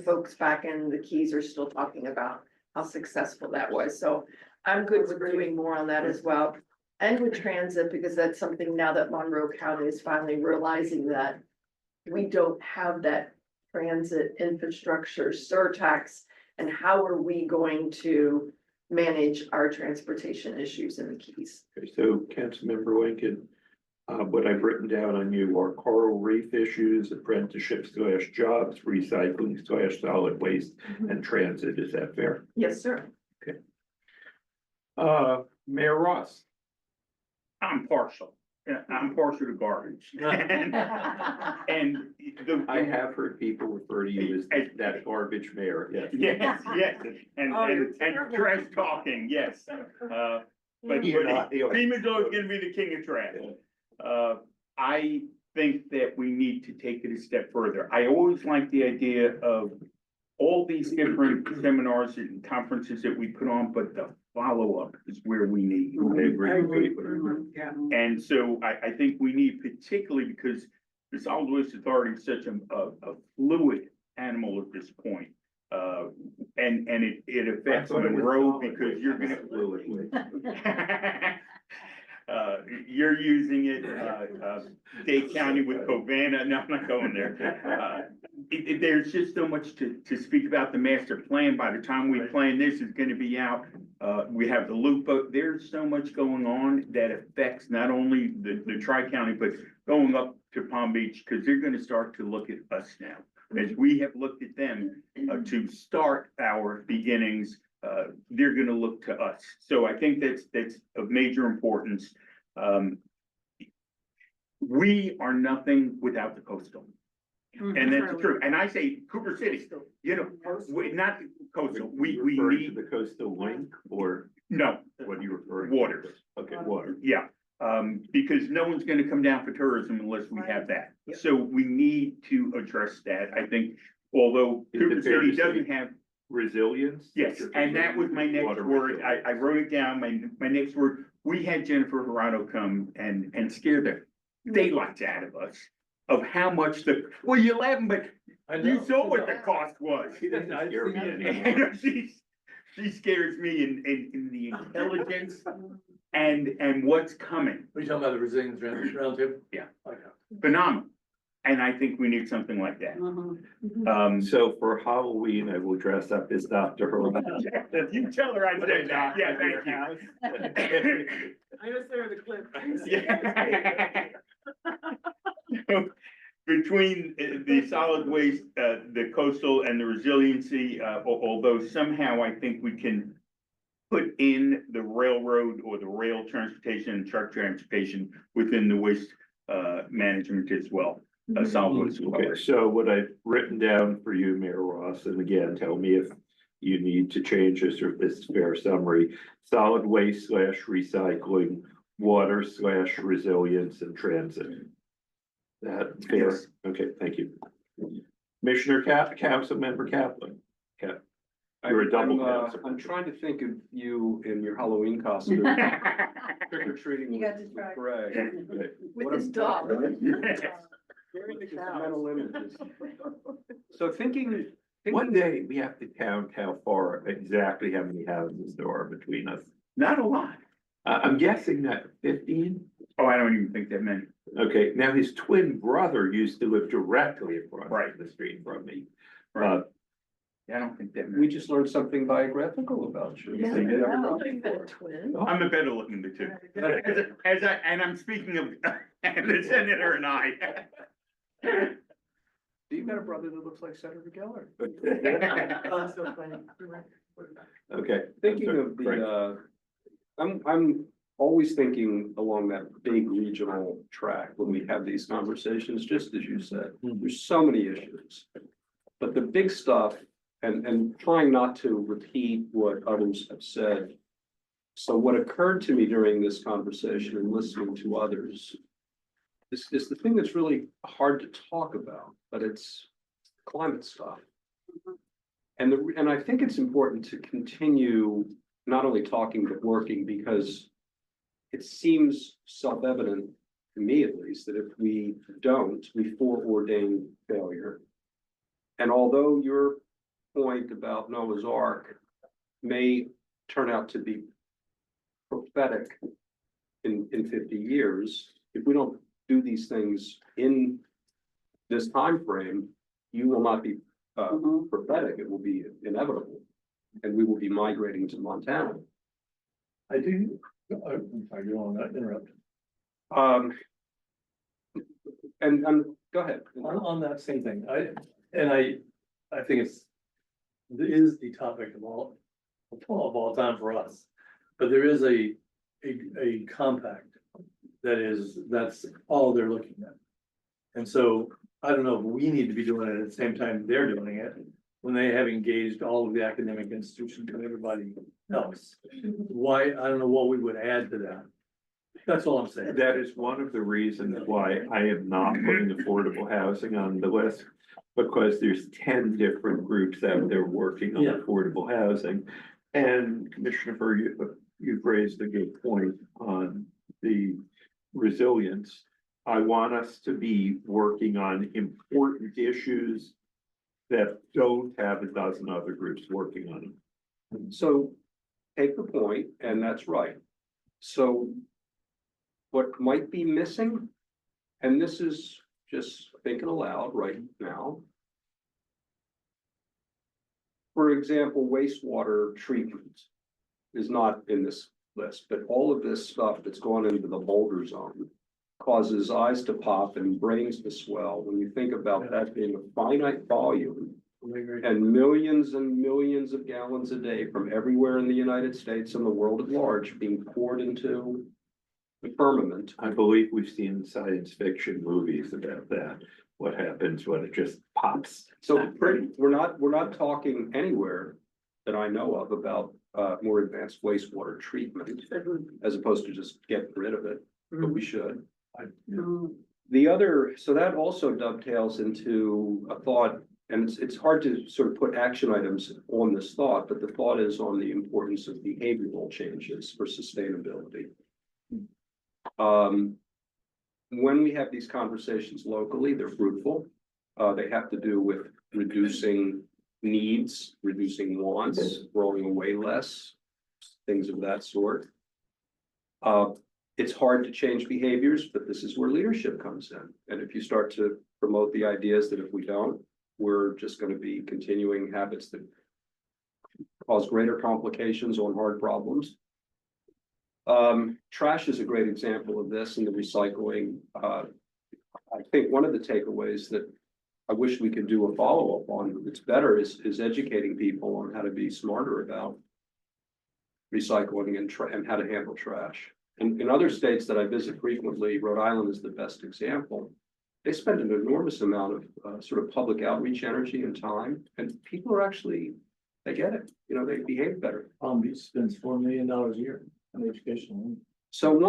folks back in the Keys are still talking about how successful that was. So I'm good with doing more on that as well. And with transit, because that's something now that Monroe County is finally realizing that we don't have that transit infrastructure surtax, and how are we going to manage our transportation issues in the Keys? Okay, so Councilmember Lincoln, what I've written down on you are coral reef issues, apprenticeship / jobs, recycling / solid waste, and transit. Is that fair? Yes, sir. Mayor Ross. I'm partial. Yeah, I'm partial to garbage. And I have heard people refer to you as that garbage mayor, yes. Yes, and Oh, you're trash talking, yes. But You're not the- FEMA's always gonna be the king of trash. I think that we need to take it a step further. I always like the idea of all these different seminars and conferences that we put on, but the follow-up is where we need. I agree. Yeah. And so I think we need, particularly because the Solid Waste Authority is such a fluid animal at this point. And it affects Monroe because you're gonna. You're using it, Dade County with Covana, no, I'm not going there. There's just so much to speak about the master plan. By the time we plan this, is gonna be out. We have the loop boat. There's so much going on that affects not only the Tri-County, but going up to Palm Beach, because they're gonna start to look at us now. As we have looked at them to start our beginnings, they're gonna look to us. So I think that's of major importance. We are nothing without the coastal. And that's true. And I say Cooper City, you know, not coastal, we Referring to need, the coastal link, or no, what are you referring? waters. Okay, water. Yeah, because no one's gonna come down for tourism unless we have that. So we need to address that. I think, although Is it Cooper fair to City doesn't say- have. Resilience? Yes, and that was my next Water word. resilience. I wrote it down. My next word, we had Jennifer Hirano come and scare the daylights out of us of how much well, you're laughing, but I you know. saw what the cost was. She doesn't I scare see me it. anymore. She scares me in the intelligence and what's coming. Are you talking about the resilience roundtable? Yeah. Okay. Phenomenal. And I think we need something like that. So for Halloween, I will dress up as Dr. Horvath. If you tell her I said that, yeah, thank you. I just there the clip. Yeah. Between the solid waste, the coastal and the resiliency, although somehow I think we can put in the railroad or the rail transportation and truck transportation within the waste management as well. Solid waste. Okay, so what I've written down for you, Mayor Ross, and again, tell me if you need to change this or if this is fair summary. Solid waste / recycling, water / resilience and transit. That fair? Yes. Okay, thank you. Commissioner Councilmember Kaplan. You're a double council. I'm trying to think of you in your Halloween costume. Trick or treating You with got distracted. Greg. With his dog. Just mental images. So thinking. One day we have to count how far, exactly how many houses there are between us. Not a lot. I'm guessing that 15. Oh, I don't even think that many. Okay, now his twin brother used to live directly across Right. the street from me. Right. I don't think that. We just learned something biographical about you. Yeah, You never wow, done you've been a before. twin. I'm a better looking the two. And I'm speaking of, the senator and I. You got a brother that looks like Senator Geller. Oh, so funny. Okay. Thinking of Frank. I'm always thinking along that big regional track when we have these conversations, just as you said, there's so many issues. But the big stuff, and trying not to repeat what others have said. So what occurred to me during this conversation and listening to others is the thing that's really hard to talk about, but it's climate stuff. And I think it's important to continue not only talking but working, because it seems self-evident to me at least that if we don't, we foreordain failure. And although your point about Noah's Ark may turn out to be prophetic in 50 years, if we don't do these things in this time frame, you will not be prophetic, it will be inevitable. And we will be migrating to Montana. I do, I'm sorry, you want to interrupt. And go ahead. On that same thing, I think it is the topic of all time for us. But there is a compact that's all they're looking at. And so I don't know if we need to be doing it at the same time they're doing it, when they have engaged all of the academic institutions and everybody else. Why, I don't know what we would add to that. That's all I'm saying. That is one of the reasons why I am not putting affordable housing on the list. Because there's 10 different groups out there working on Yeah. affordable housing. And Commissioner Burr, you've raised a good point on the resilience. I want us to be working on important issues that don't have a dozen other groups working on them. So take the point, and that's right. So what might be missing, and this is just thinking aloud right now. For example, wastewater treatment is not in this list, but all of this stuff that's gone into the boulder zone causes eyes to pop and brains to swell when you think about that being a finite volume and millions of gallons a day from everywhere in the United States and the world at large being poured into the firmament. I believe we've seen science fiction movies about that. What happens when it just pops? So we're not talking anywhere that I know of about more advanced wastewater treatment as opposed to just getting rid of it, but we should. The other, so that also dovetails into a thought, and it's hard to sort of put action items on this thought, but the thought is on the importance of behavioral changes for sustainability. When we have these conversations locally, they're fruitful. They have to do with reducing needs, reducing wants, throwing away less, things of that sort. It's hard to change behaviors, but this is where leadership comes in. And if you start to promote the ideas that if we don't, we're just going to be continuing habits that cause greater complications on hard problems. Trash is a great example of this, and the recycling. I think one of the takeaways that I wish we could do a follow-up on, it's better, is educating people on how to be smarter about recycling and how to handle trash. In other states that I visit frequently, Rhode Island is the best example. They spend an enormous amount of sort of public outreach energy and time, and people are actually, they get it, they behave better. Palm Beach spends $4 million a year on education. So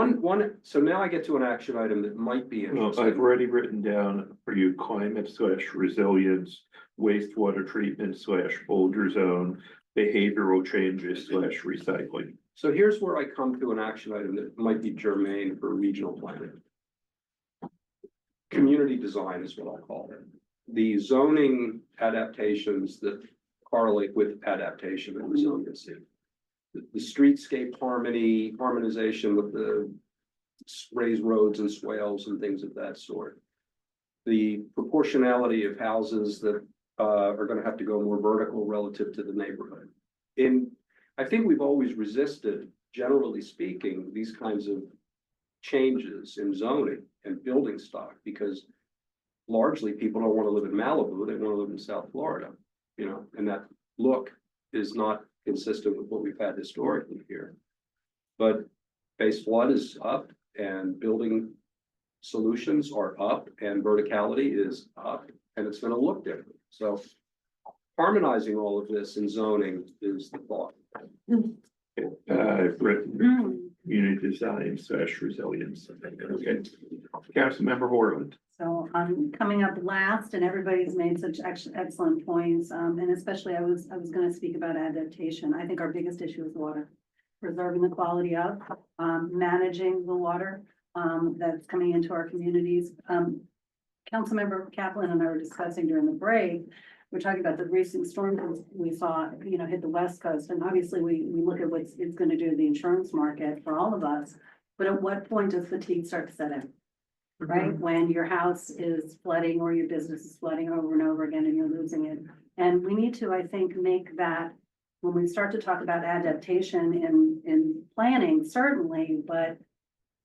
so now I get to an action item that might be Well, interesting. I've already written down for you climate/resilience, wastewater treatment /boulder zone, behavioral changes /recycling. So here's where I come to an action item that might be germane for regional planning. Community design is what I'll call it. The zoning adaptations that correlate with adaptation and resiliency. The streetscape harmonization with the raised roads and swales and things of that sort. The proportionality of houses that are gonna have to go more vertical relative to the neighborhood. I think we've always resisted, generally speaking, these kinds of changes in zoning and building stock, because largely people don't wanna live in Malibu, they wanna live in South Florida, you know, and that look is not consistent with what we've had historically here. But base flood is up and building solutions are up and verticality is up and it's gonna look different. So harmonizing all of this in zoning is the thought. I've written community design / resilience. Okay. Councilmember Horland. So I'm coming up last and everybody's made such excellent points. And especially I was gonna speak about adaptation. I think our biggest issue is water. Preserving the quality of, managing the water, that's coming into our communities. Councilmember Kaplan and I were discussing during the break, we're talking about the recent storm we saw, hit the West Coast. And obviously we look at what it's gonna do to the insurance market for all of us. But at what point does fatigue start to set in? Right? When your house is flooding or your business is flooding over and over again and you're losing it. And we need to, I think, make that, when we start to talk about adaptation in planning, certainly, but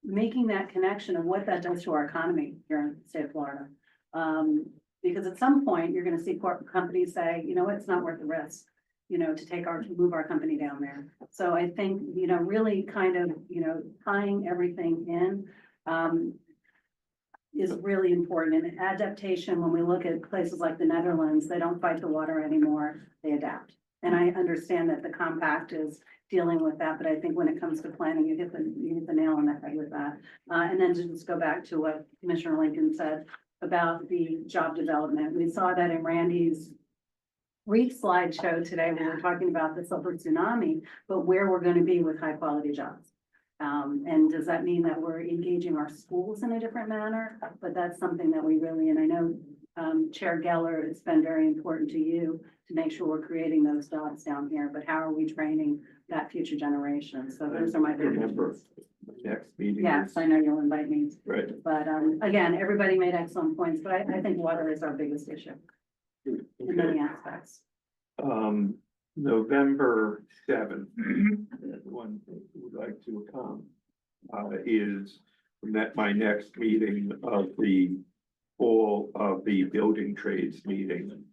making that connection of what that does to our economy here in the state of Florida. Because at some point, you're gonna see corporate companies say, you know what, it's not worth the risk, to move our company down there. So I think, really kind of, tying everything in, is really important. And adaptation, when we look at places like the Netherlands, they don't fight the water anymore, they adapt. And I understand that the compact is dealing with that, but I think when it comes to planning, you hit the nail on the head with that. And then to just go back to what Commissioner Lincoln said about the job development. We saw that in Randy's brief slideshow today, when we were talking about the silver tsunami, but where we're going to be with high quality jobs. And does that mean that we're engaging our schools in a different manner? But that's something that we really, and I know Chair Geller, it's been very important to you to make sure we're creating those jobs down here, but how are we training that future generation? So those are my big Remember, next meeting. Yes, is- I know you'll invite me, Right. but again, everybody made excellent points, but I think water is our biggest issue in many aspects. November 7th, one thing we would like to come, is my next meeting of the fall of the building trades meeting.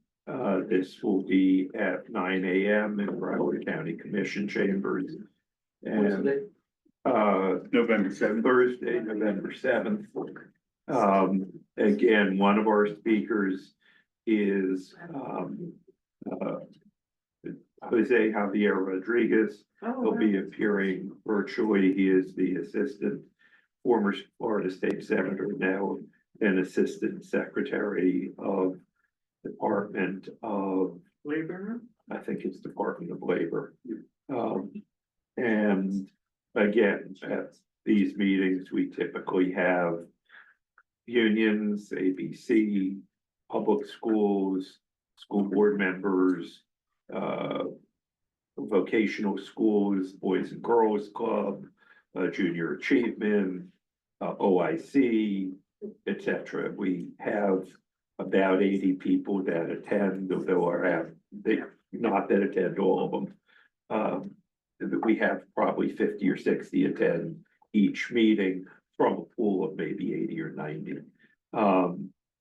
This will be at 9 a.m. in Broward County Commission Chambers. And November 7th. Thursday, November 7th. Again, one of our speakers is Jose Javier Rodriguez. He'll be appearing virtually. He is the former Florida State Senator, now an Assistant Secretary of Department of Labor. I think it's Department of Labor. And again, at these meetings, we typically have unions, ABC, public schools, school board members, vocational schools, Boys and Girls Club, Junior Achievement, OIC, etc. We have about 80 people that attend, although not that attend all of them. We have probably 50 or 60 attend each meeting from a pool of maybe 80 or 90.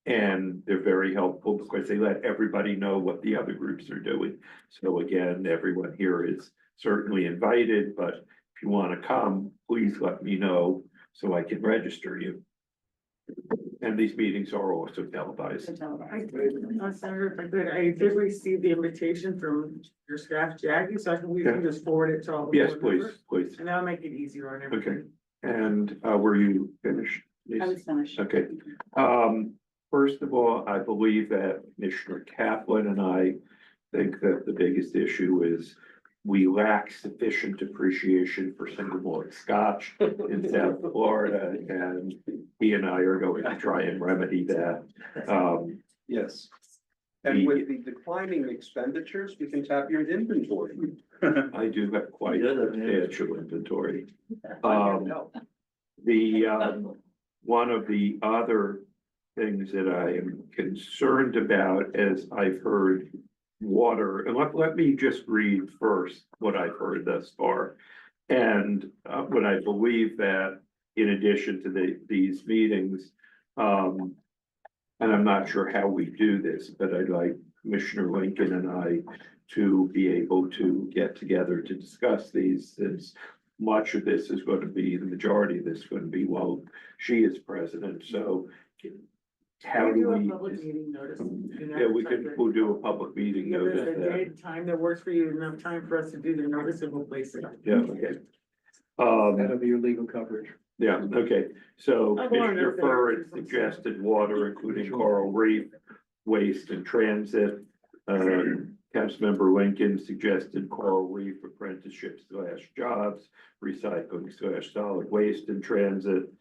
And they're very helpful because they let everybody know what the other groups are doing. So again, everyone here is certainly invited, but if you want to come, please let me know so I can register you. And these meetings are also televised. Senator, if I could, I did receive the invitation from your staff, Jackie, so we can just forward it to all. The Yes, board please, members, please. And that'll make it easier on everybody. Okay. And were you finished? I was finished. Okay. First of all, I believe that Commissioner Kaplan and I think that the biggest issue is we lack sufficient appreciation for single malt scotch in South Florida, and he and I are going to try and remedy that. Yes. And with the declining expenditures, we can tap your inventory. I do have quite a substantial inventory. Help. One of the other things that I am concerned about as I've heard water, and let me just read first what I've heard thus far. And what I believe that in addition to these meetings, and I'm not sure how we do this, but I'd like Commissioner Lincoln and I to be able to get together to discuss these, since much of this is going to be, the majority of this is going to be while she is president, so how do a we? public meeting notice. Yeah, we'll do a public meeting Give us notice a that, day, time that works for you, enough time for us to do the notice and we'll place it. yeah, okay. That'll be your legal coverage. Yeah, okay, so I wanna Commissioner know Furr that. suggested water, including coral reef, waste and transit. Councilmember Lincoln suggested coral reef apprenticeships / jobs, recycling / solid waste and transit.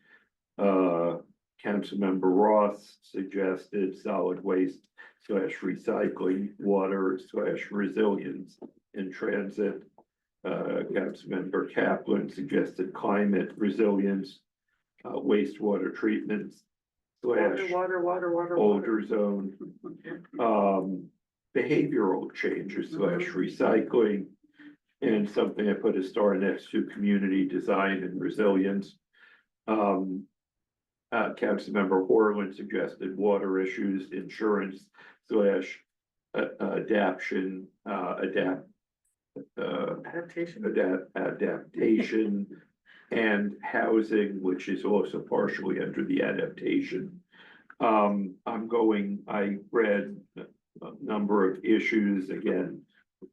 Councilmember Ross suggested solid waste / recycling, water / resilience in transit. Councilmember Kaplan suggested climate resilience, wastewater treatments / Water. older zone, behavioral changes / recycling. And something I put a star next to, community design and resilience. Councilmember Horland suggested water issues, insurance / adaptation, adaptation and housing, which is also partially under the adaptation. I read a number of issues. Again,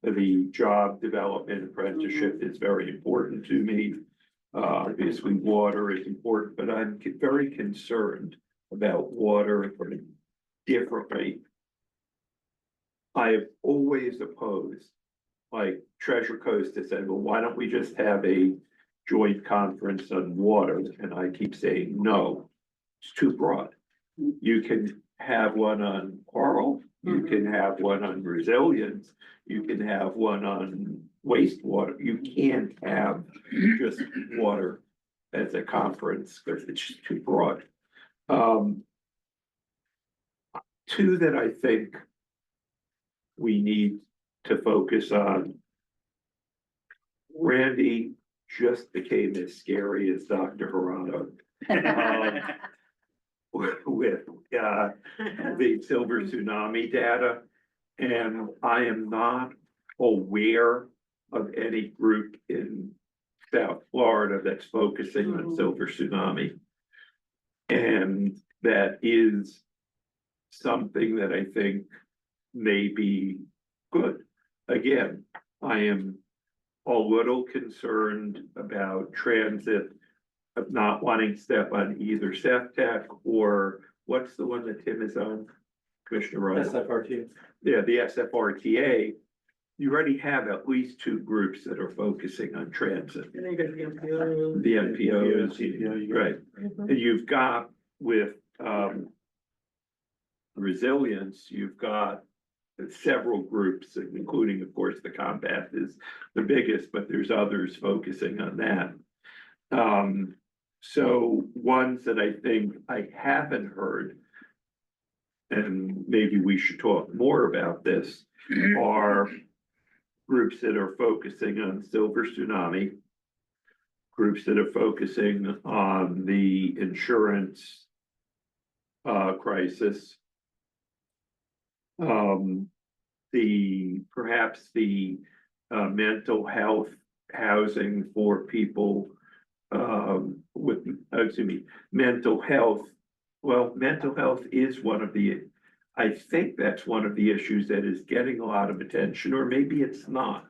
the job development apprenticeship is very important to me. Obviously, water is important, but I'm very concerned about water from a different rate. I have always opposed, like Treasure Coast has said, well, why don't we just have a joint conference on water? And I keep saying, no, it's too broad. You can have one on coral, you can have one on resilience, you can have one on wastewater. You can't have just water as a conference because it's just too broad. Two that I think we need to focus on. Randy just became as scary as Dr. Harado. With the silver tsunami data. And I am not aware of any group in South Florida that's focusing on silver tsunami. And that is something that I think may be good. Again, I am a little concerned about transit, of not wanting to step on either SFTech or what's the one that Tim is on? Commissioner Ryan? SFRT. Yeah, the SFRTA. You already have at least two groups that are focusing on transit. And then you got the MPO. The NPOs, right? And you've got with resilience, you've got several groups, including, of course, the Compact is the biggest, but there's others focusing on that. So ones that I think I haven't heard, and maybe we should talk more about this, are groups that are focusing on silver tsunami, groups that are focusing on the insurance crisis, perhaps the mental health housing for people with, excuse me, mental health. Well, mental health is one of the, I think that's one of the issues that is getting a lot of attention, or maybe it's not.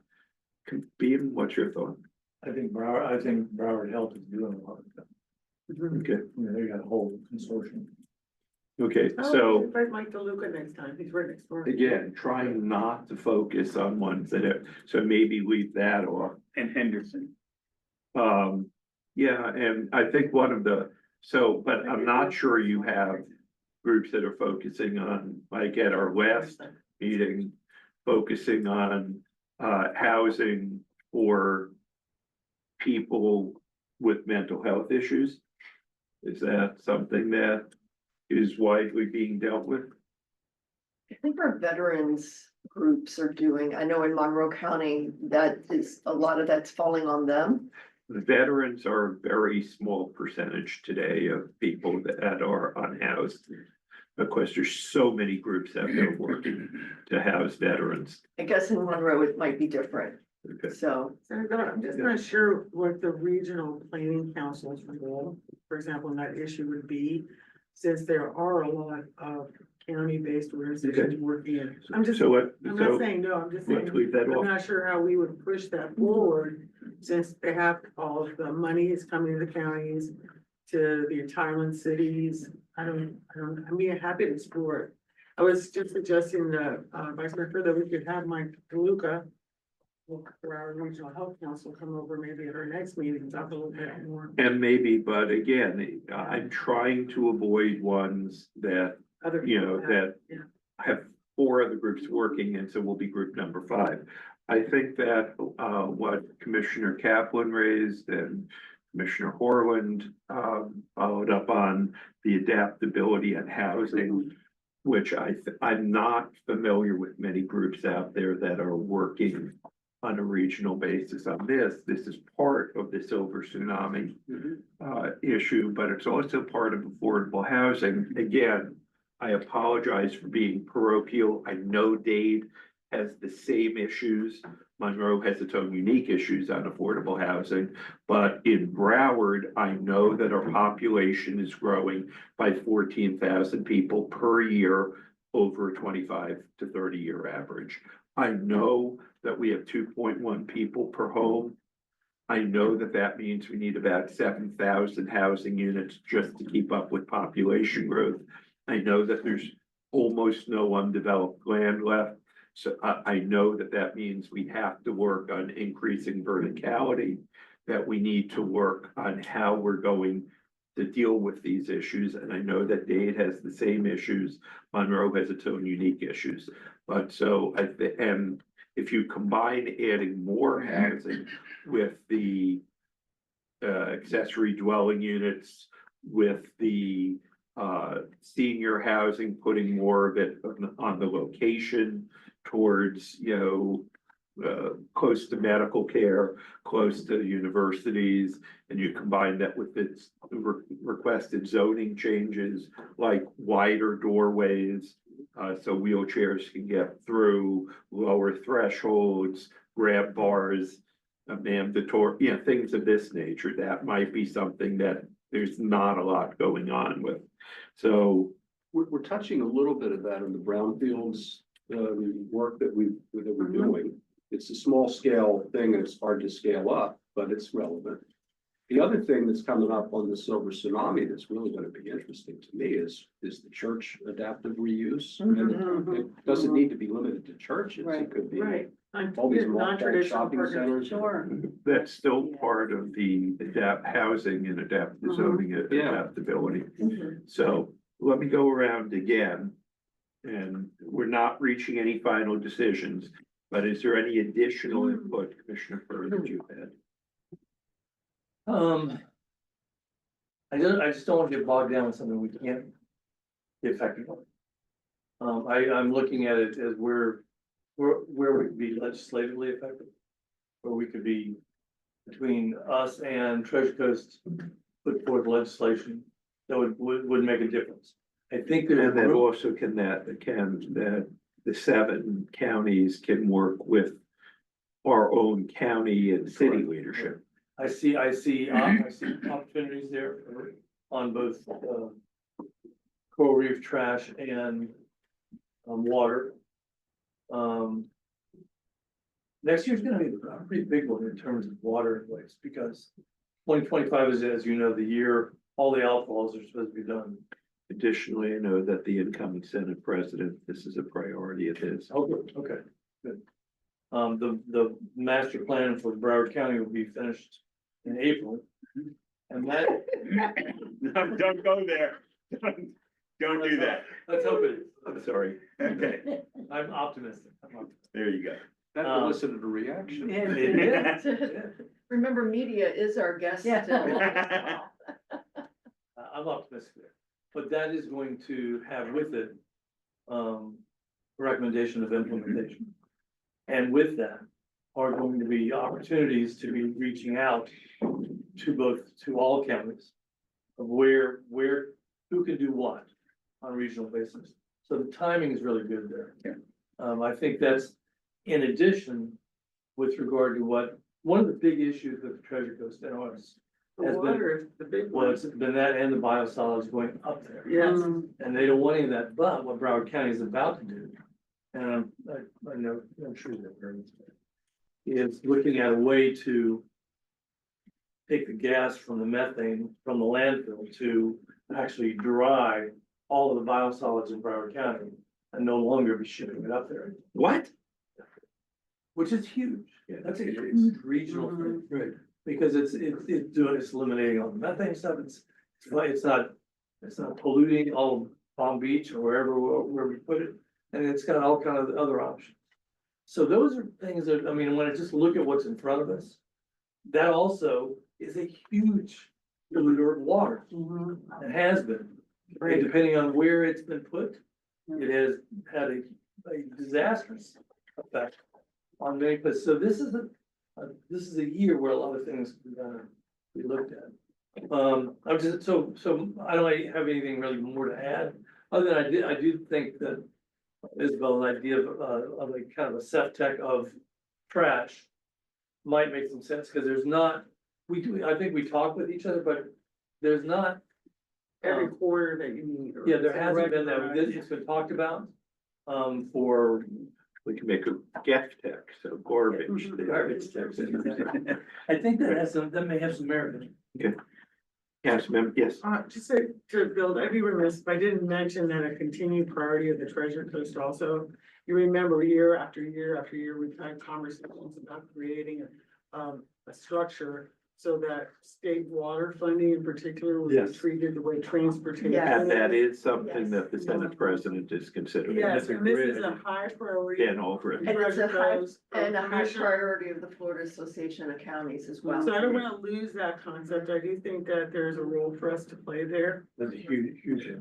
Beam, what's your thought? I think Broward Health is doing a lot of that. Okay, They got a whole consortium. okay, Oh, so invite Mike DeLuca next time, he's right next door. again, trying not to focus on ones that are, so maybe leave that off. And Henderson. Yeah, and I think one of the, so, but I'm not sure you have groups that are focusing on, like at our last meeting, focusing on housing for people with mental health issues. Is that something that is widely being dealt with. I think our veterans groups are doing, I know in Monroe County, that is, a lot of that's falling on them. The veterans are a very small percentage today of people that are unhoused. Of course, there's so many groups out there working to house veterans. I guess in Monroe it might be different, Okay. so. I'm just not sure what the regional planning council's role, for example, in that issue would be, since there are a lot of county-based organizations working in. I'm just, So what, I'm so not saying no, I'm just saying, let's leave that I'm off. not sure how we would push that forward, since they have all of the money is coming to the counties, to the retirement cities. I'm being happy to explore it. I was just suggesting the Vice Mayor that we could have Mike DeLuca for our regional health council come over maybe at our next meeting, talk a little bit more. And maybe, but again, I'm trying to avoid ones that, Other you know, people have- that yeah. have 4 other groups working, and so we'll be group number 5. I think that what Commissioner Kaplan raised and Commissioner Horland followed up on the adaptability and housing, which I'm not familiar with many groups out there that are working on a regional basis on this. This is part of the silver tsunami issue, but it's also part of affordable housing. Again, I apologize for being parochial. I know Dade has the same issues. Monroe has its own unique issues on affordable housing, but in Broward, I know that our population is growing by 14,000 people per year over a 25 to 30 year average. I know that we have 2.1 people per home. I know that that means we need about 7,000 housing units just to keep up with population growth. I know that there's almost no undeveloped land left. So I know that that means we have to work on increasing verticality, that we need to work on how we're going to deal with these issues. And I know that Dade has the same issues. Monroe has its own unique issues. But so and if you combine adding more housing with the accessory dwelling units, with the senior housing, putting more of it on the location towards, close to medical care, close to universities, and you combine that with its requested zoning changes, like wider doorways, so wheelchairs can get through, lower thresholds, grab bars, mandatory, things of this nature. That might be something that there's not a lot going on with. So We're touching a little bit of that in the brownfields, work that we're doing. It's a small scale thing and it's hard to scale up, but it's relevant. The other thing that's coming up on the silver tsunami that's really gonna be interesting to me is the church adaptive reuse. And it doesn't need to be limited to churches, it could be Right. all these small Non-traditional shopping partners, centers. sure. that's still part of the housing and adaptive zoning adaptability. So let me go around again. And we're not reaching any final decisions, but is there any additional input, Commissioner Furr, that you've had? I just don't want to get bogged down with something we can't be effective on. I'm looking at it as where we could be legislatively effective. Where we could be between us and Treasure Coast, put forth legislation that would make a difference. I think there's. And then also can the 7 counties can work with our own county and city leadership. I see opportunities there on both, coral reef trash and, water. Next year's gonna be a pretty big one in terms of water and waste, because 2025 is, as you know, the year all the outfalls are supposed to be done. Additionally, I know that the incoming Senate president, this is a priority of his. Oh, good, okay, good. The master plan for Broward County will be finished in April. And that. No, don't go there. Don't do that. Let's hope it is. I'm sorry. Okay, I'm optimistic. there you go. That elicited a reaction. Remember, media is our guest. Yeah. still. I'm optimistic there. but that is going to have with it, recommendation of implementation. And with that are going to be opportunities to be reaching out to all counties of where, who can do what on a regional basis. So the timing is really good there. Yeah. I think that's in addition with regard to one of the big issues with the Treasure Coast NOS The has been, water is the big well, one. it's been that and the biosolids going up there. Yes. And they don't want any of that, but what Broward County is about to do, and I know, I'm sure they've heard this, is looking at a way to take the gas from the methane from the landfill to actually dry all of the biosolids in Broward County and no longer be shipping it up there. What? Which is huge. Yeah, that's a huge regional thing. Right. Because it's eliminating all the methane stuff. It's not polluting all of Palm Beach or where we put it. And it's got all kind of other options. So those are things that, I mean, when I just look at what's in front of us, that also is a huge polluter of water. It has been. And depending on where it's been put, it has had a disastrous effect on many places. So this is a year where a lot of things we looked at. I'm just, so I don't have anything really more to add, other than I do think that Isabel's idea of a kind of a septic of trash might make some sense, because there's not, I think we talk with each other, but there's not. Every quarter that you need. or Yeah, there some hasn't been that, regular- it's been talked about, for. We can make a gift tax, so garbage. Garbage tax. I think that may have some merit. Councilmember, yes. Just to build, I'd be remiss if I didn't mention that a continued priority of the Treasure Coast also. You remember year after year after year, we've had conversations about creating a structure so that state water funding in particular would be Yes. treated the way transportation. Yeah. And that is something Yes. that the Senate President is considering. Yes, That's a and this great is a idea. high priority. Dan over it. And it's a Treasure high, Coast, and a high Commissioner- priority of the Florida Association of Counties as well. So I don't wanna lose that concept. I do think that there's a role for us to play there. That's a huge.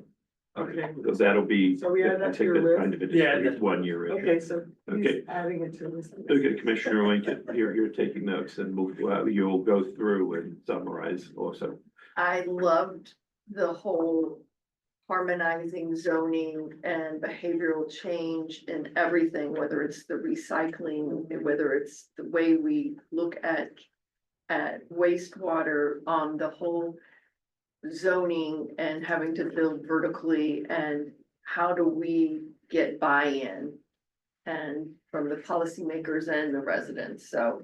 Okay. Because that'll be, So we add that I to think your that's list? kind of a Yeah, discrete 1 year. issue. Okay, so Okay. he's adding it to this. Okay, Commissioner Lincoln, you're taking notes and you'll go through and summarize also. I loved the whole harmonizing zoning and behavioral change and everything, whether it's the recycling, whether it's the way we look at wastewater, the whole zoning and having to build vertically, and how do we get buy-in and from the policymakers and the residents. So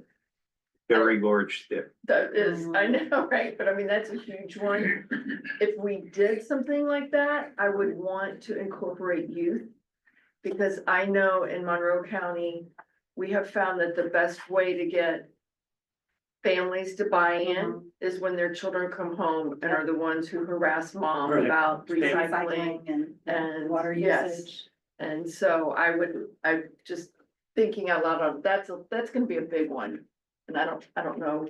Very large step. that is, I know, right? But I mean, that's a huge one. If we did something like that, I would want to incorporate youth. Because I know in Monroe County, we have found that the best way to get families to buy in is when their children come home and are the ones who harass mom Right. about recycling. Recycling and water yes. usage. And so I'm just thinking out loud, that's gonna be a big one. And I don't know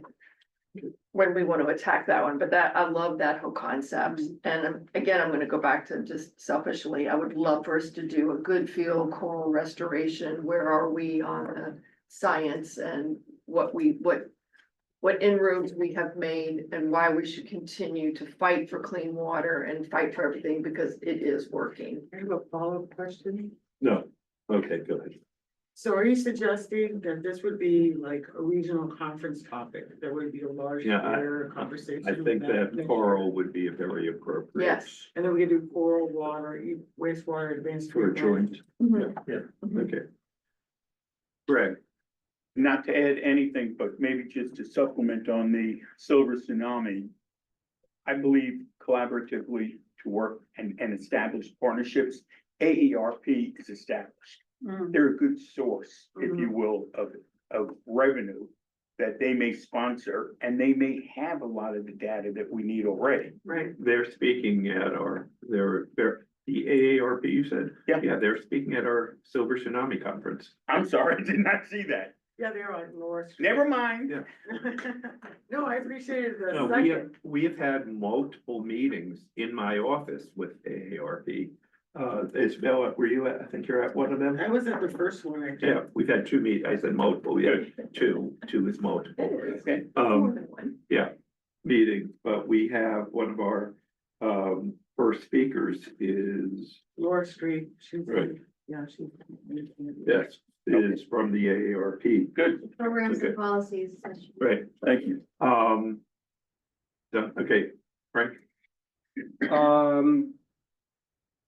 when we want to attack that one, but I love that whole concept. And again, I'm gonna go back to just selfishly, I would love for us to do a good field coral restoration. Where are we on the science and what inroads we have made and why we should continue to fight for clean water and fight for everything, because it is working. I have a follow-up question. No, okay, go ahead. So are you suggesting that this would be like a regional conference topic? There would be a large Yeah, conversation? I think about that coral would be a very appropriate. Yes. And then we could do coral water, wastewater, advanced. For a treatment. joint, Mhm. okay. Greg, Not to add anything, but maybe just to supplement on the silver tsunami. I believe collaboratively to work and establish partnerships, AERP is established. They're a good source, if you will, of revenue that they may sponsor, and they may have a lot of the data that we need already. Right. they're speaking at the AARP, you said? Yeah. Yeah, they're speaking at our Silver Tsunami Conference. I'm sorry, I did not see that. Yeah, they're on North. Never mind. Yeah. No, I appreciated the No, second. we have had multiple meetings in my office with AARP. Isabella, were you at, I think you're at one of them? I was at the first one, I think. Yeah, we've had two I said multiple, we had two is multiple. Okay. More than one. Yeah, meetings, but we have one of our, first speakers is, Laura Street, she's, Right. yeah, she's. yes, is from the AARP. Good, Programs Okay. and policies. Right, thank you. so, okay, Frank,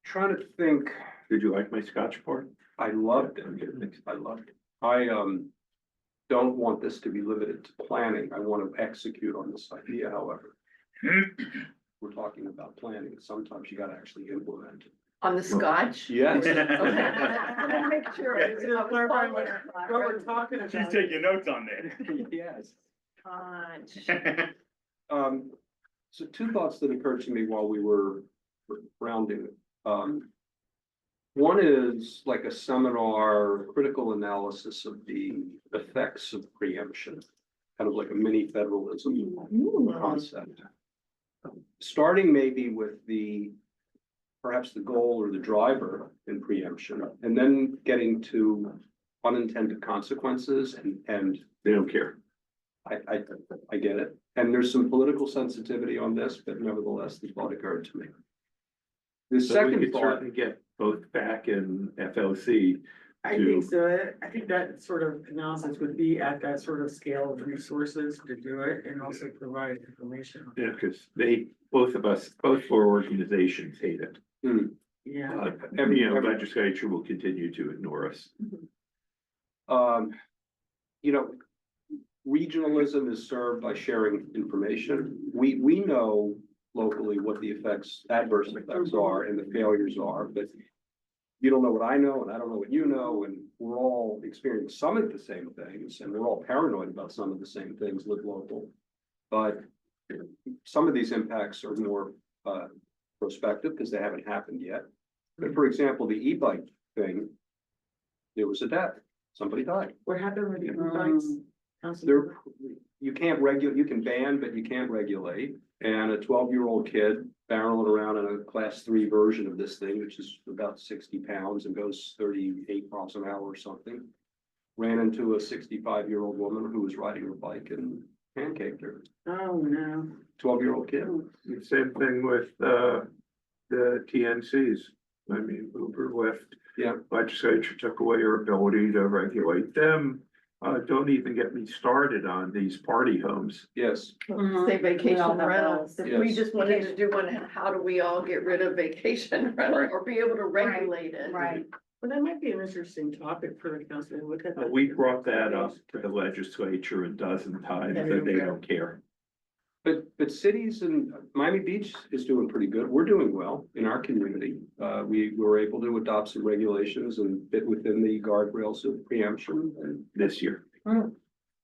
Trying to think, did you like my Scotch part? I loved it. I loved it. I, don't want this to be limited to planning. I want to execute on this idea, however. We're talking about planning. Sometimes you gotta actually implement. On the Scotch. Yes. Okay. I wanna make sure. I was Clarify what following. we're talking about. She's taking notes on that. Yes. Scotch. So two thoughts that occurred to me while we were rounding. One is like a seminar, critical analysis of the effects of preemption, kind of like a mini federalism concept. Starting maybe with perhaps the goal or the driver in preemption, and then getting to unintended consequences and They don't care. I get it. And there's some political sensitivity on this, but nevertheless, the thought occurred to me. The So we second could thought, certainly get both back and FLC. I think so. I think that sort of analysis would be at that sort of scale of resources to do it and also provide information. Yeah, because both four organizations hate it. Yeah. Legislature will continue to ignore us. you know, regionalism is served by sharing information. We know locally what the adverse effects are and the failures are, but you don't know what I know and I don't know what you know, and we're all experiencing some of the same things and we're all paranoid about some of the same things live local. But some of these impacts are more prospective because they haven't happened yet. But for example, the e-bike thing, there was a death, somebody died. What happened with the e-bikes? There, you can ban, but you can't regulate. And a 12-year-old kid barreling around in a class 3 version of this thing, which is about 60 pounds and goes 38 miles an hour or something, ran into a 65-year-old woman who was riding her bike and pancaked her. Oh, no. 12-year-old kid. Same thing with the TNCs. I mean, Uber, Lyft. Yeah. Legislature took away your ability to regulate them. Don't even get me started on these party homes. Yes. Say vacation rentals, if we Yes. just wanted to do one, how do we all get rid of vacation rental or be able to regulate it? Right. Well, that might be an interesting topic for the council to look at. We brought that up to the legislature a dozen times and they don't care. But cities and Miami Beach is doing pretty good. We're doing well in our community. We were able to adopt some regulations and fit within the guardrails of preemption and This year.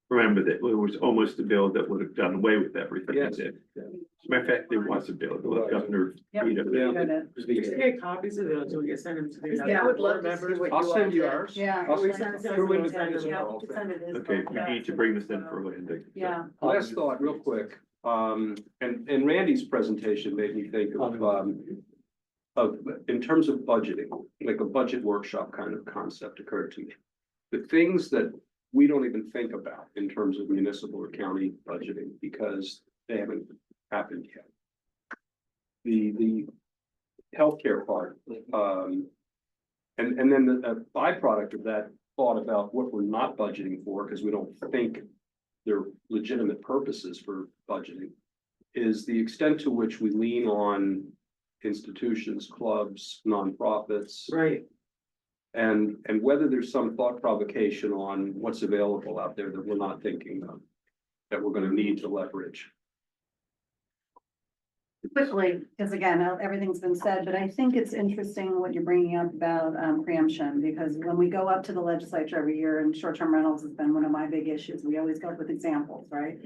Remember that it was almost a bill that would have done away with everything. Yes. As a matter of fact, there was a bill, the governor. Yep. vetoed it. Just get copies of those, we get sent them to the. Yeah, I would love to see what you all I'll send you did. ours. Yeah. I'll We send- send- through we independence send- and yeah, all. Okay, we need to bring this in for landing. Yeah. Last thought, real quick, and Randy's presentation made me think of, in terms of budgeting, like a budget workshop kind of concept occurred to me. The things that we don't even think about in terms of municipal or county budgeting because they haven't happened yet. The healthcare part, and then the byproduct of that thought about what we're not budgeting for, because we don't think they're legitimate purposes for budgeting, is the extent to which we lean on institutions, clubs, nonprofits. Right. And whether there's some thought provocation on what's available out there that we're not thinking of, that we're gonna need to leverage. Quickly, because again, everything's been said, but I think it's interesting what you're bringing up about preemption, because when we go up to the legislature every year, and short-term rentals has been one of my big issues, we always go up with examples, right?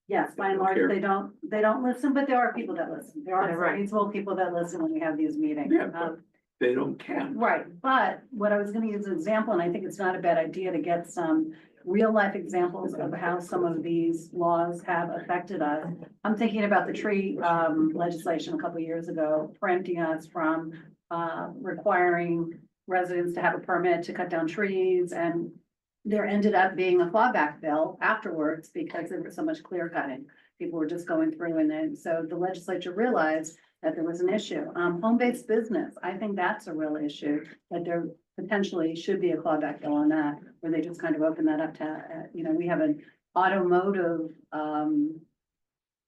Yes, by and large, they don't listen, but there are people that listen. There Yeah, are right. reasonable people that listen when we have these meetings. Yeah, but they don't count. Right, but what I was gonna use as an example, and I think it's not a bad idea to get some real life examples of how some of these laws have affected us. I'm thinking about the tree legislation a couple of years ago, preempting us from requiring residents to have a permit to cut down trees, and there ended up being a clawback bill afterwards because there was so much clear cutting. People were just going through, and then, so the legislature realized that there was an issue. Home-based business, I think that's a real issue, that there potentially should be a clawback bill on that, where they just kind of open that up to, we have an automotive,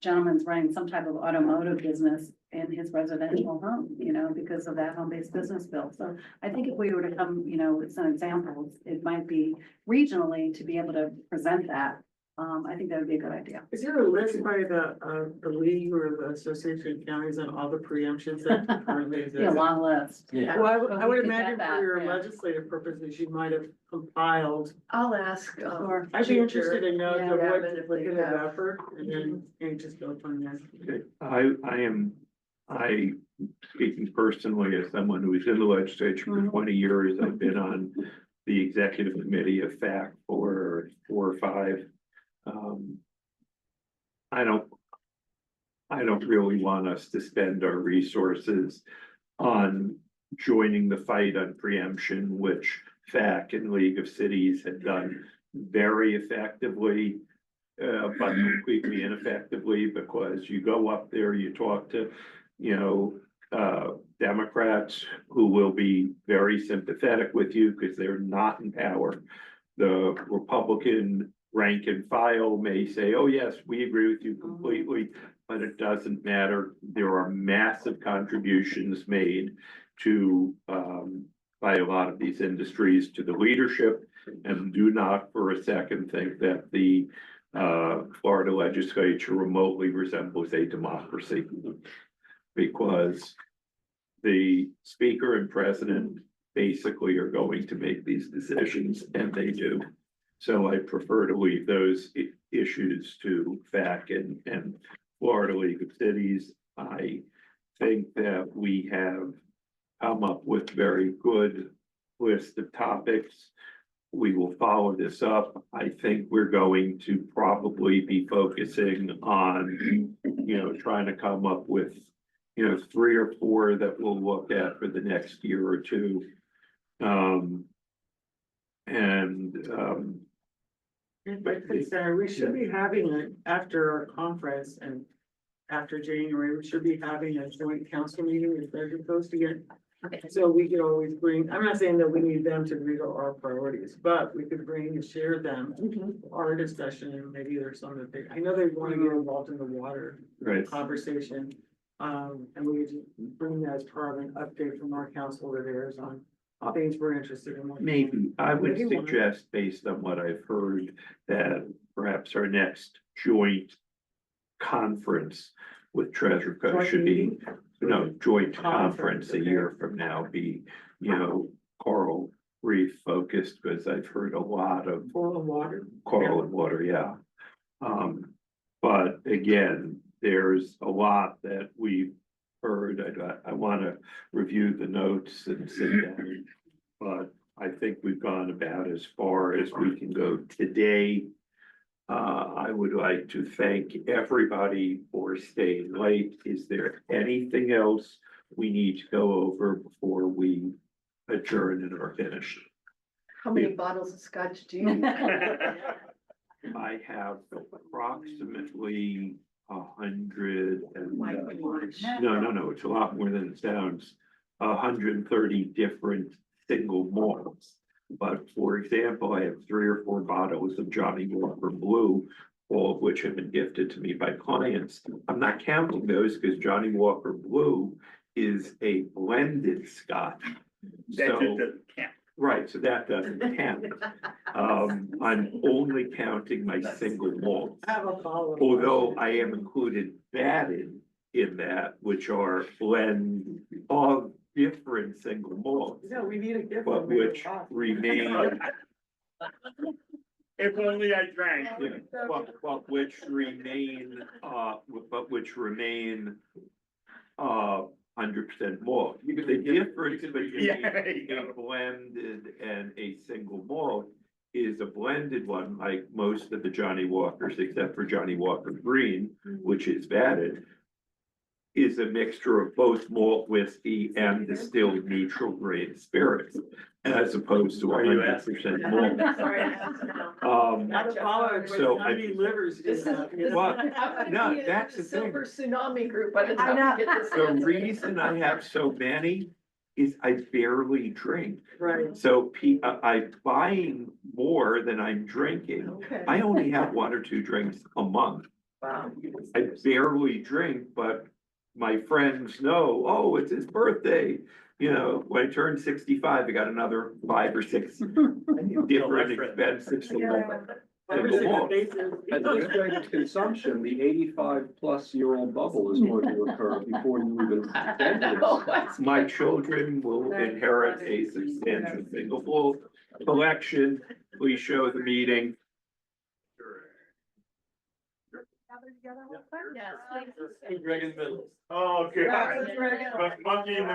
gentleman's running some type of automotive business in his residential home, because of that home-based business bill. So I think if we were to come, with some examples, it might be regionally to be able to present that. I think that would be a good idea. Is there a list by the league or the association of counties on all the preemptions that currently exist? Yeah, long list. Yeah. Well, But I would we could imagine get for that, your yeah. legislative purposes, you might have compiled. I'll ask. Or- I'd be interested to know Yeah, the yeah, what but if they duplicative have- effort, and then, and just go from there. Okay, I, speaking personally as someone who was in the legislature for Mhm. 20 years, I've been on the executive committee of FAC for 4 or 5. I don't really want us to spend our resources on joining the fight on preemption, which FAC and League of Cities had done very effectively, but completely ineffectively, because you go up there, you talk to, Democrats who will be very sympathetic with you because they're not in power. The Republican rank and file may say, oh, yes, we agree with you completely, but it doesn't matter. There are massive contributions made to, by a lot of these industries to the leadership, and do not for a second think that the Florida legislature remotely resembles a democracy, because the speaker and president basically are going to make these decisions, and they do. So I prefer to leave those issues to FAC and Florida League of Cities. I think that we have come up with very good list of topics. We will follow this up. I think we're going to probably be focusing on, trying to come up with, 3 or 4 that we'll look at for the next year or two. But consider, we should be having it after our conference and after January, we should be having a joint council meeting with Treasure Coast again. So we could always bring, I'm not saying that we need them to read our priorities, but we could bring and share them, our discussion, and maybe there's some that I know they want to get involved in the water Right. conversation. And we could bring that as part of an update from our council to theirs on things we're interested in. Maybe, I would Maybe one. suggest, based on what I've heard, that perhaps our next joint conference with Treasure Coast Joint should be, meeting? joint Conference, conference a okay. year from now be, coral reef focused, because I've heard a lot of Oil and water. coral and water, yeah. But again, there's a lot that we've heard. I want to review the notes and sit down. But I think we've gone about as far as we can go today. I would like to thank everybody for staying late. Is there anything else we need to go over before we adjourn and are finished? How many bottles of scotch do you? I have approximately 100 and, no, it's a lot more than it sounds. 130 different single malts. But for example, I have 3 or 4 bottles of Johnny Walker Blue, all of which have been gifted to me by clients. I'm not counting those because Johnny Walker Blue is a blended scotch. That So, just doesn't count. right, so that doesn't count. I'm only counting my single malts. Have a follow. Although I am included batted in that, which are blend of different single malts, No, we need a gift. but which remain, If only I drank. but which remain, 100% malt. The difference between Yeah, there you a go. blended and a single malt is a blended one, like most of the Johnny Walkers, except for Johnny Walker Green, which is vatted, is a mixture of both malt whiskey and distilled neutral grain spirits, as opposed to Are you 100% malt. Sorry. So I- livers. This is. Well, no, that's the thing. Silver tsunami group by the I time we get The this. reason I have so many is I barely drink. Right. So I'm buying more than I'm drinking. Okay. I only have 1 or 2 drinks a month. Wow. I barely drink, but my friends know, oh, it's his birthday. You know, when I turned 65, I got another 5 or 6 different expensive single malt. At this rate of consumption, the 85-plus-year-old bubble is going to occur before you even. My children will inherit a substantial single malt collection. Please show the meeting. Yes. Greg in the middle. Oh, okay. Yeah, Greg. Monkey in the